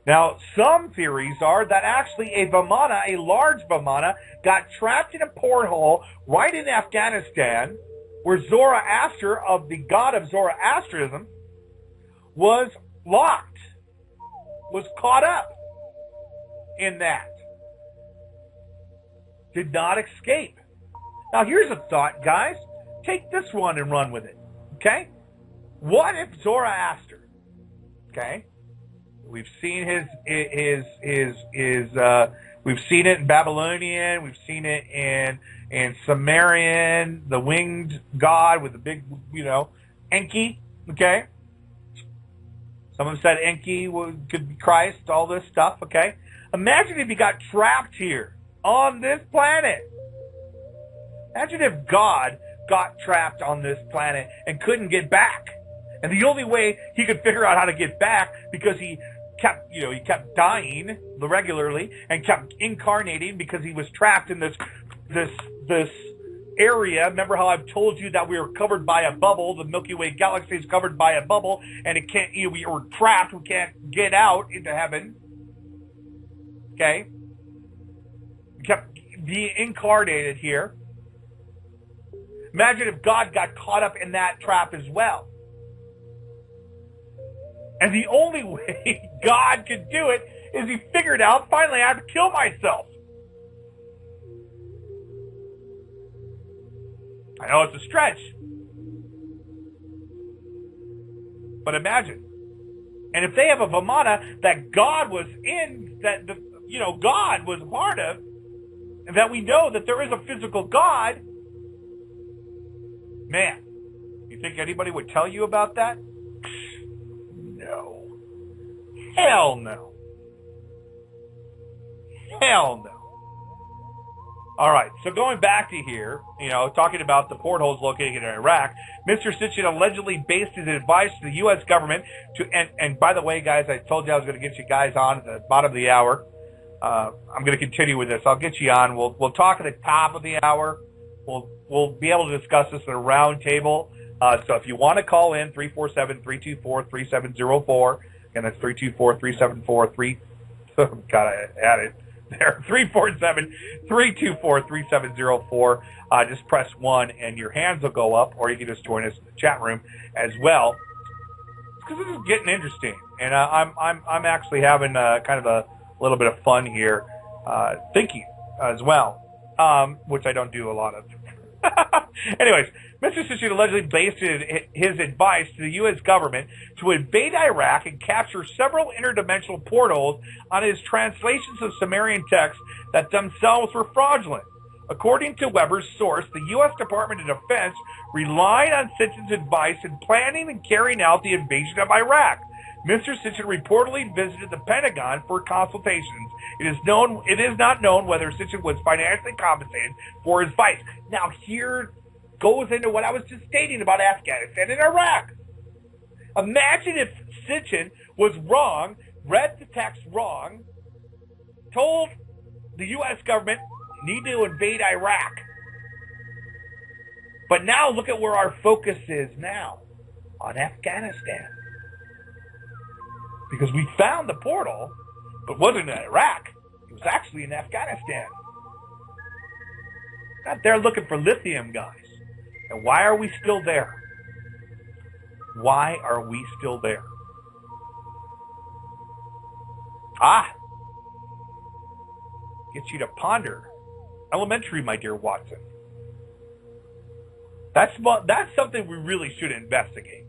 Now, some theories are that actually a Vimana, a large Vimana, got trapped in a porthole right in Afghanistan, where Zoroaster, of the god of Zoroastrianism, was locked, was caught up in that. Did not escape. Now, here's a thought, guys. Take this one and run with it, okay? What if Zoroaster, okay? We've seen we've seen it in Babylonian, we've seen it in Sumerian, the winged god with the big, Enki, okay? Some have said Enki could be Christ, all this stuff, okay? Imagine if he got trapped here on this planet. Imagine if God got trapped on this planet and couldn't get back. And the only way he could figure out how to get back, because he kept dying regularly and kept incarnating because he was trapped in this area. Remember how I've told you that we were covered by a bubble? The Milky Way galaxy is covered by a bubble, and it can't. We were trapped. We can't get out into heaven. Okay, we kept being incarnated here. Imagine if God got caught up in that trap as well. And the only way God could do it is he figured out, finally, I have to kill myself. I know it's a stretch. But imagine. And if they have a Vimana that God was in, that God was a part of, and that we know that there is a physical God, man, you think anybody would tell you about that? No. Hell no. Hell no. All right, so going back to here, talking about the portholes located in Iraq, Mr. Sitchin allegedly based his advice to the U.S. government to, and by the way, guys, I told you I was going to get you guys on at the bottom of the hour. I'm going to continue with this. I'll get you on. We'll talk at the top of the hour. We'll be able to discuss this at a round table. So if you want to call in, 347-324-3704. Again, that's 324-374-3. God, I had it there. 347-324-3704. Just press 1 and your hands will go up, or you can just join us in the chat room as well. Because this is getting interesting, and I'm actually having kind of a little bit of fun here, thinking as well, which I don't do a lot of. Anyways, Mr. Sitchin allegedly based his advice to the U.S. government to invade Iraq and capture several interdimensional portals on his translations of Sumerian texts that themselves were fraudulent. According to Weber's source, the U.S. Department of Defense relied on Sitchin's advice in planning and carrying out the invasion of Iraq. Mr. Sitchin reportedly visited the Pentagon for consultations. It is not known whether Sitchin was financially compensated for his advice. Now, here goes into what I was just stating about Afghanistan and Iraq. Imagine if Sitchin was wrong, read the text wrong, told the U.S. government need to invade Iraq. But now look at where our focus is now, on Afghanistan. Because we found the portal, but it wasn't in Iraq. It was actually in Afghanistan. Not there looking for lithium, guys. And why are we still there? Why are we still there? Gets you to ponder. Elementary, my dear Watson. That's something we really should investigate.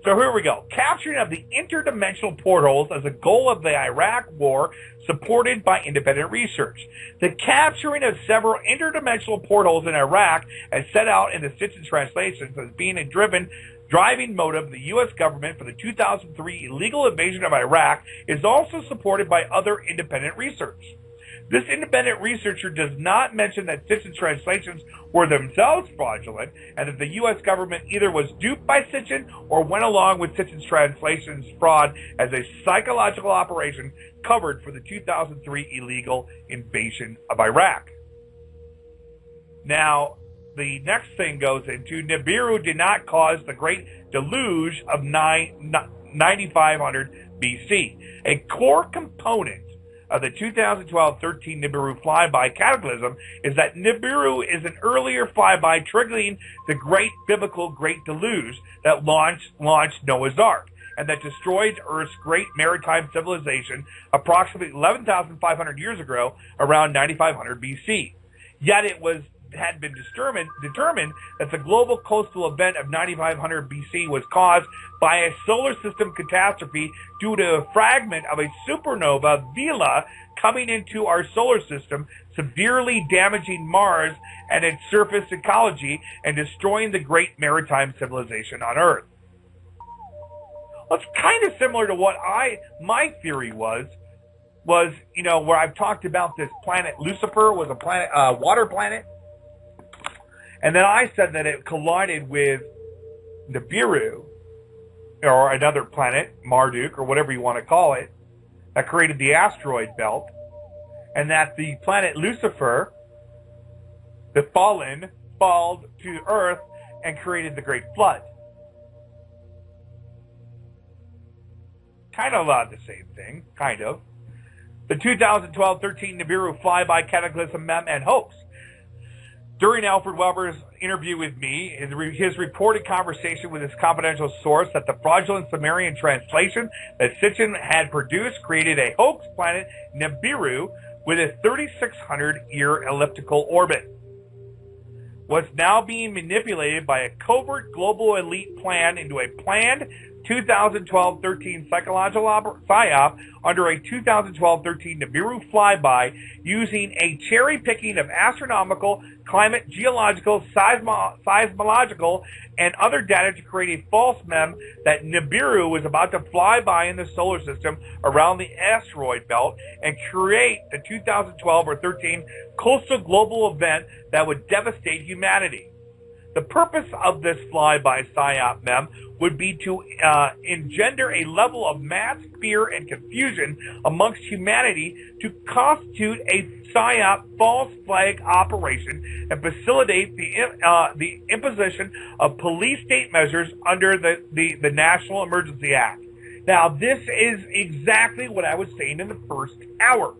So here we go. Capturing of the interdimensional portals as a goal of the Iraq War, supported by independent research. The capturing of several interdimensional portals in Iraq, as set out in the Sitchin translations, as being a driving motive of the U.S. government for the 2003 illegal invasion of Iraq, is also supported by other independent research. This independent researcher does not mention that Sitchin's translations were themselves fraudulent, and that the U.S. government either was duped by Sitchin or went along with Sitchin's translations fraud as a psychological operation covered for the 2003 illegal invasion of Iraq. Now, the next thing goes into Nibiru did not cause the Great Deluge of 9500 BC. A core component of the 2012-13 Nibiru flyby cataclysm is that Nibiru is an earlier flyby triggering the great biblical Great Deluge that launched Noah's Ark and that destroyed Earth's great maritime civilization approximately 11,500 years ago, around 9500 BC. Yet it had been determined that the global coastal event of 9500 BC was caused by a solar system catastrophe due to a fragment of a supernova Vela coming into our solar system, severely damaging Mars and its surface ecology and destroying the great maritime civilization on Earth. Well, it's kind of similar to what my theory was, where I've talked about this planet Lucifer was a planet, water planet. And then I said that it collided with Nibiru, or another planet, Marduk, or whatever you want to call it, that created the asteroid belt, and that the planet Lucifer, the fallen, fell to Earth and created the Great Flood. Kind of the same thing, kind of. The 2012-13 Nibiru flyby cataclysm mem and hoax. During Alfred Weber's interview with me, his reported conversation with his confidential source that the fraudulent Sumerian translation that Sitchin had produced created a hoax planet, Nibiru, with a 3,600-year elliptical orbit, was now being manipulated by a covert global elite plan into a planned 2012-13 psychological psyop under a 2012-13 Nibiru flyby using a cherry-picking of astronomical, climate, geological, seismological, and other data to create a false mem that Nibiru was about to fly by in the solar system around the asteroid belt and create the 2012 or 13 coastal global event that would devastate humanity. The purpose of this flyby psyop mem would be to engender a level of mass fear and confusion amongst humanity to constitute a psyop false flag operation and facilitate the imposition of police state measures under the National Emergency Act. Now, this is exactly what I was saying in the first hour.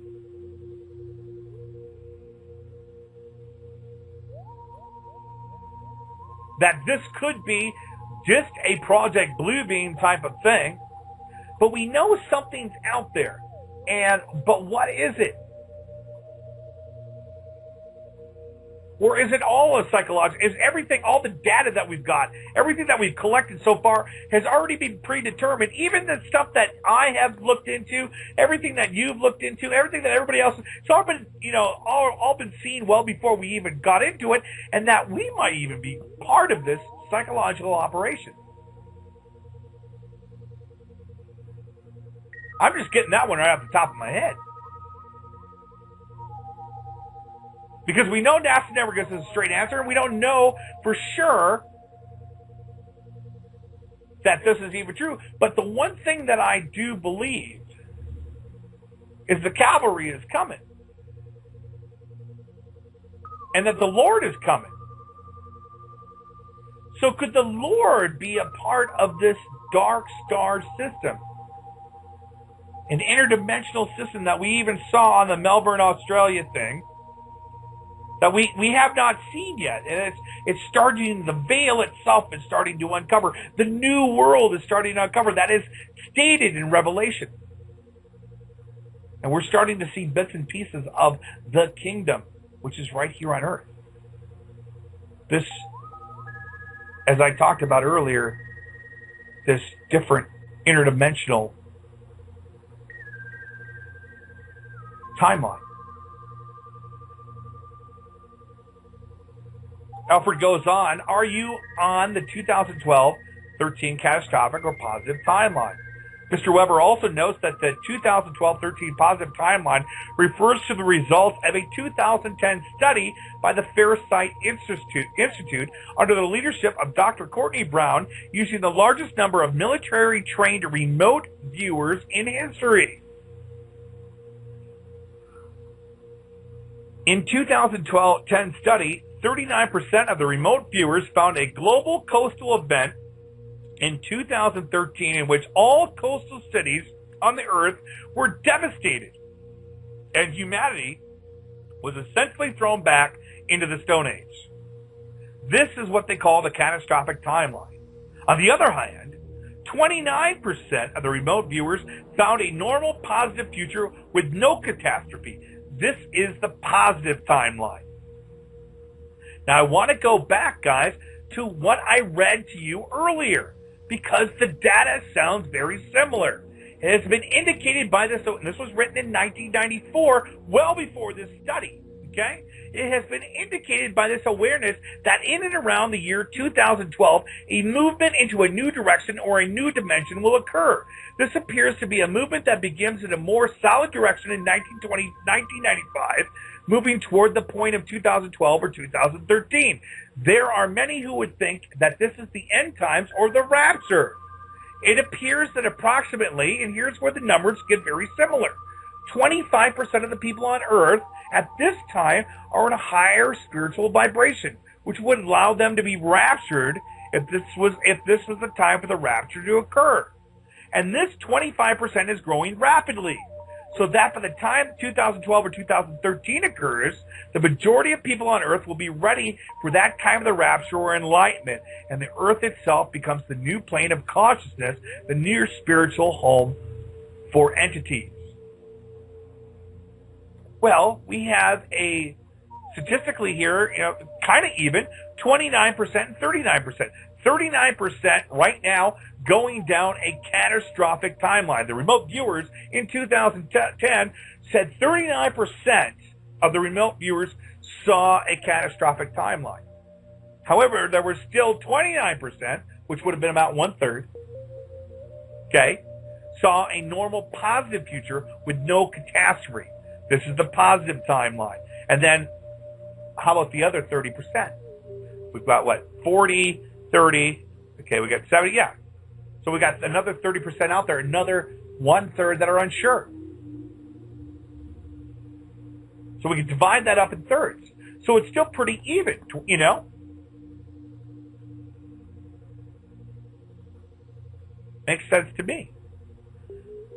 That this could be just a Project Bluebeam type of thing, but we know something's out there. But what is it? Or is it all a psychological? Is everything, all the data that we've got, everything that we've collected so far has already been predetermined? Even the stuff that I have looked into, everything that you've looked into, everything that everybody else, it's all been, all been seen well before we even got into it, and that we might even be part of this psychological operation. I'm just getting that one right off the top of my head. Because we know NASA never gives us a straight answer, and we don't know for sure that this is even true. But the one thing that I do believe is the cavalry is coming. And that the Lord is coming. So could the Lord be a part of this dark star system? An interdimensional system that we even saw on the Melbourne, Australia thing, that we have not seen yet. And it's starting, the veil itself is starting to uncover. The new world is starting to uncover. That is stated in Revelation. And we're starting to see bits and pieces of the kingdom, which is right here on earth. This, as I talked about earlier, this different interdimensional timeline. Alfred goes on, are you on the 2012-13 catastrophic or positive timeline? Mr. Weber also notes that the 2012-13 positive timeline refers to the results of a 2010 study by the Farsight Institute under the leadership of Dr. Courtney Brown, using the largest number of military-trained remote viewers in history. In 2010 study, 39% of the remote viewers found a global coastal event in 2013 in which all coastal cities on the earth were devastated, and humanity was essentially thrown back into the Stone Age. This is what they call the catastrophic timeline. On the other hand, 29% of the remote viewers found a normal, positive future with no catastrophe. This is the positive timeline. Now, I want to go back, guys, to what I read to you earlier, because the data sounds very similar. It has been indicated by this, and this was written in 1994, well before this study, okay? It has been indicated by this awareness that in and around the year 2012, a movement into a new direction or a new dimension will occur. This appears to be a movement that begins in a more solid direction in 1995, moving toward the point of 2012 or 2013. There are many who would think that this is the end times or the rapture. It appears that approximately, and here's where the numbers get very similar, 25% of the people on Earth at this time are in a higher spiritual vibration, which would allow them to be raptured if this was the time for the rapture to occur. And this 25% is growing rapidly, so that by the time 2012 or 2013 occurs, the majority of people on Earth will be ready for that time of the rapture or enlightenment, and the Earth itself becomes the new plane of consciousness, the near spiritual home for entities. Well, we have a statistically here, kind of even, 29% and 39%. 39% right now going down a catastrophic timeline. The remote viewers in 2010 said 39% of the remote viewers saw a catastrophic timeline. However, there were still 29%, which would have been about 1/3, okay, saw a normal positive future with no catastrophe. This is the positive timeline. And then, how about the other 30%? We've got what? 40, 30, okay, we got 70, yeah. So we got another 30% out there, another 1/3 that are unsure. So we can divide that up in thirds. So it's still pretty even, Makes sense to me.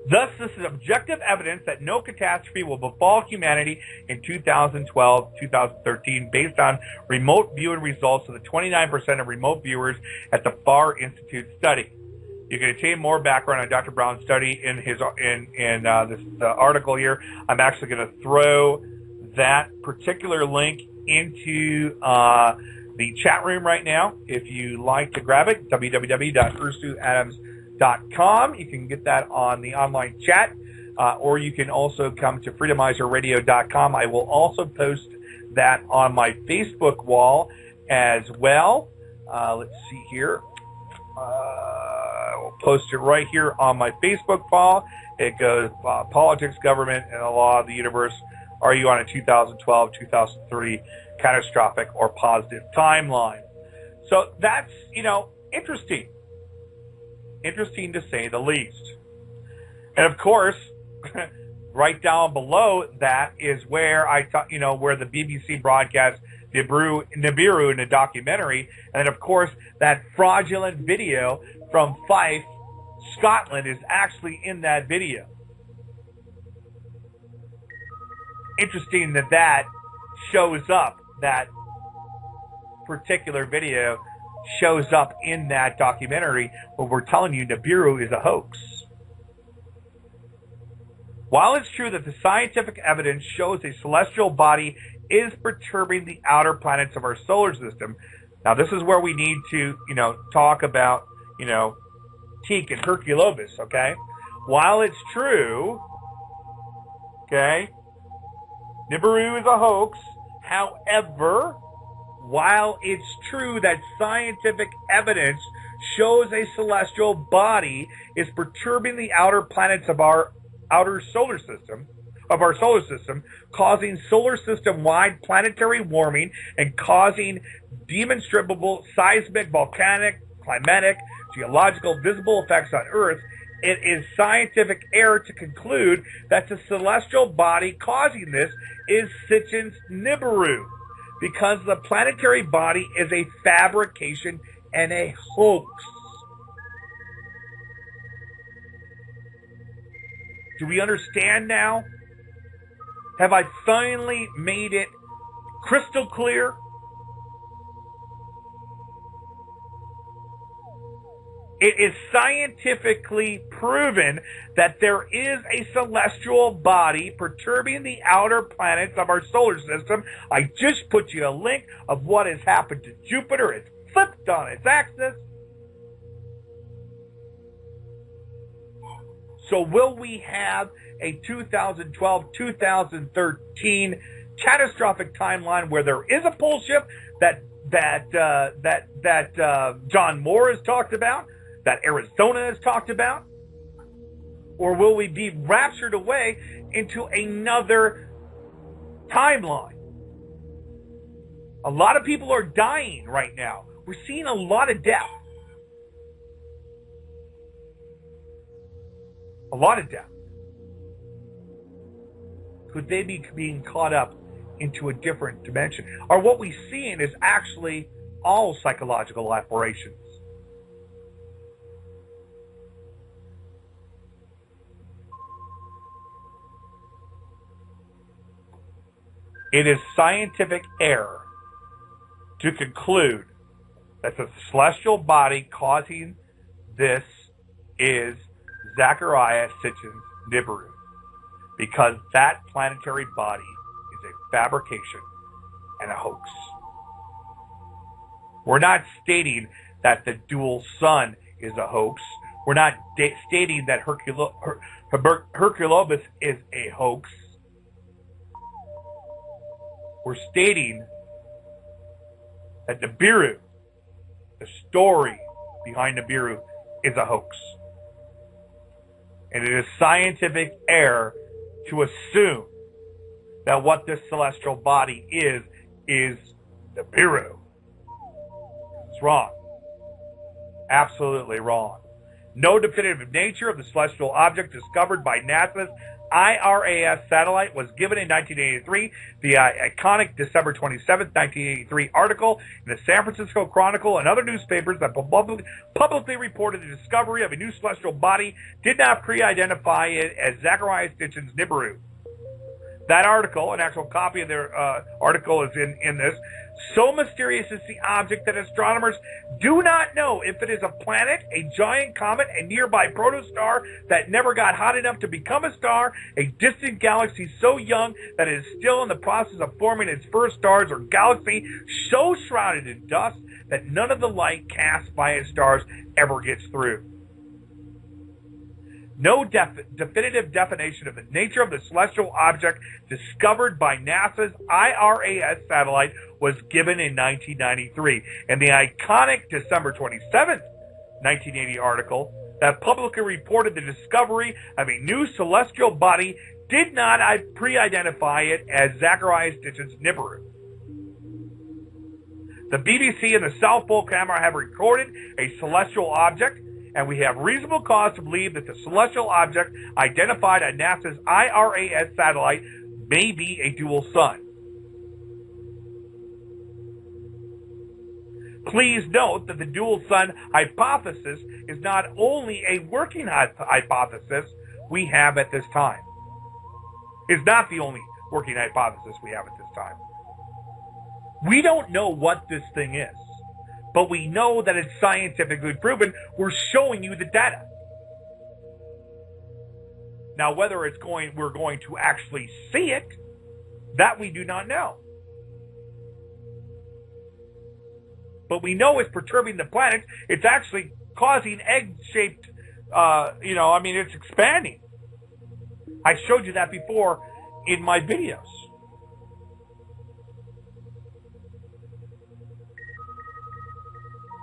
Thus, this is objective evidence that no catastrophe will befall humanity in 2012, 2013, based on remote viewing results of the 29% of remote viewers at the Far Institute study. You can obtain more background on Dr. Brown's study in his this article here. I'm actually going to throw that particular link into the chat room right now. If you like to grab it, www.ursuadams.com. You can get that on the online chat, or you can also come to freedomizerradio.com. I will also post that on my Facebook wall as well. Let's see here. I'll post it right here on my Facebook wall. It goes politics, government, and the law of the universe. Are you on a 2012, 2003 catastrophic or positive timeline? So that's, interesting. Interesting to say the least. And of course, right down below that is where I thought, where the BBC broadcast Nibiru in the documentary, and then of course that fraudulent video from Fife, Scotland is actually in that video. Interesting that shows up, that particular video shows up in that documentary where we're telling you Nibiru is a hoax. While it's true that the scientific evidence shows a celestial body is perturbing the outer planets of our solar system, now this is where we need to, talk about, Teak and Hercolubus, okay? While it's true, okay, Nibiru is a hoax, however, while it's true that scientific evidence shows a celestial body is perturbing the outer planets of our solar system, causing solar system-wide planetary warming and causing demonstrable seismic, volcanic, climatic, geological, visible effects on Earth, it is scientific error to conclude that the celestial body causing this is Sitchin's Nibiru, because the planetary body is a fabrication and a hoax. Do we understand now? Have I finally made it crystal clear? It is scientifically proven that there is a celestial body perturbing the outer planets of our solar system. I just put you a link of what has happened to Jupiter. It's flipped on its axis. So will we have a 2012-2013 catastrophic timeline where there is a pole shift that John Moore has talked about, that Arizona has talked about? Or will we be raptured away into another timeline? A lot of people are dying right now. We're seeing a lot of death. A lot of death. Could they be being caught up into a different dimension? Or what we're seeing is actually all psychological operations? It is scientific error to conclude that the celestial body causing this is Zecharia Sitchin's Nibiru, because that planetary body is a fabrication and a hoax. We're not stating that the dual sun is a hoax. We're not stating that Hercolubus is a hoax. We're stating that Nibiru, the story behind Nibiru, is a hoax. And it is scientific error to assume that what this celestial body is Nibiru. It's wrong. Absolutely wrong. No definitive nature of the celestial object discovered by NASA's IRAS satellite was given in 1983. The iconic December 27, 1983 article in the San Francisco Chronicle and other newspapers that publicly reported the discovery of a new celestial body did not pre-identify it as Zecharia Sitchin's Nibiru. That article, an actual copy of their article is in this. So mysterious is the object that astronomers do not know if it is a planet, a giant comet, a nearby protostar that never got hot enough to become a star, a distant galaxy so young that it is still in the process of forming its first stars, or galaxy so shrouded in dust that none of the light cast by its stars ever gets through. No definitive definition of the nature of the celestial object discovered by NASA's IRAS satellite was given in 1993. And the iconic December 27th, 1980 article that publicly reported the discovery of a new celestial body did not pre-identify it as Zecharia Sitchin's Nibiru. The BBC and the South Pole camera have recorded a celestial object, and we have reasonable cause to believe that the celestial object identified on NASA's IRAS satellite may be a dual sun. Please note that the dual sun hypothesis is not only a working hypothesis we have at this time. It's not the only working hypothesis we have at this time. We don't know what this thing is, but we know that it's scientifically proven. We're showing you the data. Now, whether we're going to actually see it, that we do not know. But we know it's perturbing the planet. It's actually causing egg-shaped, it's expanding. I showed you that before in my videos.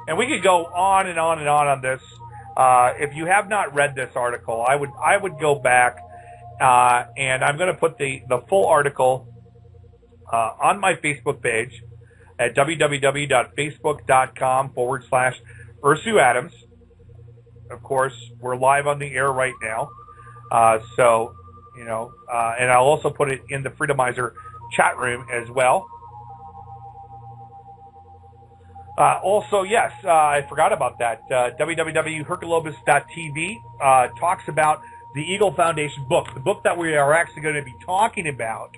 And we could go on and on and on this. If you have not read this article, I would go back, and I'm going to put the full article on my Facebook page at www.facebook.com/Ursu Adams. Of course, we're live on the air right now. So, you know, and I'll also put it in the Freedomizer chat room as well. Also, yes, I forgot about that. www.hercolubus.tv talks about the Eagle Foundation book, the book that we are actually going to be talking about,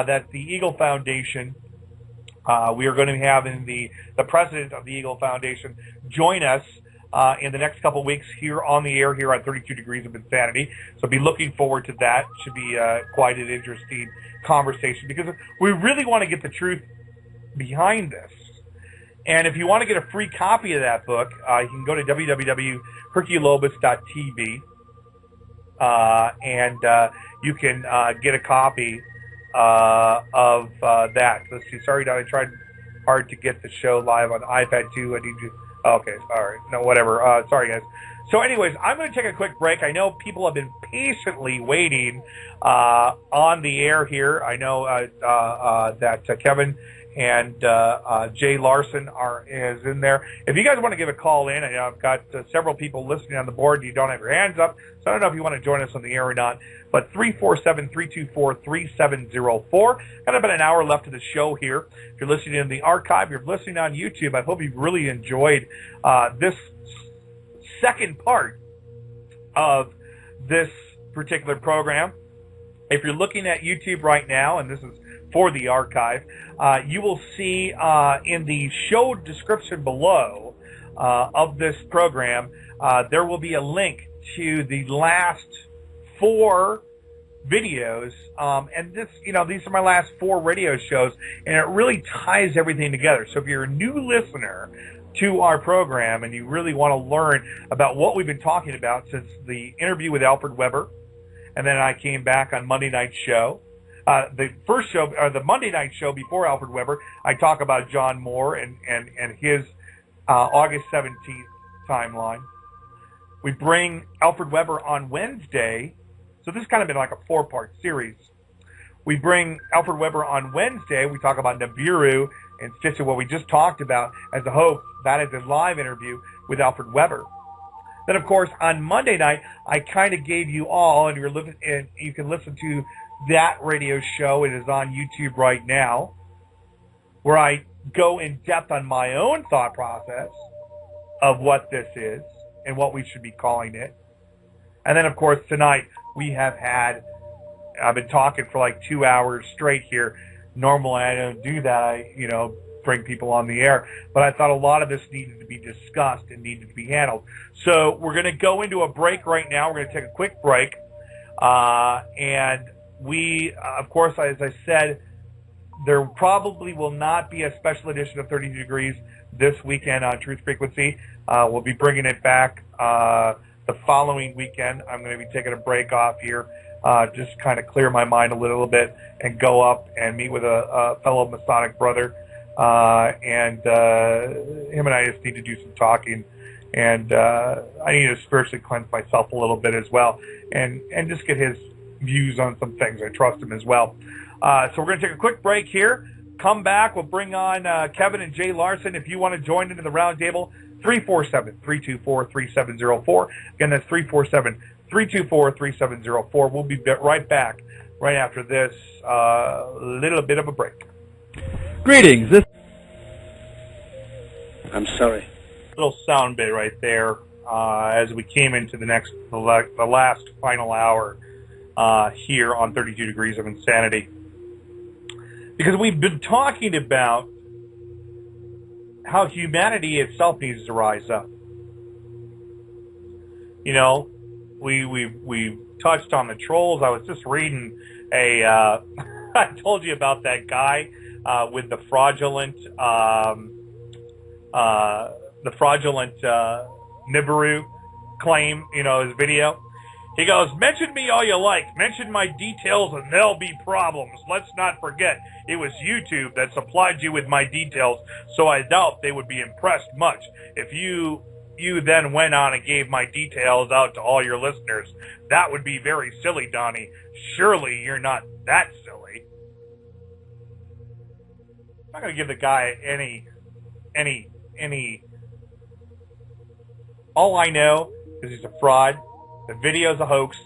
that the Eagle Foundation, we are going to be having the president of the Eagle Foundation join us in the next couple of weeks here on the air here on 32 Degrees of Insanity. So be looking forward to that. Should be quite an interesting conversation because we really want to get the truth behind this. And if you want to get a free copy of that book, you can go to www.hercolubus.tv and you can get a copy of that. Let's see. Sorry, Don, I tried hard to get the show live on iPad 2. I need you. Okay, sorry. No, whatever. Sorry, guys. So anyways, I'm going to take a quick break. I know people have been patiently waiting on the air here. I know that Kevin and Jay Larson is in there. If you guys want to give a call in, I know I've got several people listening on the board. You don't have your hands up, so I don't know if you want to join us on the air or not. But 347-324-3704. Got about an hour left of the show here. If you're listening in the archive, you're listening on YouTube, I hope you've really enjoyed this second part of this particular program. If you're looking at YouTube right now, and this is for the archive, you will see in the show description below of this program, there will be a link to the last 4 videos, and this, you know, these are my last 4 radio shows, and it really ties everything together. So if you're a new listener to our program and you really want to learn about what we've been talking about since the interview with Alfred Weber, and then I came back on Monday night show. The first show, or the Monday night show before Alfred Weber, I talk about John Moore and his August 17th timeline. We bring Alfred Weber on Wednesday, so this has kind of been like a 4-part series. We bring Alfred Weber on Wednesday. We talk about Nibiru and Stitch of what we just talked about as a hoax. That is a live interview with Alfred Weber. Then, of course, on Monday night, I kind of gave you all, and you can listen to that radio show. It is on YouTube right now, where I go in depth on my own thought process of what this is and what we should be calling it. And then, of course, tonight I've been talking for like 2 hours straight here. Normally, I don't do that. I, bring people on the air. But I thought a lot of this needed to be discussed and needed to be handled. So we're going to go into a break right now. We're going to take a quick break. And we, of course, as I said, there probably will not be a special edition of 32 Degrees this weekend on Truth Frequency. We'll be bringing it back the following weekend. I'm going to be taking a break off here, just kind of clear my mind a little bit and go up and meet with a fellow Masonic brother. And him and I just need to do some talking. And I need to spiritually cleanse myself a little bit as well and just get his views on some things. I trust him as well. So we're going to take a quick break here. Come back. We'll bring on Kevin and Jay Larson. If you want to join into the round table, 347-324-3704. Again, that's 347-324-3704. We'll be right back right after this little bit of a break. Greetings. I'm sorry. Little sound bit right there as we came into the last final hour here on 32 Degrees of Insanity. Because we've been talking about how humanity itself needs to rise up. We touched on the trolls. I was just reading I told you about that guy with the fraudulent Nibiru claim, his video. He goes, mention me all you like. Mention my details and there'll be problems. Let's not forget, it was YouTube that supplied you with my details, so I doubt they would be impressed much if you then went on and gave my details out to all your listeners. That would be very silly, Donnie. Surely you're not that silly. I'm not going to give the guy any. All I know is he's a fraud. The video's a hoax.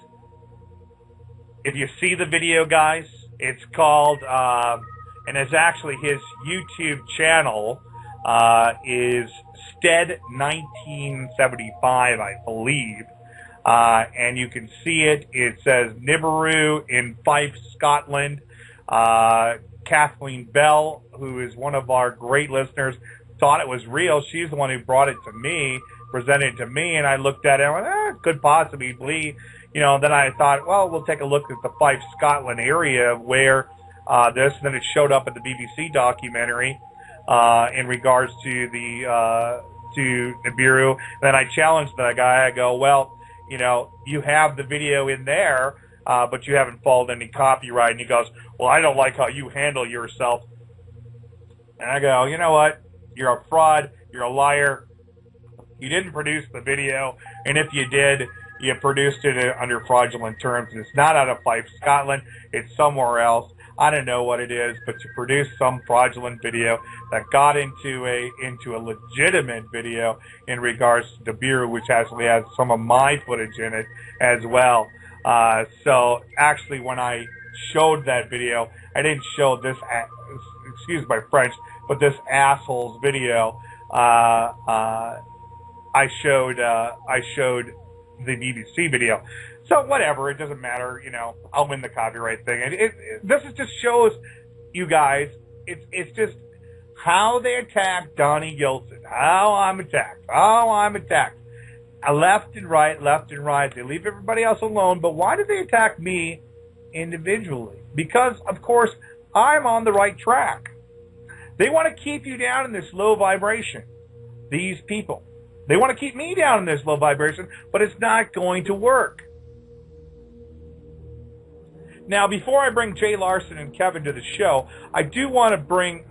If you see the video, guys, it's called, and it's actually his YouTube channel is Stead1975, I believe. And you can see it. It says Nibiru in Fife, Scotland. Kathleen Bell, who is one of our great listeners, thought it was real. She's the one who brought it to me, presented it to me, and I looked at it and went, could possibly be. You know, then I thought, well, we'll take a look at the Fife, Scotland area where this, and then it showed up in the BBC documentary in regards to the to Nibiru. And then I challenged that guy. I go, well, you know, you have the video in there, but you haven't followed any copyright. And he goes, well, I don't like how you handle yourself. And I go, you know what? You're a fraud. You're a liar. You didn't produce the video, and if you did, you produced it under fraudulent terms. And it's not out of Fife, Scotland. It's somewhere else. I don't know what it is, but you produced some fraudulent video that got into a legitimate video in regards to Nibiru, which actually has some of my footage in it as well. So actually, when I showed that video, I didn't show this, excuse my French, but this asshole's video. I showed the BBC video. So whatever, it doesn't matter, you know, I'll win the copyright thing. And this just shows you guys, it's just how they attack Donnie Gilson. How I'm attacked. Left and right. They leave everybody else alone, but why do they attack me individually? Because, of course, I'm on the right track. They want to keep you down in this low vibration. These people. They want to keep me down in this low vibration, but it's not going to work. Now, before I bring Jay Larson and Kevin to the show, I do want to bring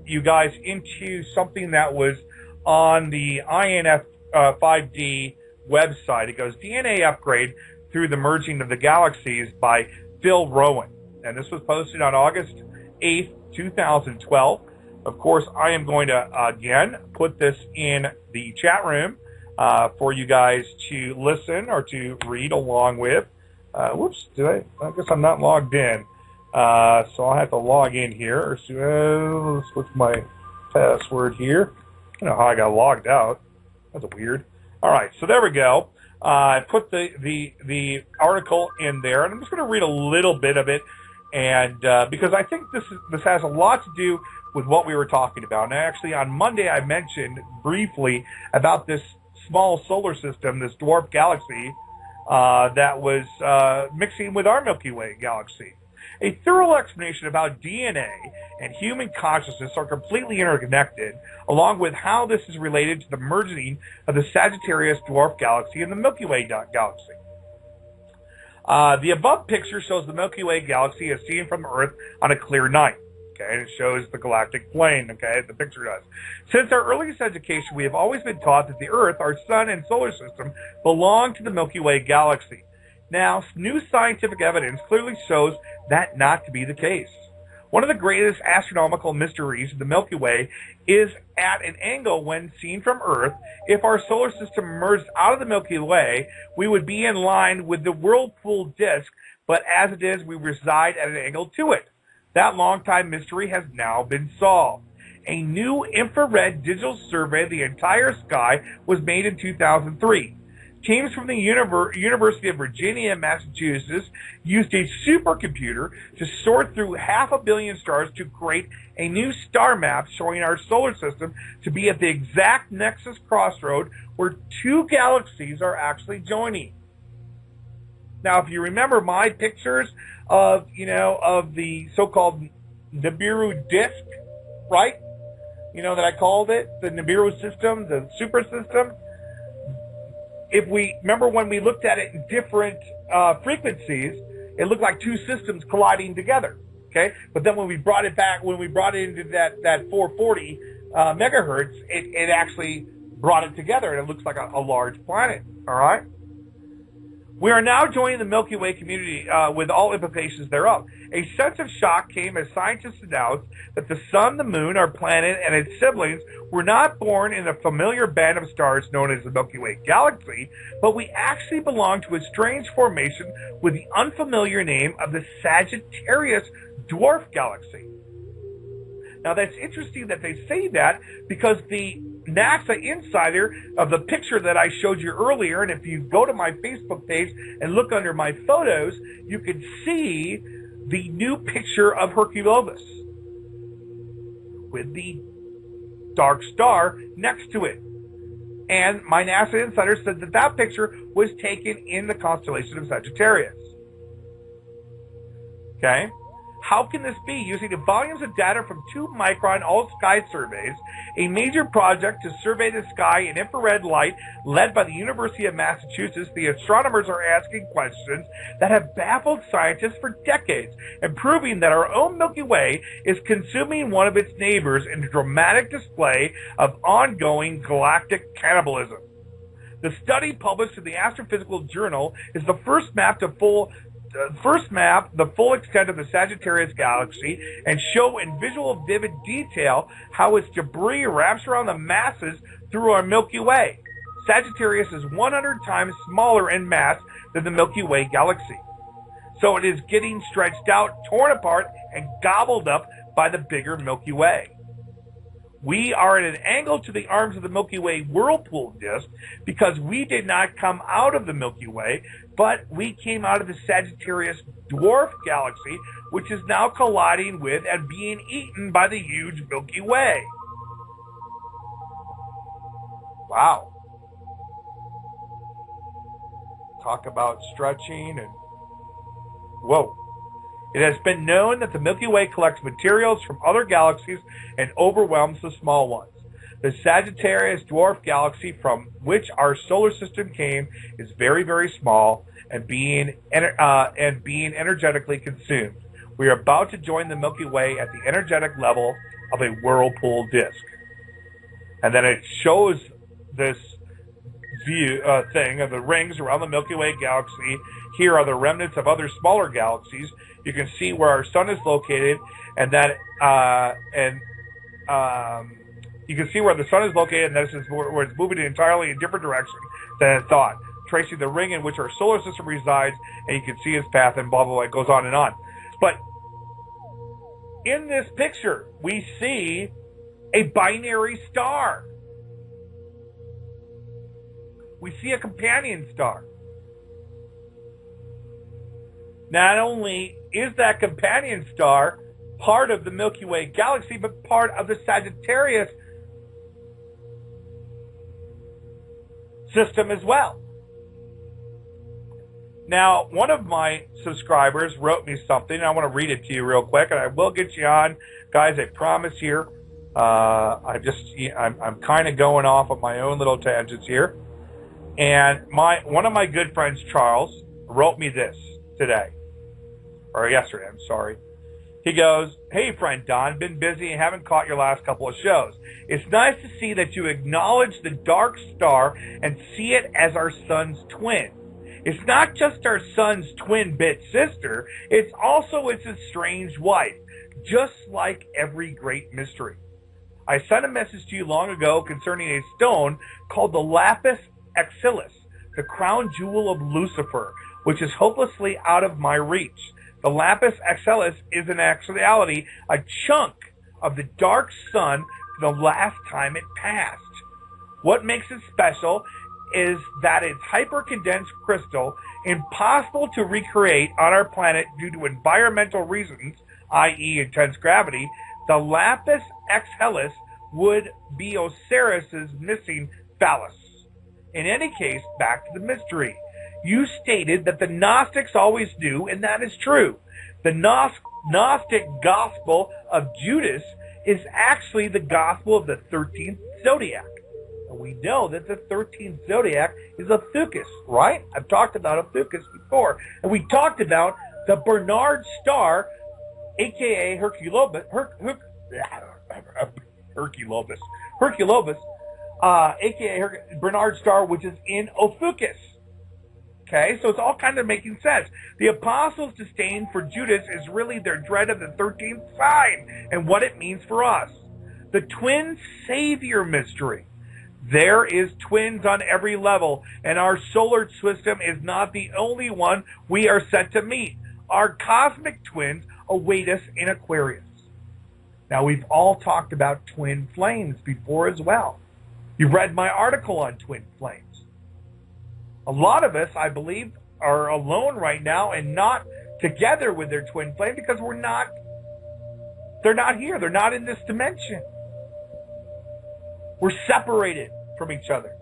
you guys into something that was on the INF 5D website. It goes DNA upgrade through the merging of the galaxies by Phil Rowan. And this was posted on August 8th, 2012. Of course, I am going to, again, put this in the chat room for you guys to listen or to read along with. Whoops, I guess I'm not logged in. So I'll have to log in here. Let's switch my password here. I don't know how I got logged out. That's weird. All right, so there we go. I put the article in there, and I'm just going to read a little bit of it, and because I think this has a lot to do with what we were talking about. And actually, on Monday, I mentioned briefly about this small solar system, this dwarf galaxy that was mixing with our Milky Way galaxy. A thorough explanation of how DNA and human consciousness are completely interconnected, along with how this is related to the merging of the Sagittarius dwarf galaxy and the Milky Way galaxy. The above picture shows the Milky Way galaxy as seen from Earth on a clear night. Okay, and it shows the galactic plane, okay, the picture does. Since our earliest education, we have always been taught that the Earth, our sun and solar system, belong to the Milky Way galaxy. Now, new scientific evidence clearly shows that not to be the case. One of the greatest astronomical mysteries of the Milky Way is at an angle when seen from Earth. If our solar system merged out of the Milky Way, we would be in line with the whirlpool disk, but as it is, we reside at an angle to it. That long-time mystery has now been solved. A new infrared digital survey of the entire sky was made in 2003. Teams from the University of Virginia and Massachusetts used a supercomputer to sort through 500 million stars to create a new star map showing our solar system to be at the exact nexus crossroad where two galaxies are actually joining. Now, if you remember my pictures of the so-called Nibiru disk, right? You know that I called it the Nibiru system, the super system. if we remember when we looked at it in different frequencies, it looked like two systems colliding together. Okay, but then when we brought it into that 440 megahertz, it actually brought it together, and it looks like a large planet. All right. We are now joining the Milky Way community with all implications thereof. A sense of shock came as scientists announced that the sun, the moon, our planet, and its siblings were not born in the familiar band of stars known as the Milky Way galaxy, but we actually belong to a strange formation with the unfamiliar name of the Sagittarius dwarf galaxy. Now that's interesting that they say that, because the NASA insider of the picture that I showed you earlier, and if you go to my Facebook page and look under my photos, you can see the new picture of Hercolubus with the dark star next to it. And my NASA insider said that that picture was taken in the constellation of Sagittarius. Okay? How can this be? Using the volumes of data from 2-micron all-sky surveys, a major project to survey the sky in infrared light led by the University of Massachusetts, the astronomers are asking questions that have baffled scientists for decades and proving that our own Milky Way is consuming one of its neighbors in a dramatic display of ongoing galactic cannibalism. The study published in the Astrophysical Journal is the first map the full extent of the Sagittarius galaxy and show in visual vivid detail how its debris wraps around the masses through our Milky Way. Sagittarius is 100 times smaller in mass than the Milky Way galaxy. So it is getting stretched out, torn apart, and gobbled up by the bigger Milky Way. We are at an angle to the arms of the Milky Way whirlpool disk because we did not come out of the Milky Way, but we came out of the Sagittarius dwarf galaxy, which is now colliding with and being eaten by the huge Milky Way. Wow. Talk about stretching and... Whoa. It has been known that the Milky Way collects materials from other galaxies and overwhelms the small ones. The Sagittarius dwarf galaxy from which our solar system came is very, very small and being energetically consumed. We are about to join the Milky Way at the energetic level of a whirlpool disk. And then it shows this view thing of the rings around the Milky Way galaxy. Here are the remnants of other smaller galaxies. You can see where our sun is located, and that you can see where the sun is located, and this is where it's moving in entirely a different direction than it thought, tracing the ring in which our solar system resides, and you can see its path, and blah, blah, blah, it goes on and on. But in this picture, we see a binary star. We see a companion star. Not only is that companion star part of the Milky Way galaxy, but part of the Sagittarius system as well. Now, one of my subscribers wrote me something, and I want to read it to you real quick, and I will get you on, guys, I promise here. I'm kind of going off of my own little tangents here. And one of my good friends, Charles, wrote me this today. Or yesterday, I'm sorry. He goes, "Hey, friend Don, been busy and haven't caught your last couple of shows. It's nice to see that you acknowledge the dark star and see it as our sun's twin. It's not just our sun's twin-bit sister, it's also its estranged wife, just like every great mystery. I sent a message to you long ago concerning a stone called the lapis exilis, the crown jewel of Lucifer, which is hopelessly out of my reach. The lapis exilis is in actuality a chunk of the dark sun for the last time it passed. What makes it special is that it's hypercondensed crystal, impossible to recreate on our planet due to environmental reasons, i.e. intense gravity. The lapis exilis would be Osiris's missing phallus. In any case, back to the mystery. You stated that the Gnostics always knew, and that is true. The Gnostic Gospel of Judas is actually the Gospel of the 13th zodiac. And we know that the 13th zodiac is Ophiuchus, right? I've talked about Ophiuchus before. And we talked about the Bernard star, a.k.a. Hercolubus, a.k.a. Bernard star, which is in Ophiuchus. Okay, so it's all kind of making sense. The apostles' disdain for Judas is really their dread of the 13th sign and what it means for us. The twin savior mystery. There is twins on every level, and our solar system is not the only one we are set to meet. Our cosmic twins await us in Aquarius. Now, we've all talked about twin flames before as well. You've read my article on twin flames. A lot of us, I believe, are alone right now and not together with their twin flame because they're not here. They're not in this dimension. We're separated from each other.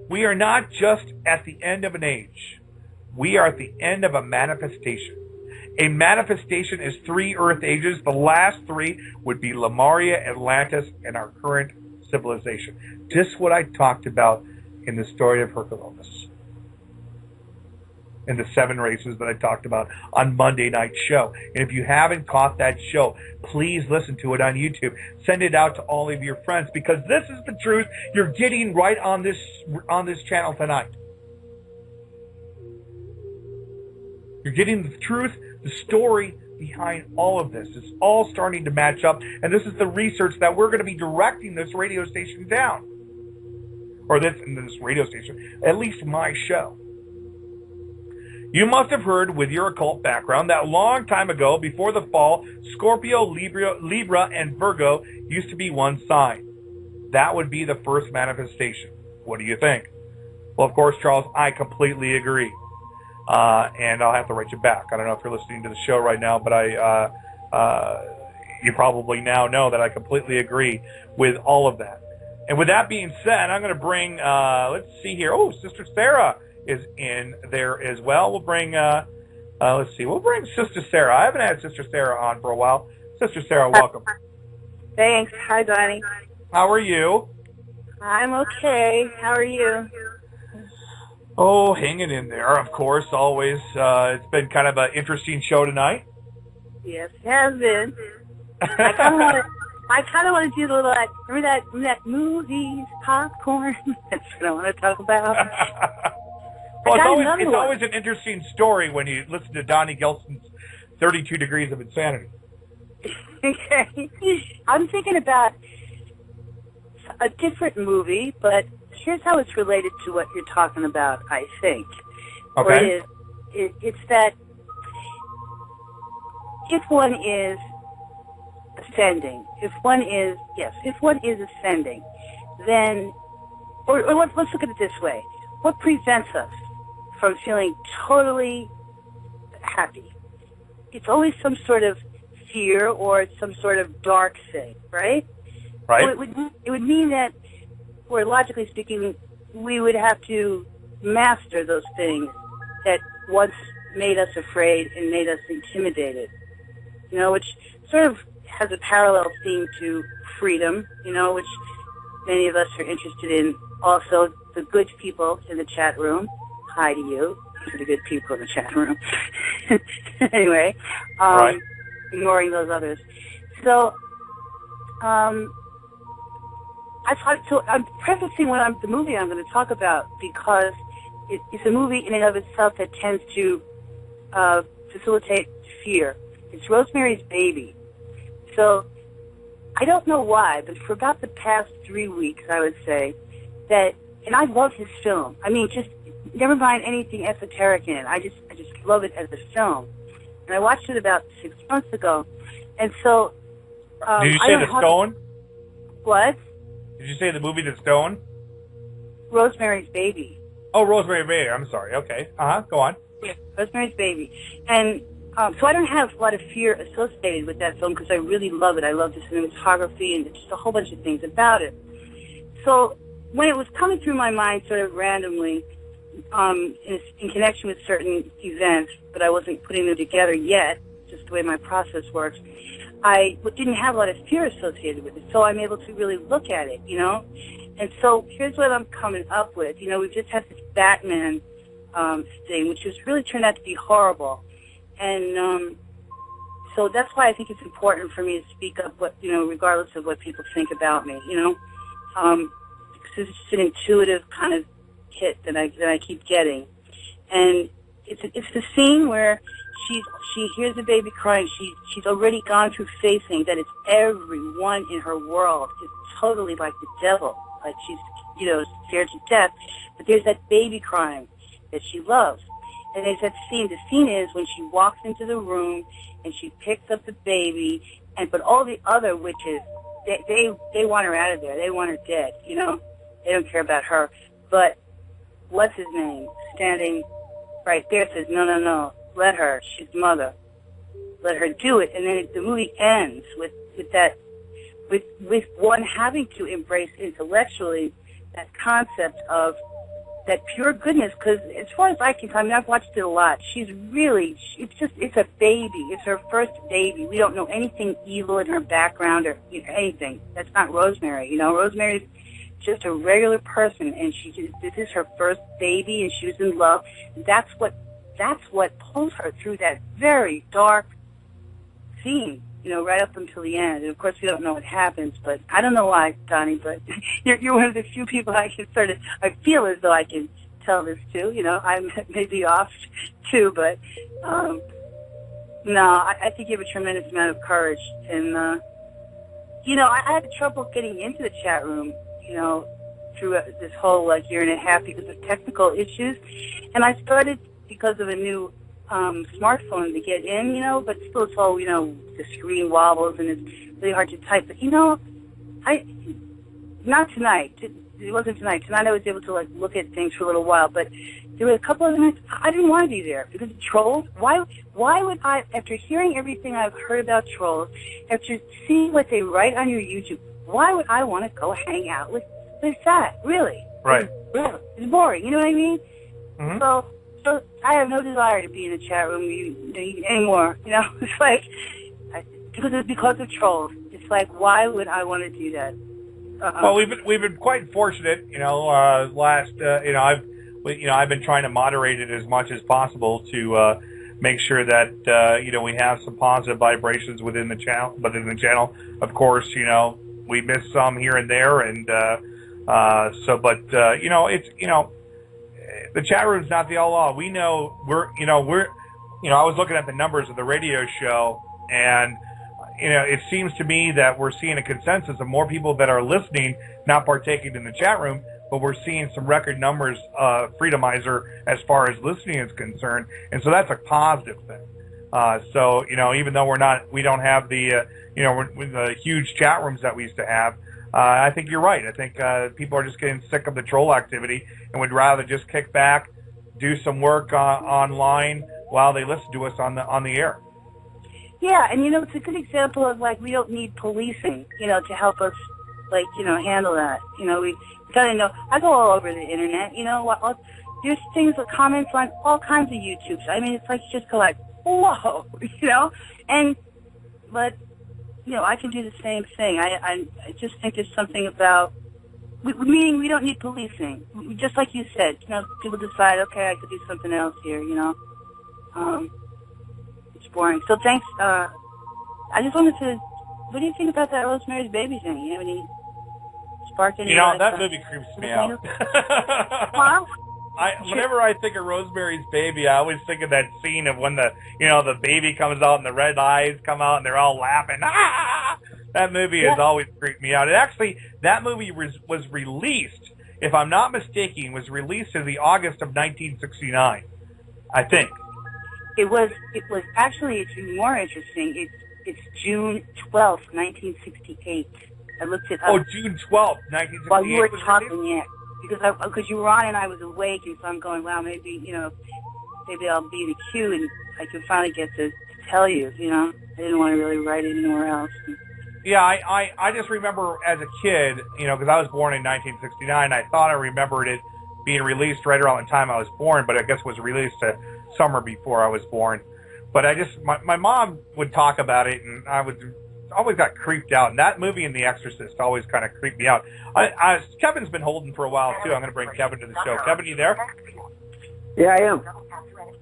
We are not just at the end of an age. We are at the end of a manifestation. A manifestation is 3 Earth ages. The last 3 would be Lemuria, Atlantis, and our current civilization. Just what I talked about in the story of Hercolubus. And the 7 races that I talked about on Monday night's show. And if you haven't caught that show, please listen to it on YouTube. Send it out to all of your friends because this is the truth you're getting right on this channel tonight. You're getting the truth, the story behind all of this. It's all starting to match up, and this is the research that we're going to be directing this radio station down. Or this radio station, at least my show. You must have heard with your occult background that long time ago, before the fall, Scorpio, Libra, and Virgo used to be one sign. That would be the first manifestation. What do you think? Well, of course, Charles, I completely agree. And I'll have to write you back. I don't know if you're listening to the show right now, but you probably now know that I completely agree with all of that. And with that being said, I'm going to bring, let's see here. Oh, Sister Sarah is in there as well. We'll bring, let's see. We'll bring Sister Sarah. I haven't had Sister Sarah on for a while. Sister Sarah, welcome. Thanks. Hi, Donnie. How are you? I'm okay. How are you? Oh, hanging in there, of course, always. It's been kind of an interesting show tonight. Yes, it has been. I kind of want to do the little, remember that movies, popcorn? That's what I want to talk about. Well, it's always an interesting story when you listen to Donnie Gelson's 32 Degrees of Insanity. Okay. I'm thinking about a different movie, but here's how it's related to what you're talking about, I think. Okay. It's that if one is ascending, if one is ascending, then, or let's look at it this way. What prevents us from feeling totally happy? It's always some sort of fear or some sort of dark thing, right? Right. So it would mean that, or logically speaking, we would have to master those things that once made us afraid and made us intimidated. You know, which sort of has a parallel theme to freedom, you know, which many of us are interested in. Also, the good people in the chat room. Hi to you, to the good people in the chat room. Anyway, right. Ignoring those others. So, I'm prefacing the movie I'm going to talk about because it's a movie in and of itself that tends to facilitate fear. It's Rosemary's Baby. So I don't know why, but for about the past 3 weeks, I would say that, and I love his film. I mean, just never mind anything esoteric in it. I just love it as a film. And I watched it about 6 months ago, and so. Did you say The Stone? What? Did you say the movie The Stone? Rosemary's Baby. Oh, Rosemary's Baby. I'm sorry. Okay. Go on. Yeah, Rosemary's Baby. And so I don't have a lot of fear associated with that film because I really love it. I love the cinematography and just a whole bunch of things about it. So when it was coming through my mind sort of randomly in connection with certain events, but I wasn't putting them together yet, just the way my process works, didn't have a lot of fear associated with it, so I'm able to really look at it, you know? And so here's what I'm coming up with. You know, we've just had this Batman thing, which has really turned out to be horrible. And so that's why I think it's important for me to speak up, regardless of what people think about me, you know? Because it's just an intuitive kind of hit that I keep getting. And it's the scene where she hears the baby crying. She's already gone through facing that it's everyone in her world is totally like the devil. Like she's, scared to death. But there's that baby crying that she loves. And there's that scene. The scene is when she walks into the room and she picks up the baby. But all the other witches, they want her out of there. They want her dead, you know. They don't care about her. But what's his name? Standing right there says, no. Let her. She's mother. Let her do it. And then the movie ends with that. With one having to embrace intellectually that concept of that pure goodness, because as far as I can tell, I mean, I've watched it a lot. It's a baby. It's her first baby. We don't know anything evil in her background or anything. That's not Rosemary. Rosemary's just a regular person, and this is her first baby, and she was in love. And that's what pulls her through that very dark scene. Right up until the end. And of course, we don't know what happens, but I don't know why, Donnie, but you're one of the few people I feel as though I can tell this to. I may be off too, but, no, I think you have a tremendous amount of courage. And, I had trouble getting into the chat room, through this whole, year and a half because of technical issues. And I started because of a new smartphone to get in, but still it's all, the screen wobbles and it's really hard to type. But, not tonight. It wasn't tonight. Tonight I was able to, look at things for a little while. But there were a couple of nights I didn't want to be there because of trolls. Why would I, after hearing everything I've heard about trolls, after seeing what they write on your YouTube, why would I want to go hang out with that? Really? Right. It's boring. You know what I mean? Mm-hmm. So I have no desire to be in the chat room anymore. It's because of trolls. It's like, why would I want to do that? Well, we've been quite fortunate. I've been trying to moderate it as much as possible to make sure that we have some positive vibrations within the channel. Of course, we miss some here and there, and the chat room's not the all. We know I was looking at the numbers of the radio show, and it seems to me that we're seeing a consensus of more people that are listening, not partaking in the chat room, but we're seeing some record numbers Freedomizer as far as listening is concerned, and so that's a positive thing. Even though we don't have the the huge chat rooms that we used to have. I think you're right. I think people are just getting sick of the troll activity and would rather just kick back, do some work online while they listen to us on the air. Yeah, and it's a good example of we don't need policing, to help us handle that. We gotta know. I go all over the internet. There's things with comments on all kinds of YouTubes. I mean, it's you just go whoa, but. I can do the same thing. I just think there's something about, meaning we don't need policing. Just like you said, people decide, okay, I could do something else here, It's boring. So thanks. I just wanted to, what do you think about that Rosemary's Baby thing? You have any spark any? That movie creeps me out. Huh? Whenever I think of Rosemary's Baby, I always think of that scene of when the baby comes out and the red eyes come out and they're all laughing. Ah! That movie has always creeped me out. That movie was released, if I'm not mistaken, was released in the August of 1969, I think. It was actually, it's more interesting. It's June 12th, 1968. I looked it up. Oh, June 12th, 1968. While you were talking, yeah. Because you were on and I was awake, and so I'm going, wow, maybe I'll be the cue and I can finally get to tell you, I didn't want to really write it anywhere else. Yeah, I just remember as a kid, because I was born in 1969, I thought I remembered it being released right around the time I was born, but I guess it was released a summer before I was born. But my mom would talk about it, and I would always got creeped out. And that movie and The Exorcist always kind of creeped me out. Kevin's been holding for a while, too. I'm going to bring Kevin to the show. Kevin, you there? Yeah, I am.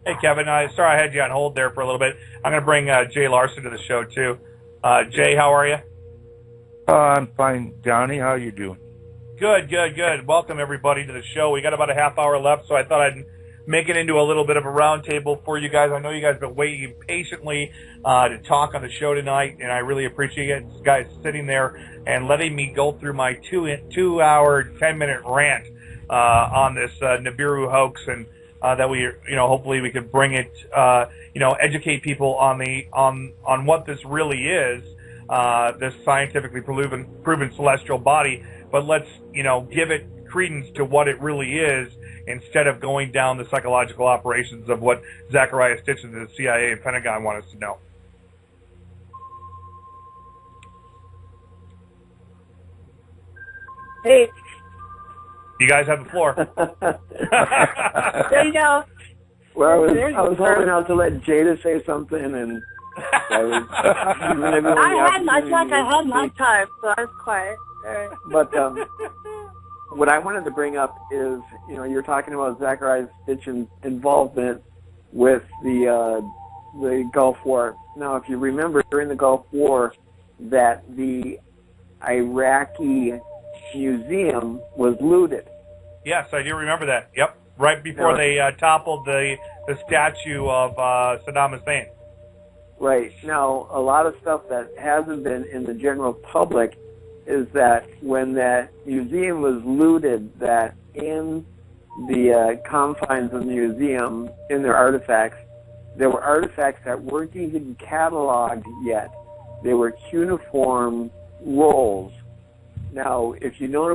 Hey, Kevin. Sorry I had you on hold there for a little bit. I'm going to bring Jay Larson to the show, too. Jay, how are you? I'm fine, Johnny. How you doing? Good. Welcome, everybody, to the show. We got about a half hour left, so I thought I'd make it into a little bit of a roundtable for you guys. I know you guys have been waiting patiently to talk on the show tonight, and I really appreciate it. You guys sitting there and letting me go through my 2 hour, 10-minute rant on this Nibiru hoax, and that we, hopefully we could bring it, educate people on what this really is, this scientifically proven celestial body. But let's, give it credence to what it really is, instead of going down the psychological operations of what Zachariah Stitch and the CIA and Pentagon want us to know. Hey. You guys have the floor. There you go. Well, I was hoping out to let Jada say something, and I was giving everyone I had my time, so I was quiet. All right. But what I wanted to bring up is, you're talking about Zachariah Stitch's involvement with the Gulf War. Now, if you remember, during the Gulf War, that the Iraqi museum was looted. Yes, I do remember that. Yep, right before they toppled the statue of Saddam Hussein. Right. Now, a lot of stuff that hasn't been in the general public is that when that museum was looted, that in the confines of the museum, in their artifacts, there were artifacts that weren't even cataloged yet. They were cuneiform rolls. Now, if you know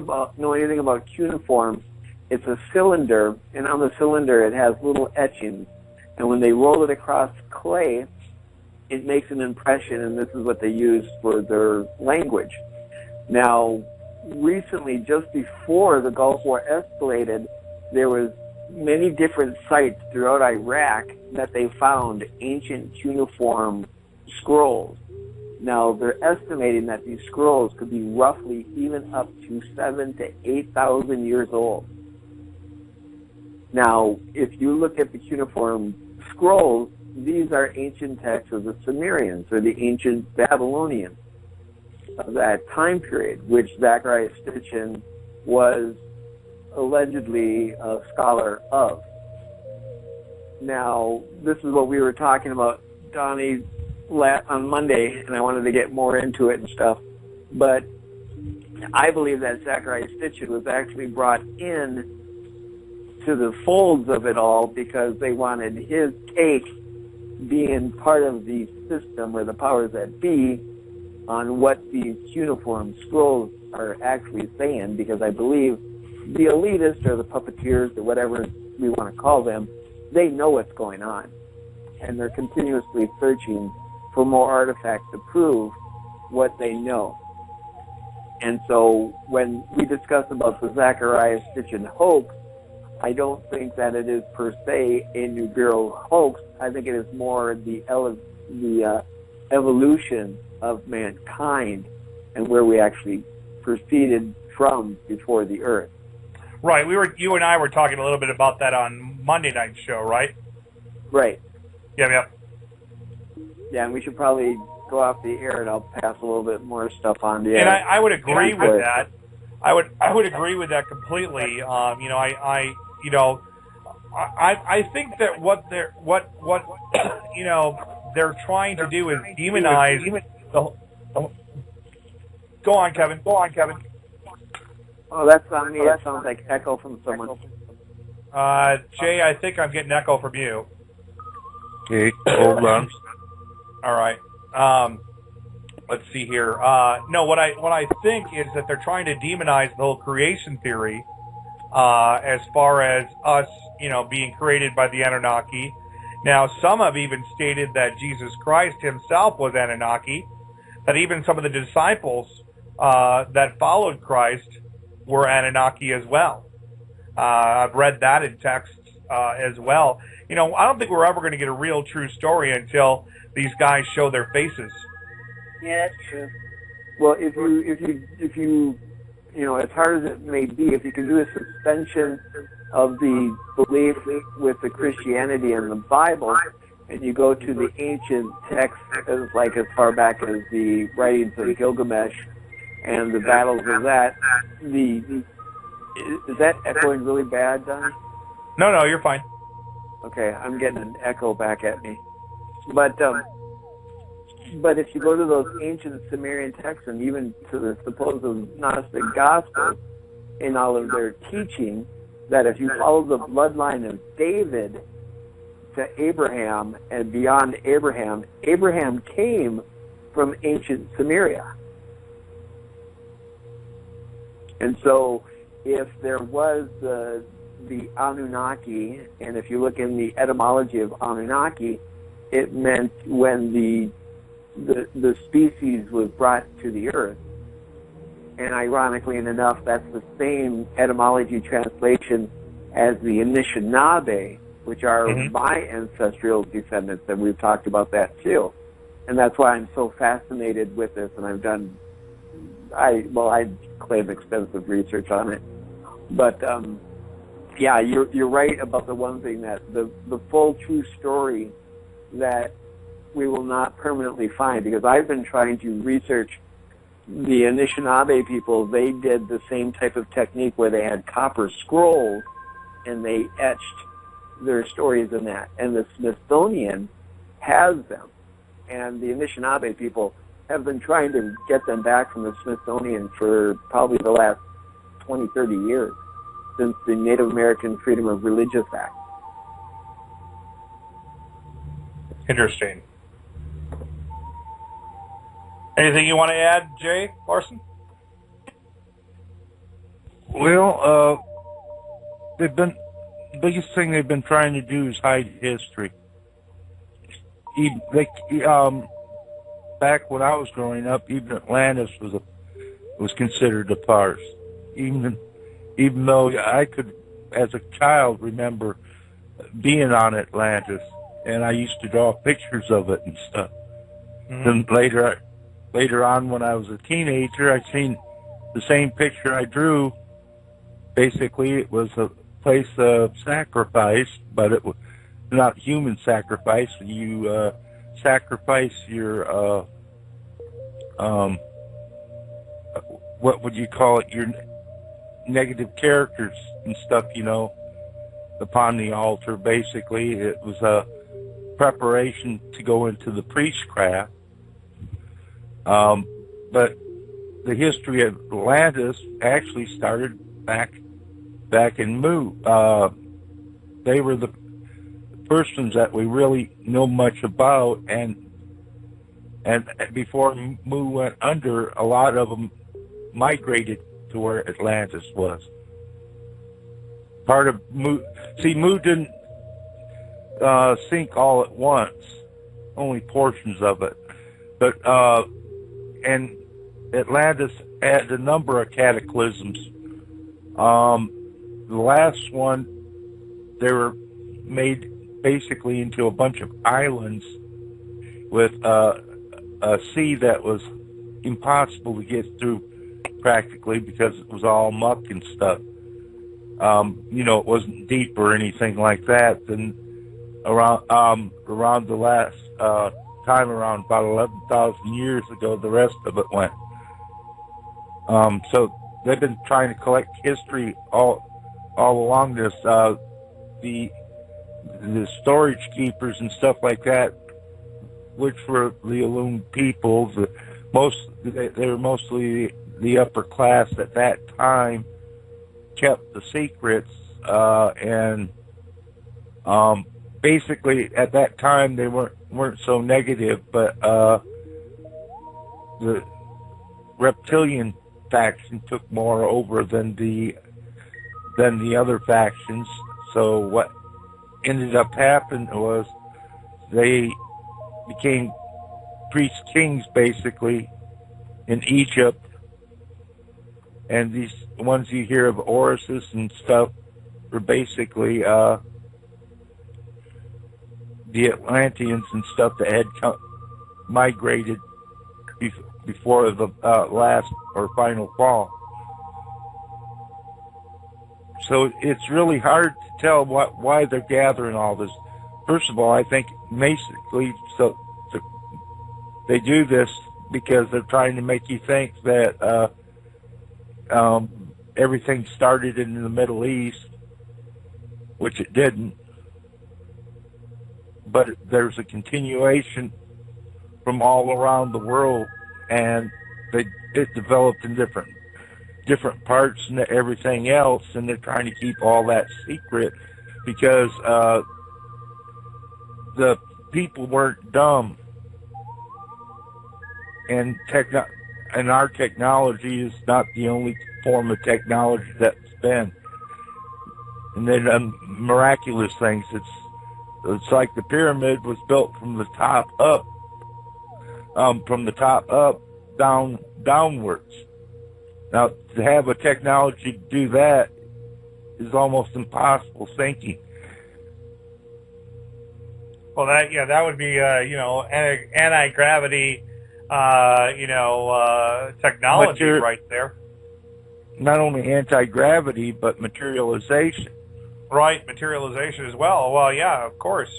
anything about cuneiform, it's a cylinder, and on the cylinder it has little etchings. And when they roll it across clay, it makes an impression, and this is what they use for their language. Now, recently, just before the Gulf War escalated, there was many different sites throughout Iraq that they found ancient cuneiform scrolls. Now, they're estimating that these scrolls could be roughly even up to 7,000 to 8,000 years old. Now, if you look at the cuneiform scrolls, these are ancient texts of the Sumerians or the ancient Babylonians of that time period, which Zachariah Stitchin was allegedly a scholar of. Now, this is what we were talking about, Donnie, on Monday, and I wanted to get more into it and stuff, but I believe that Zachariah Stitchin was actually brought in to the folds of it all because they wanted his take being part of the system or the powers that be on what these cuneiform scrolls are actually saying, because I believe the elitists or the puppeteers or whatever we want to call them, they know what's going on, and they're continuously searching for more artifacts to prove what they know. And so when we discuss about the Zachariah Stitchin hoax, I don't think that it is per se a Nibiru hoax. I think it is more the evolution of mankind and where we actually proceeded from before the Earth. Right. You and I were talking a little bit about that on Monday night's show, right? Right. Yeah. Yeah, and we should probably go off the air, and I'll pass a little bit more stuff on the air. And I would agree with that. I would agree with that completely. I think that what they're trying to do is demonize the. Go on, Kevin. Oh, that's on me. That sounds like echo from someone. Jay, I think I'm getting echo from you. Okay, hold on. All right. Let's see here. No, what I think is that they're trying to demonize the whole creation theory, as far as us, being created by the Anunnaki. Now, some have even stated that Jesus Christ himself was Anunnaki, that even some of the disciples that followed Christ were Anunnaki as well. I've read that in texts as well. I don't think we're ever going to get a real true story until these guys show their faces. Yeah, that's true. Well, if you as hard as it may be, if you can do a suspension of the belief with the Christianity and the Bible, and you go to the ancient texts as far back as the writings of Gilgamesh and the battles of that, is that echoing really bad, Donnie? No, you're fine. Okay, I'm getting an echo back at me. But if you go to those ancient Sumerian texts and even to the supposed Gnostic Gospels in all of their teaching, that if you follow the bloodline of David to Abraham and beyond Abraham, Abraham came from ancient Sumeria. And so if there was the Anunnaki, and if you look in the etymology of Anunnaki, it meant when the species was brought to the earth. And ironically enough, that's the same etymology translation as the Anishinaabe, which are my ancestral descendants, and we've talked about that too. And that's why I'm so fascinated with this, and I claim extensive research on it. But yeah, you're right about the one thing, that the full true story that we will not permanently find, because I've been trying to research the Anishinaabe people. They did the same type of technique where they had copper scrolls and they etched their stories in that. And the Smithsonian has them. And the Anishinaabe people have been trying to get them back from the Smithsonian for probably the last 20, 30 years, since the Native American Freedom of Religious Act. Interesting. Anything you want to add, Jay Larson? Well, the biggest thing they've been trying to do is hide history. Back when I was growing up, even Atlantis was considered a farce. Even though I could, as a child, remember being on Atlantis, and I used to draw pictures of it and stuff. Then later on, when I was a teenager, I seen the same picture I drew. Basically, it was a place of sacrifice, but it was not human sacrifice. You sacrifice your what would you call it? Your negative characters and stuff, upon the altar. Basically, it was a preparation to go into the priestcraft. But the history of Atlantis actually started back in Mu. They were the persons that we really know much about, and before Mu went under, a lot of them migrated to where Atlantis was. Part of Mu, Mu didn't sink all at once, only portions of it. But and Atlantis had a number of cataclysms. The last one, they were made basically into a bunch of islands with a sea that was impossible to get through practically, because it was all muck and stuff. It wasn't deep or anything like that. And around the last time, around about 11,000 years ago, the rest of it went. So they've been trying to collect history all along this. The storage keepers and stuff like that, which were the Illumined people, they were mostly the upper class at that time, kept the secrets, and basically at that time they weren't so negative, but the reptilian faction took more over than the other factions. So what ended up happening was they became priest kings basically in Egypt, and these ones you hear of Orsis and stuff were basically the Atlanteans and stuff that had migrated before the last or final fall. So it's really hard to tell why they're gathering all this. First of all, I think basically they do this because they're trying to make you think that everything started in the Middle East, which it didn't. But there's a continuation from all around the world, and it developed in different parts and everything else, and they're trying to keep all that secret because the people weren't dumb, and our technology is not the only form of technology that's been. And then miraculous things. It's like the pyramid was built from the top up, downwards. Now, to have a technology to do that is almost impossible thinking. Well, that would be anti-gravity, technology right there. Not only anti-gravity, but materialization. Right, materialization as well. Well, yeah, of course.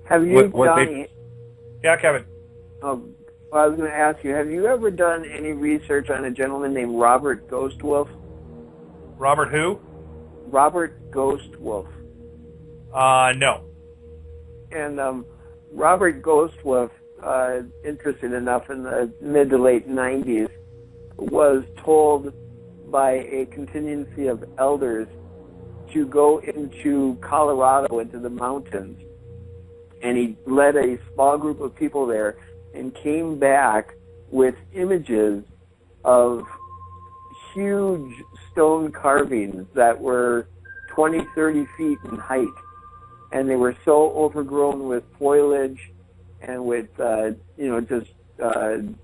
Have you done? Yeah, Kevin. Well, I was going to ask you, have you ever done any research on a gentleman named Robert Ghostwolf? Robert who? Robert Ghostwolf. No. And Robert Ghostwolf, interested enough in the mid to late 90s, was told by a contingency of elders to go into Colorado, into the mountains. And he led a small group of people there and came back with images of huge stone carvings that were 20, 30 feet in height. And they were so overgrown with foliage and with,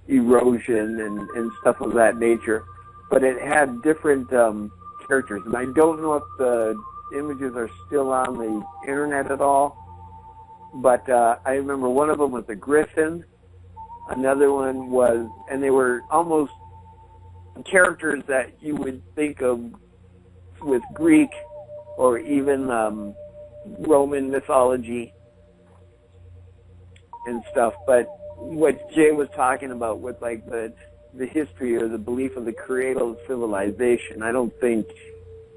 erosion and stuff of that nature. But it had different characters. And I don't know if the images are still on the internet at all. But I remember one of them was a griffin. Another one was, and they were almost characters that you would think of with Greek or even Roman mythology and stuff. But what Jay was talking about with like the history or the belief of the cradle of civilization, I don't think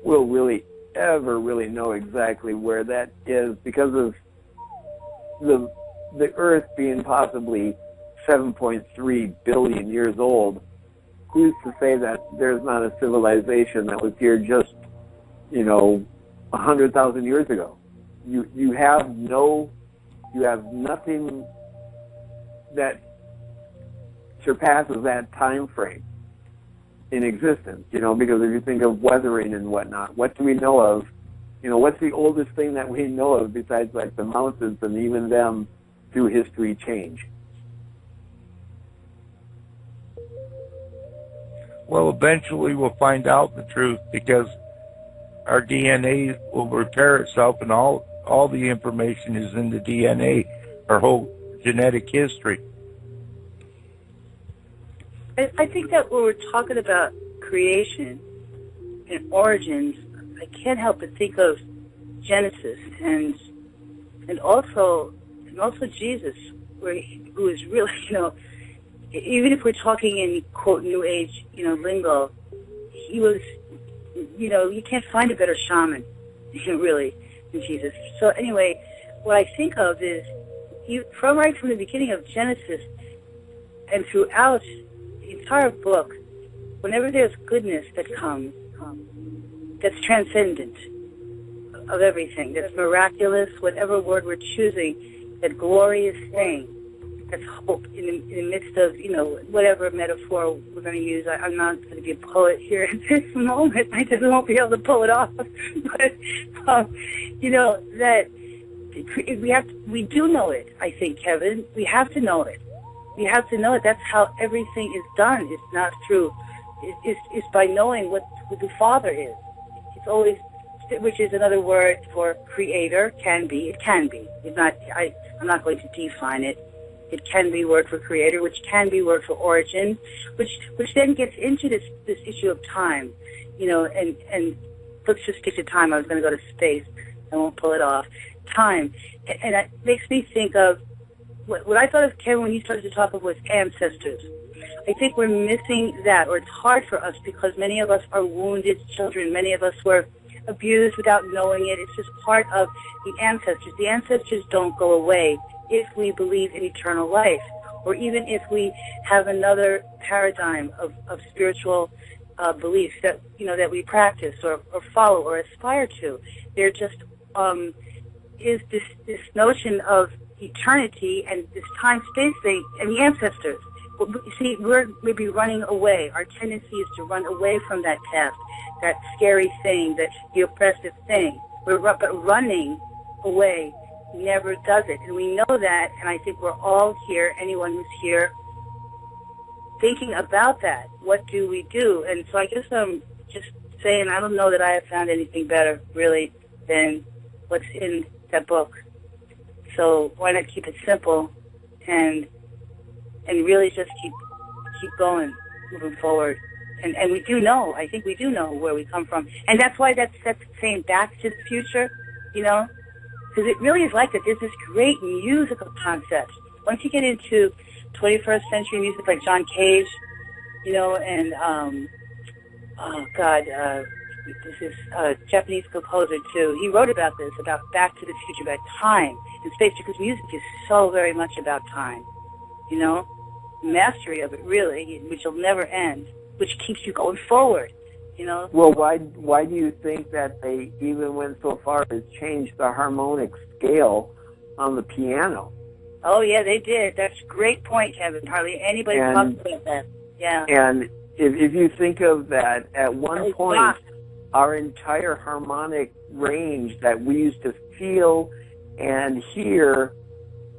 we'll really ever really know exactly where that is because of the Earth being possibly 7.3 billion years old. Who's to say that there's not a civilization that was here just 100,000 years ago? You have nothing that surpasses that time frame in existence, because if you think of weathering and whatnot, what do we know of? What's the oldest thing that we know of besides like the mountains, and even them through history change? Well, eventually we'll find out the truth because our DNA will repair itself, and all the information is in the DNA, our whole genetic history. I think that when we're talking about creation and origins, I can't help but think of Genesis and also Jesus, who is really, even if we're talking in quote New Age, lingo, he was, you can't find a better shaman, really, than Jesus. So anyway, what I think of is right from the beginning of Genesis and throughout the entire book, whenever there's goodness that comes, that's transcendent of everything, that's miraculous, whatever word we're choosing, that glorious thing, that's hope in the midst of, whatever metaphor we're going to use. I'm not going to be a poet here at this moment. I just won't be able to pull it off. But, that we do know it, I think, Kevin. We have to know it. We have to know it. That's how everything is done. It's not through, it's by knowing what the Father is. It's always, which is another word for creator, can be. It can be. It's not, I'm not going to define it. It can be word for creator, which can be word for origin, which then gets into this issue of time, and let's just stick to time. I was going to go to space. I won't pull it off. Time. And it makes me think of what I thought of, Kevin, when you started to talk of was ancestors. I think we're missing that, or it's hard for us because many of us are wounded children. Many of us were abused without knowing it. It's just part of the ancestors. The ancestors don't go away if we believe in eternal life, or even if we have another paradigm of spiritual beliefs that we practice or follow or aspire to. There just is this notion of eternity and this time-space thing and the ancestors. You see, we're maybe running away. Our tendency is to run away from that past, that scary thing, the oppressive thing. But running away never does it. And we know that, and I think we're all here, anyone who's here, thinking about that. What do we do? And so I guess I'm just saying I don't know that I have found anything better, really, than what's in that book. So why not keep it simple and really just keep going, moving forward. And we do know, I think we do know where we come from. And that's why that's saying Back to the Future, because it really is like that. There's this great musical concept. Once you get into 21st century music like John Cage, and, this is a Japanese composer too. He wrote about this, about Back to the Future, about time and space, because music is so very much about time, mastery of it really, which will never end, which keeps you going forward, Well, why do you think that they even went so far as change the harmonic scale on the piano? Oh yeah, they did. That's a great point, Kevin. Hardly anybody talks about that. Yeah. And if you think of that, at one point, our entire harmonic range that we used to feel and hear,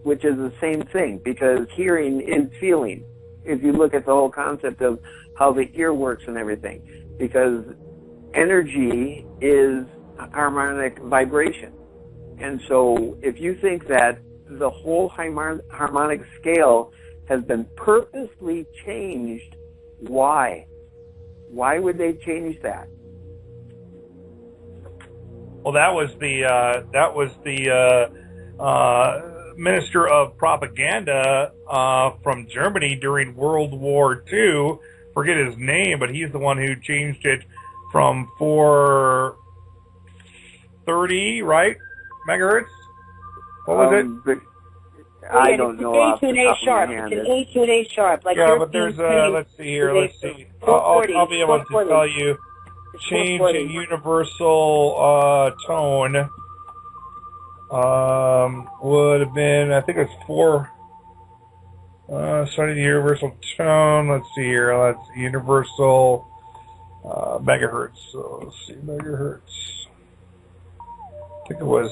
which is the same thing, because hearing is feeling, if you look at the whole concept of how the ear works and everything, because energy is harmonic vibration. And so if you think that the whole harmonic scale has been purposely changed, why? Why would they change that? Well, that was the Minister of Propaganda from Germany during World War II. Forget his name, but he's the one who changed it from 430, right, megahertz. What was it? I don't know off the top of my hand. It's an A to an A sharp. Like yeah, but there's let's see here. Let's see. I'll be able to tell you. Change in universal tone would have been, I think it's 4. Starting the universal tone. Let's see here. That's universal megahertz. So let's see, megahertz. I think it was.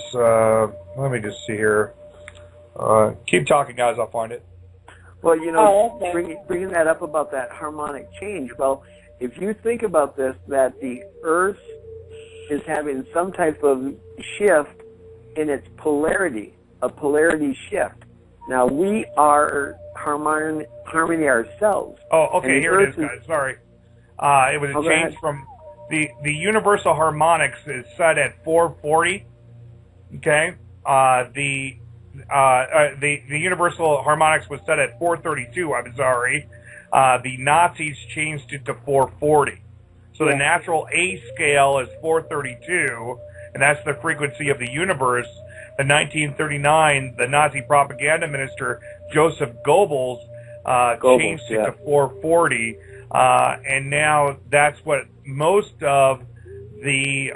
Let me just see here. Keep talking, guys. I'll find it. Well, bringing that up about that harmonic change. Well, if you think about this, that the Earth is having some type of shift in its polarity, a polarity shift. Now, we are harmony ourselves. Oh, okay, here it is, guys. Sorry. It was a change from the universal harmonics is set at 440. Okay. The universal harmonics was set at 432. I'm sorry. The Nazis changed it to 440. So the natural A scale is 432, and that's the frequency of the universe. In 1939, the Nazi propaganda minister Joseph Goebbels changed it to 440, and now that's what most of the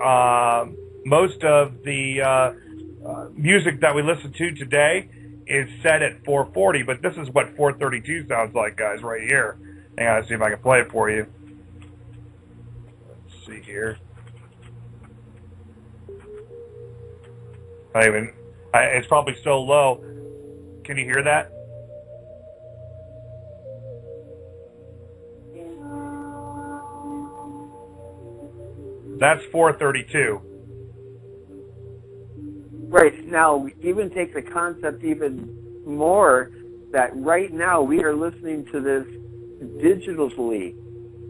music that we listen to today is set at 440, but this is what 432 sounds like, guys, right here. Hang on, let's see if I can play it for you. Let's see here. It's probably so low. Can you hear that? That's 432. Right. Now, even take the concept even more, that right now we are listening to this digitally.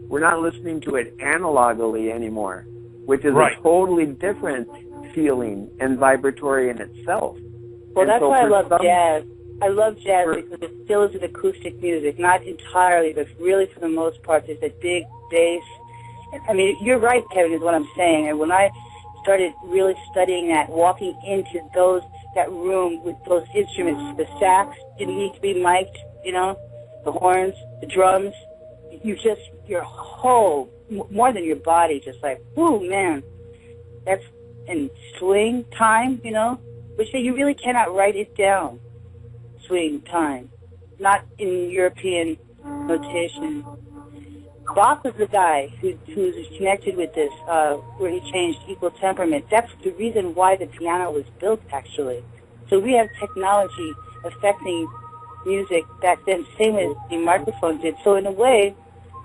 We're not listening to it analogically anymore, which is a totally different feeling and vibratory in itself. Well, and that's so why I love some, jazz. I love jazz because it still is an acoustic music, not entirely, but really for the most part, there's a big bass. I mean, you're right, Kevin, is what I'm saying. And when I started really studying that, walking into that room with those instruments, the sax didn't need to be mic'd, you know, the horns, the drums, your whole, more than your body, just like, whoo, man, that's, and swing time, you know, which you really cannot write it down, swing time, not in European notation. Bach was the guy who's connected with this, where he changed equal temperament. That's the reason why the piano was built, actually. So we have technology affecting music back then, same as the microphone did. So in a way,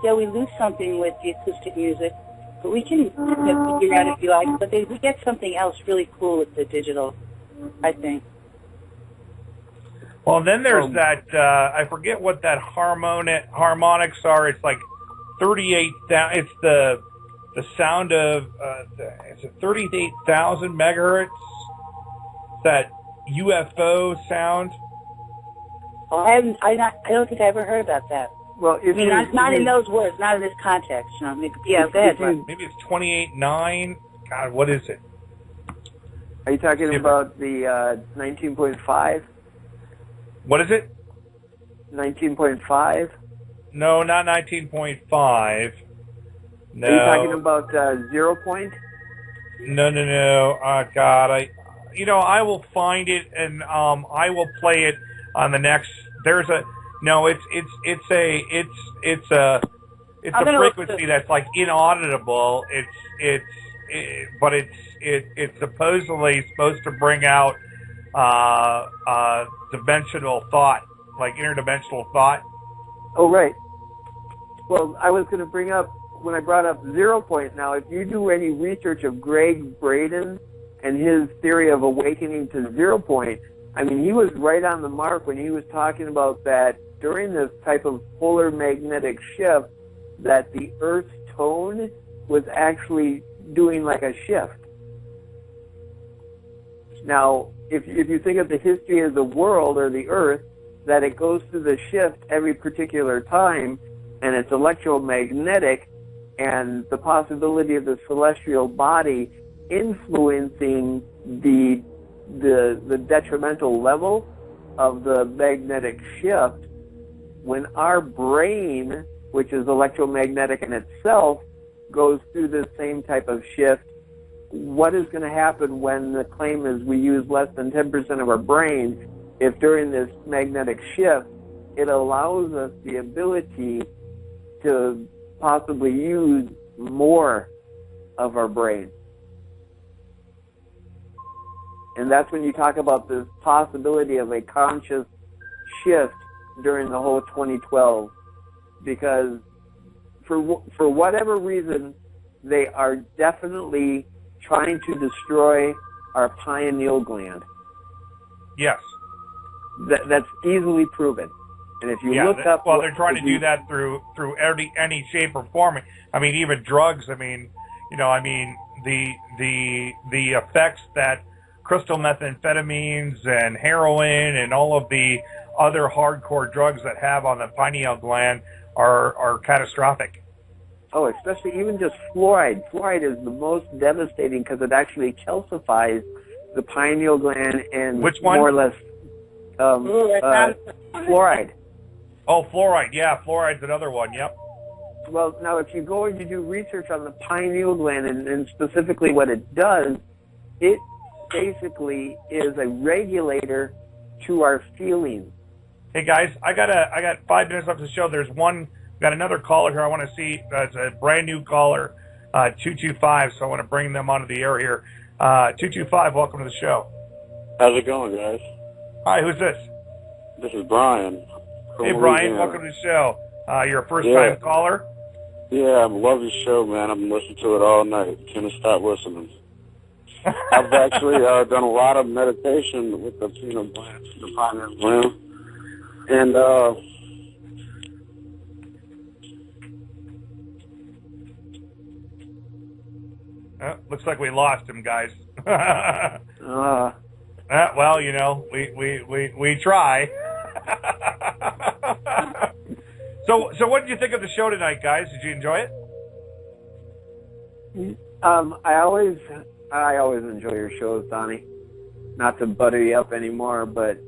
yeah, we lose something with the acoustic music, but we can figure out if you like. But we get something else really cool with the digital, I think. Well, then there's that, I forget what that harmonics are. It's like 38,000, it's the sound of, it's a 38,000 megahertz, that UFO sound. Well, I don't think I ever heard about that. Well, I mean, not in those words, not in this context. You know, yeah, go ahead. Maybe it's 28.9. God, what is it? Are you talking about the 19.5? What is it? 19.5? No, not 19.5. No. Are you talking about 0 point? No. God, I will find it and I will play it on the next. There's a no. It's a frequency that's like inaudible. But it's supposedly supposed to bring out dimensional thought, like interdimensional thought. Oh, right. Well, I was going to bring up, when I brought up 0 point, now, if you do any research of Greg Braden and his theory of awakening to 0 point, I mean, he was right on the mark when he was talking about that during this type of polar magnetic shift, that the Earth's tone was actually doing like a shift. Now, if you think of the history of the world or the Earth, that it goes through the shift every particular time, and it's electromagnetic, and the possibility of the celestial body influencing the detrimental level of the magnetic shift, when our brain, which is electromagnetic in itself, goes through the same type of shift, what is going to happen when the claim is we use less than 10% of our brain? If during this magnetic shift, it allows us the ability to possibly use more of our brain. And that's when you talk about this possibility of a conscious shift during the whole 2012. Because for whatever reason, they are definitely trying to destroy our pineal gland. Yes. That's easily proven. And if you look up... Well, they're trying to do that through any shape or form. I mean, even drugs. I mean, the effects that crystal methamphetamines and heroin and all of the other hardcore drugs that have on the pineal gland are catastrophic. Oh, especially even just fluoride. Fluoride is the most devastating because it actually calcifies the pineal gland and which one? More or less fluoride. Oh, fluoride. Yeah, fluoride's another one. Yep. Well, now if you go and you do research on the pineal gland and specifically what it does, it basically is a regulator to our feelings. Hey guys, I got 5 minutes left of the show. Got another caller here I want to see. It's a brand new caller, 225, so I want to bring them onto the air here. 225, welcome to the show. How's it going, guys? Hi, who's this? This is Brian. Hey, Brian, welcome to the show. You're a first-time caller? Yeah, I love your show, man. I've been listening to it all night. Can't stop listening. I've actually done a lot of meditation with the plants, the pineal gland. And looks like we lost him, guys. Well, you know, we try. So what did you think of the show tonight, guys? Did you enjoy it? I always enjoy your shows, Donnie. Not to butter you up anymore, but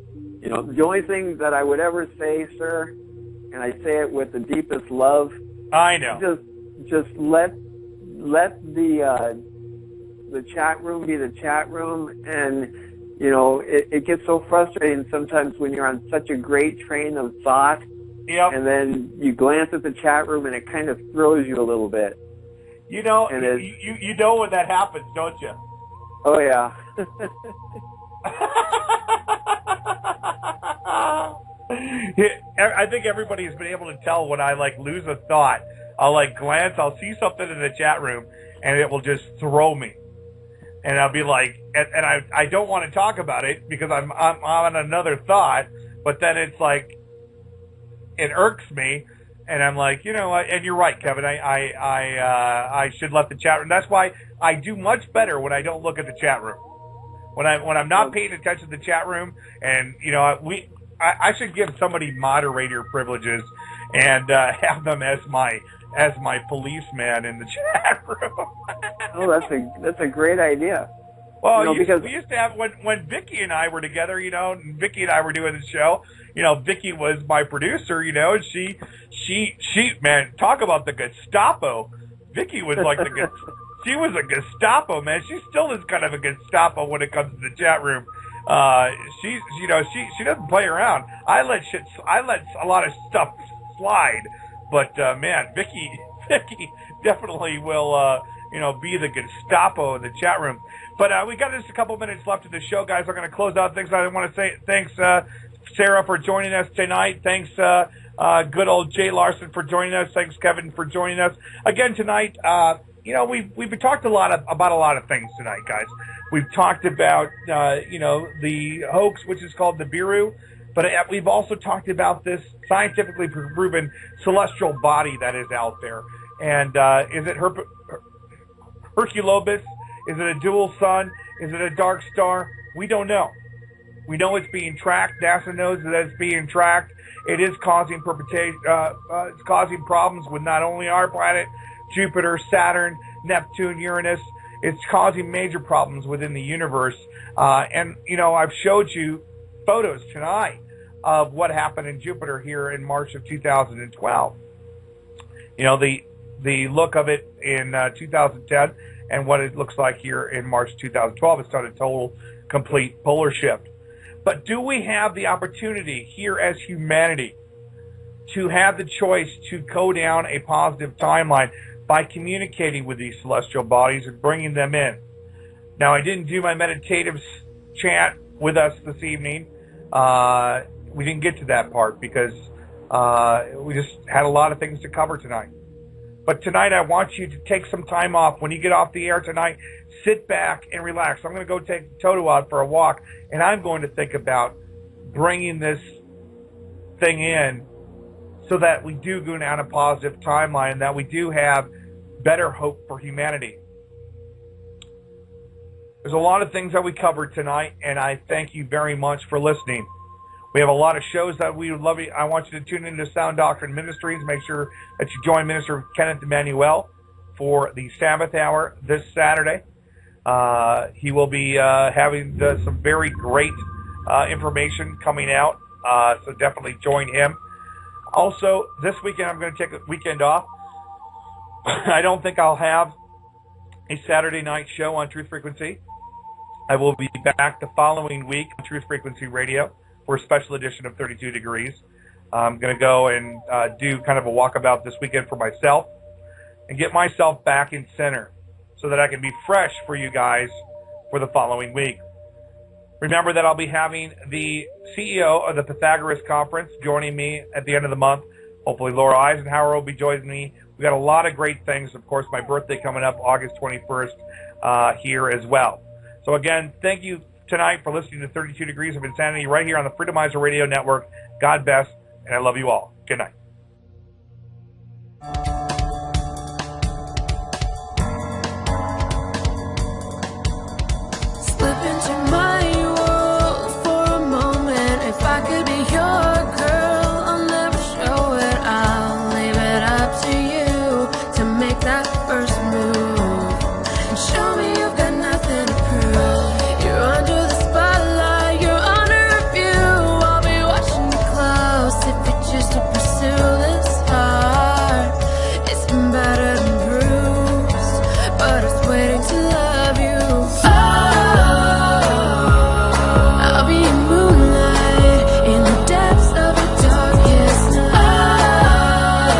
you know, the only thing that I would ever say, sir, and I say it with the deepest love. I know. Just let the chat room be the chat room, and you know, it gets so frustrating sometimes when you're on such a great train of thought. Yep. And then you glance at the chat room and it kind of throws you a little bit. You know, you know when that happens, don't you? Oh, yeah. I think everybody has been able to tell when I, like, lose a thought. I'll, like, glance, I'll see something in the chat room, and it will just throw me. And I'll be like, and I don't want to talk about it because I'm on another thought, but then it's like, it irks me, and I'm like, you know, and you're right, Kevin. I should let the chat room. That's why I do much better when I don't look at the chat room. When I'm not paying attention to the chat room, and you know, I should give somebody moderator privileges and have them as my policeman in the chat room. Oh, that's a great idea. Well, you know, because we used to have when Vicky and I were together, you know, and Vicky and I were doing the show. You know, Vicky was my producer, you know, and she, man, talk about the Gestapo. Vicky was like she was a Gestapo, man. She still is kind of a Gestapo when it comes to the chat room. She's, you know, she doesn't play around. I let a lot of stuff slide, but man, Vicky definitely will, you know, be the Gestapo in the chat room. But we got just a couple minutes left of the show, guys. We're going to close out things. I want to say thanks, Sarah, for joining us tonight. Thanks, good old Jay Larson, for joining us. Thanks, Kevin, for joining us again tonight. You know, we've talked about a lot of things tonight, guys. We've talked about you know, the hoax, which is called Nibiru, but we've also talked about this scientifically proven celestial body that is out there. And is it Hercolubus? Is it a dual sun? Is it a dark star? We don't know. We know it's being tracked. NASA knows that it's being tracked. It is causing it's causing problems with not only our planet, Jupiter, Saturn, Neptune, Uranus. It's causing major problems within the universe. And you know, I've showed you photos tonight of what happened in Jupiter here in March of 2012. You know, the look of it in 2010 and what it looks like here in March 2012. It's done a total, complete polar shift. But do we have the opportunity here as humanity to have the choice to go down a positive timeline by communicating with these celestial bodies and bringing them in? Now, I didn't do my meditative chant with us this evening. We didn't get to that part because we just had a lot of things to cover tonight. But tonight, I want you to take some time off. When you get off the air tonight, sit back and relax. I'm going to go take Toto out for a walk, and I'm going to think about bringing this thing in so that we do go down a positive timeline and that we do have better hope for humanity. There's a lot of things that we covered tonight, and I thank you very much for listening. We have a lot of shows that we would love you. I want you to tune into Sound Doctrine Ministries. Make sure that you join Minister Kenneth Emmanuel for the Sabbath Hour this Saturday. He will be having some very great information coming out, so definitely join him. Also, this weekend I'm going to take a weekend off. I don't think I'll have a Saturday night show on Truth Frequency. I will be back the following week on Truth Frequency Radio for a special edition of 32 Degrees. I'm going to go and do kind of a walkabout this weekend for myself and get myself back in center so that I can be fresh for you guys for the following week. Remember that I'll be having the CEO of the Pythagoras Conference joining me at the end of the month. Hopefully Laura Eisenhower will be joining me. We got a lot of great things. Of course, my birthday coming up August 21st here as well. So again, thank you tonight for listening to 32 Degrees of Insanity right here on the Freedomizer Radio Network. God bless, and I love you all. Good night. Slip into my world for a moment. If I could be your girl, I'll never show it. I'll leave it up to you to make that first move and show me you've got nothing to prove. You're under the spotlight, you're under review. I'll be watching you close if you choose to pursue this heart. It's been battered and bruised, but it's waiting to love you. I'll be in moonlight in the depths of a darkest night.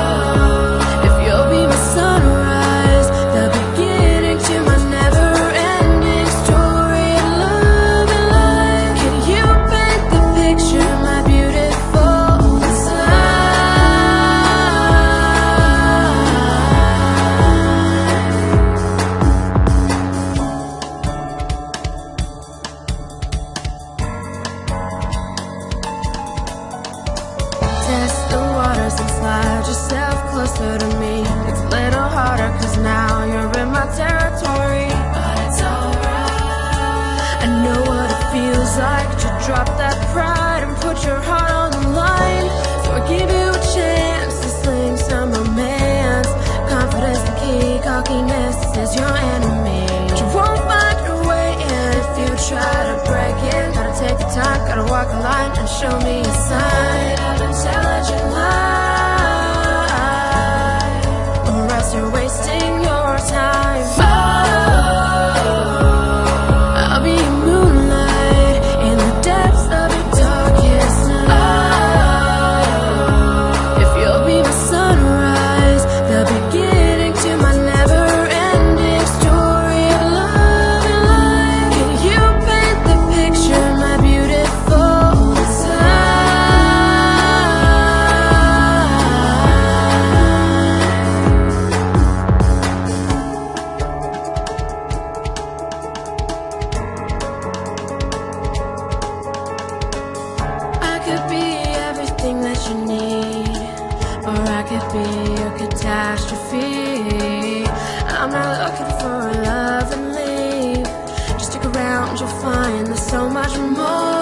If you'll be my sunrise, the beginning to my never-ending story of love and life. Can you paint the picture, my beautiful Test the waters and slide yourself closer to me. It's a little harder cause now you're in my territory, but it's alright. I know what it feels like to drop that pride and put your heart on the line. So I give you a chance to sling some romance. Confidence the key, cockiness is your enemy. But you won't find your way in if you try to break in. Gotta take the time, gotta walk the line and show me a sign of intelligent life, or else you're wasting your time. I'll be moonlight in the depths of your darkest night. If you'll be my sunrise, the beginning to my never-ending story of love and life. Can you paint the picture, my beautiful I could be everything that you need, or I could be a catastrophe. I'm not looking for a love and leave. Just stick around, you'll find there's so much more.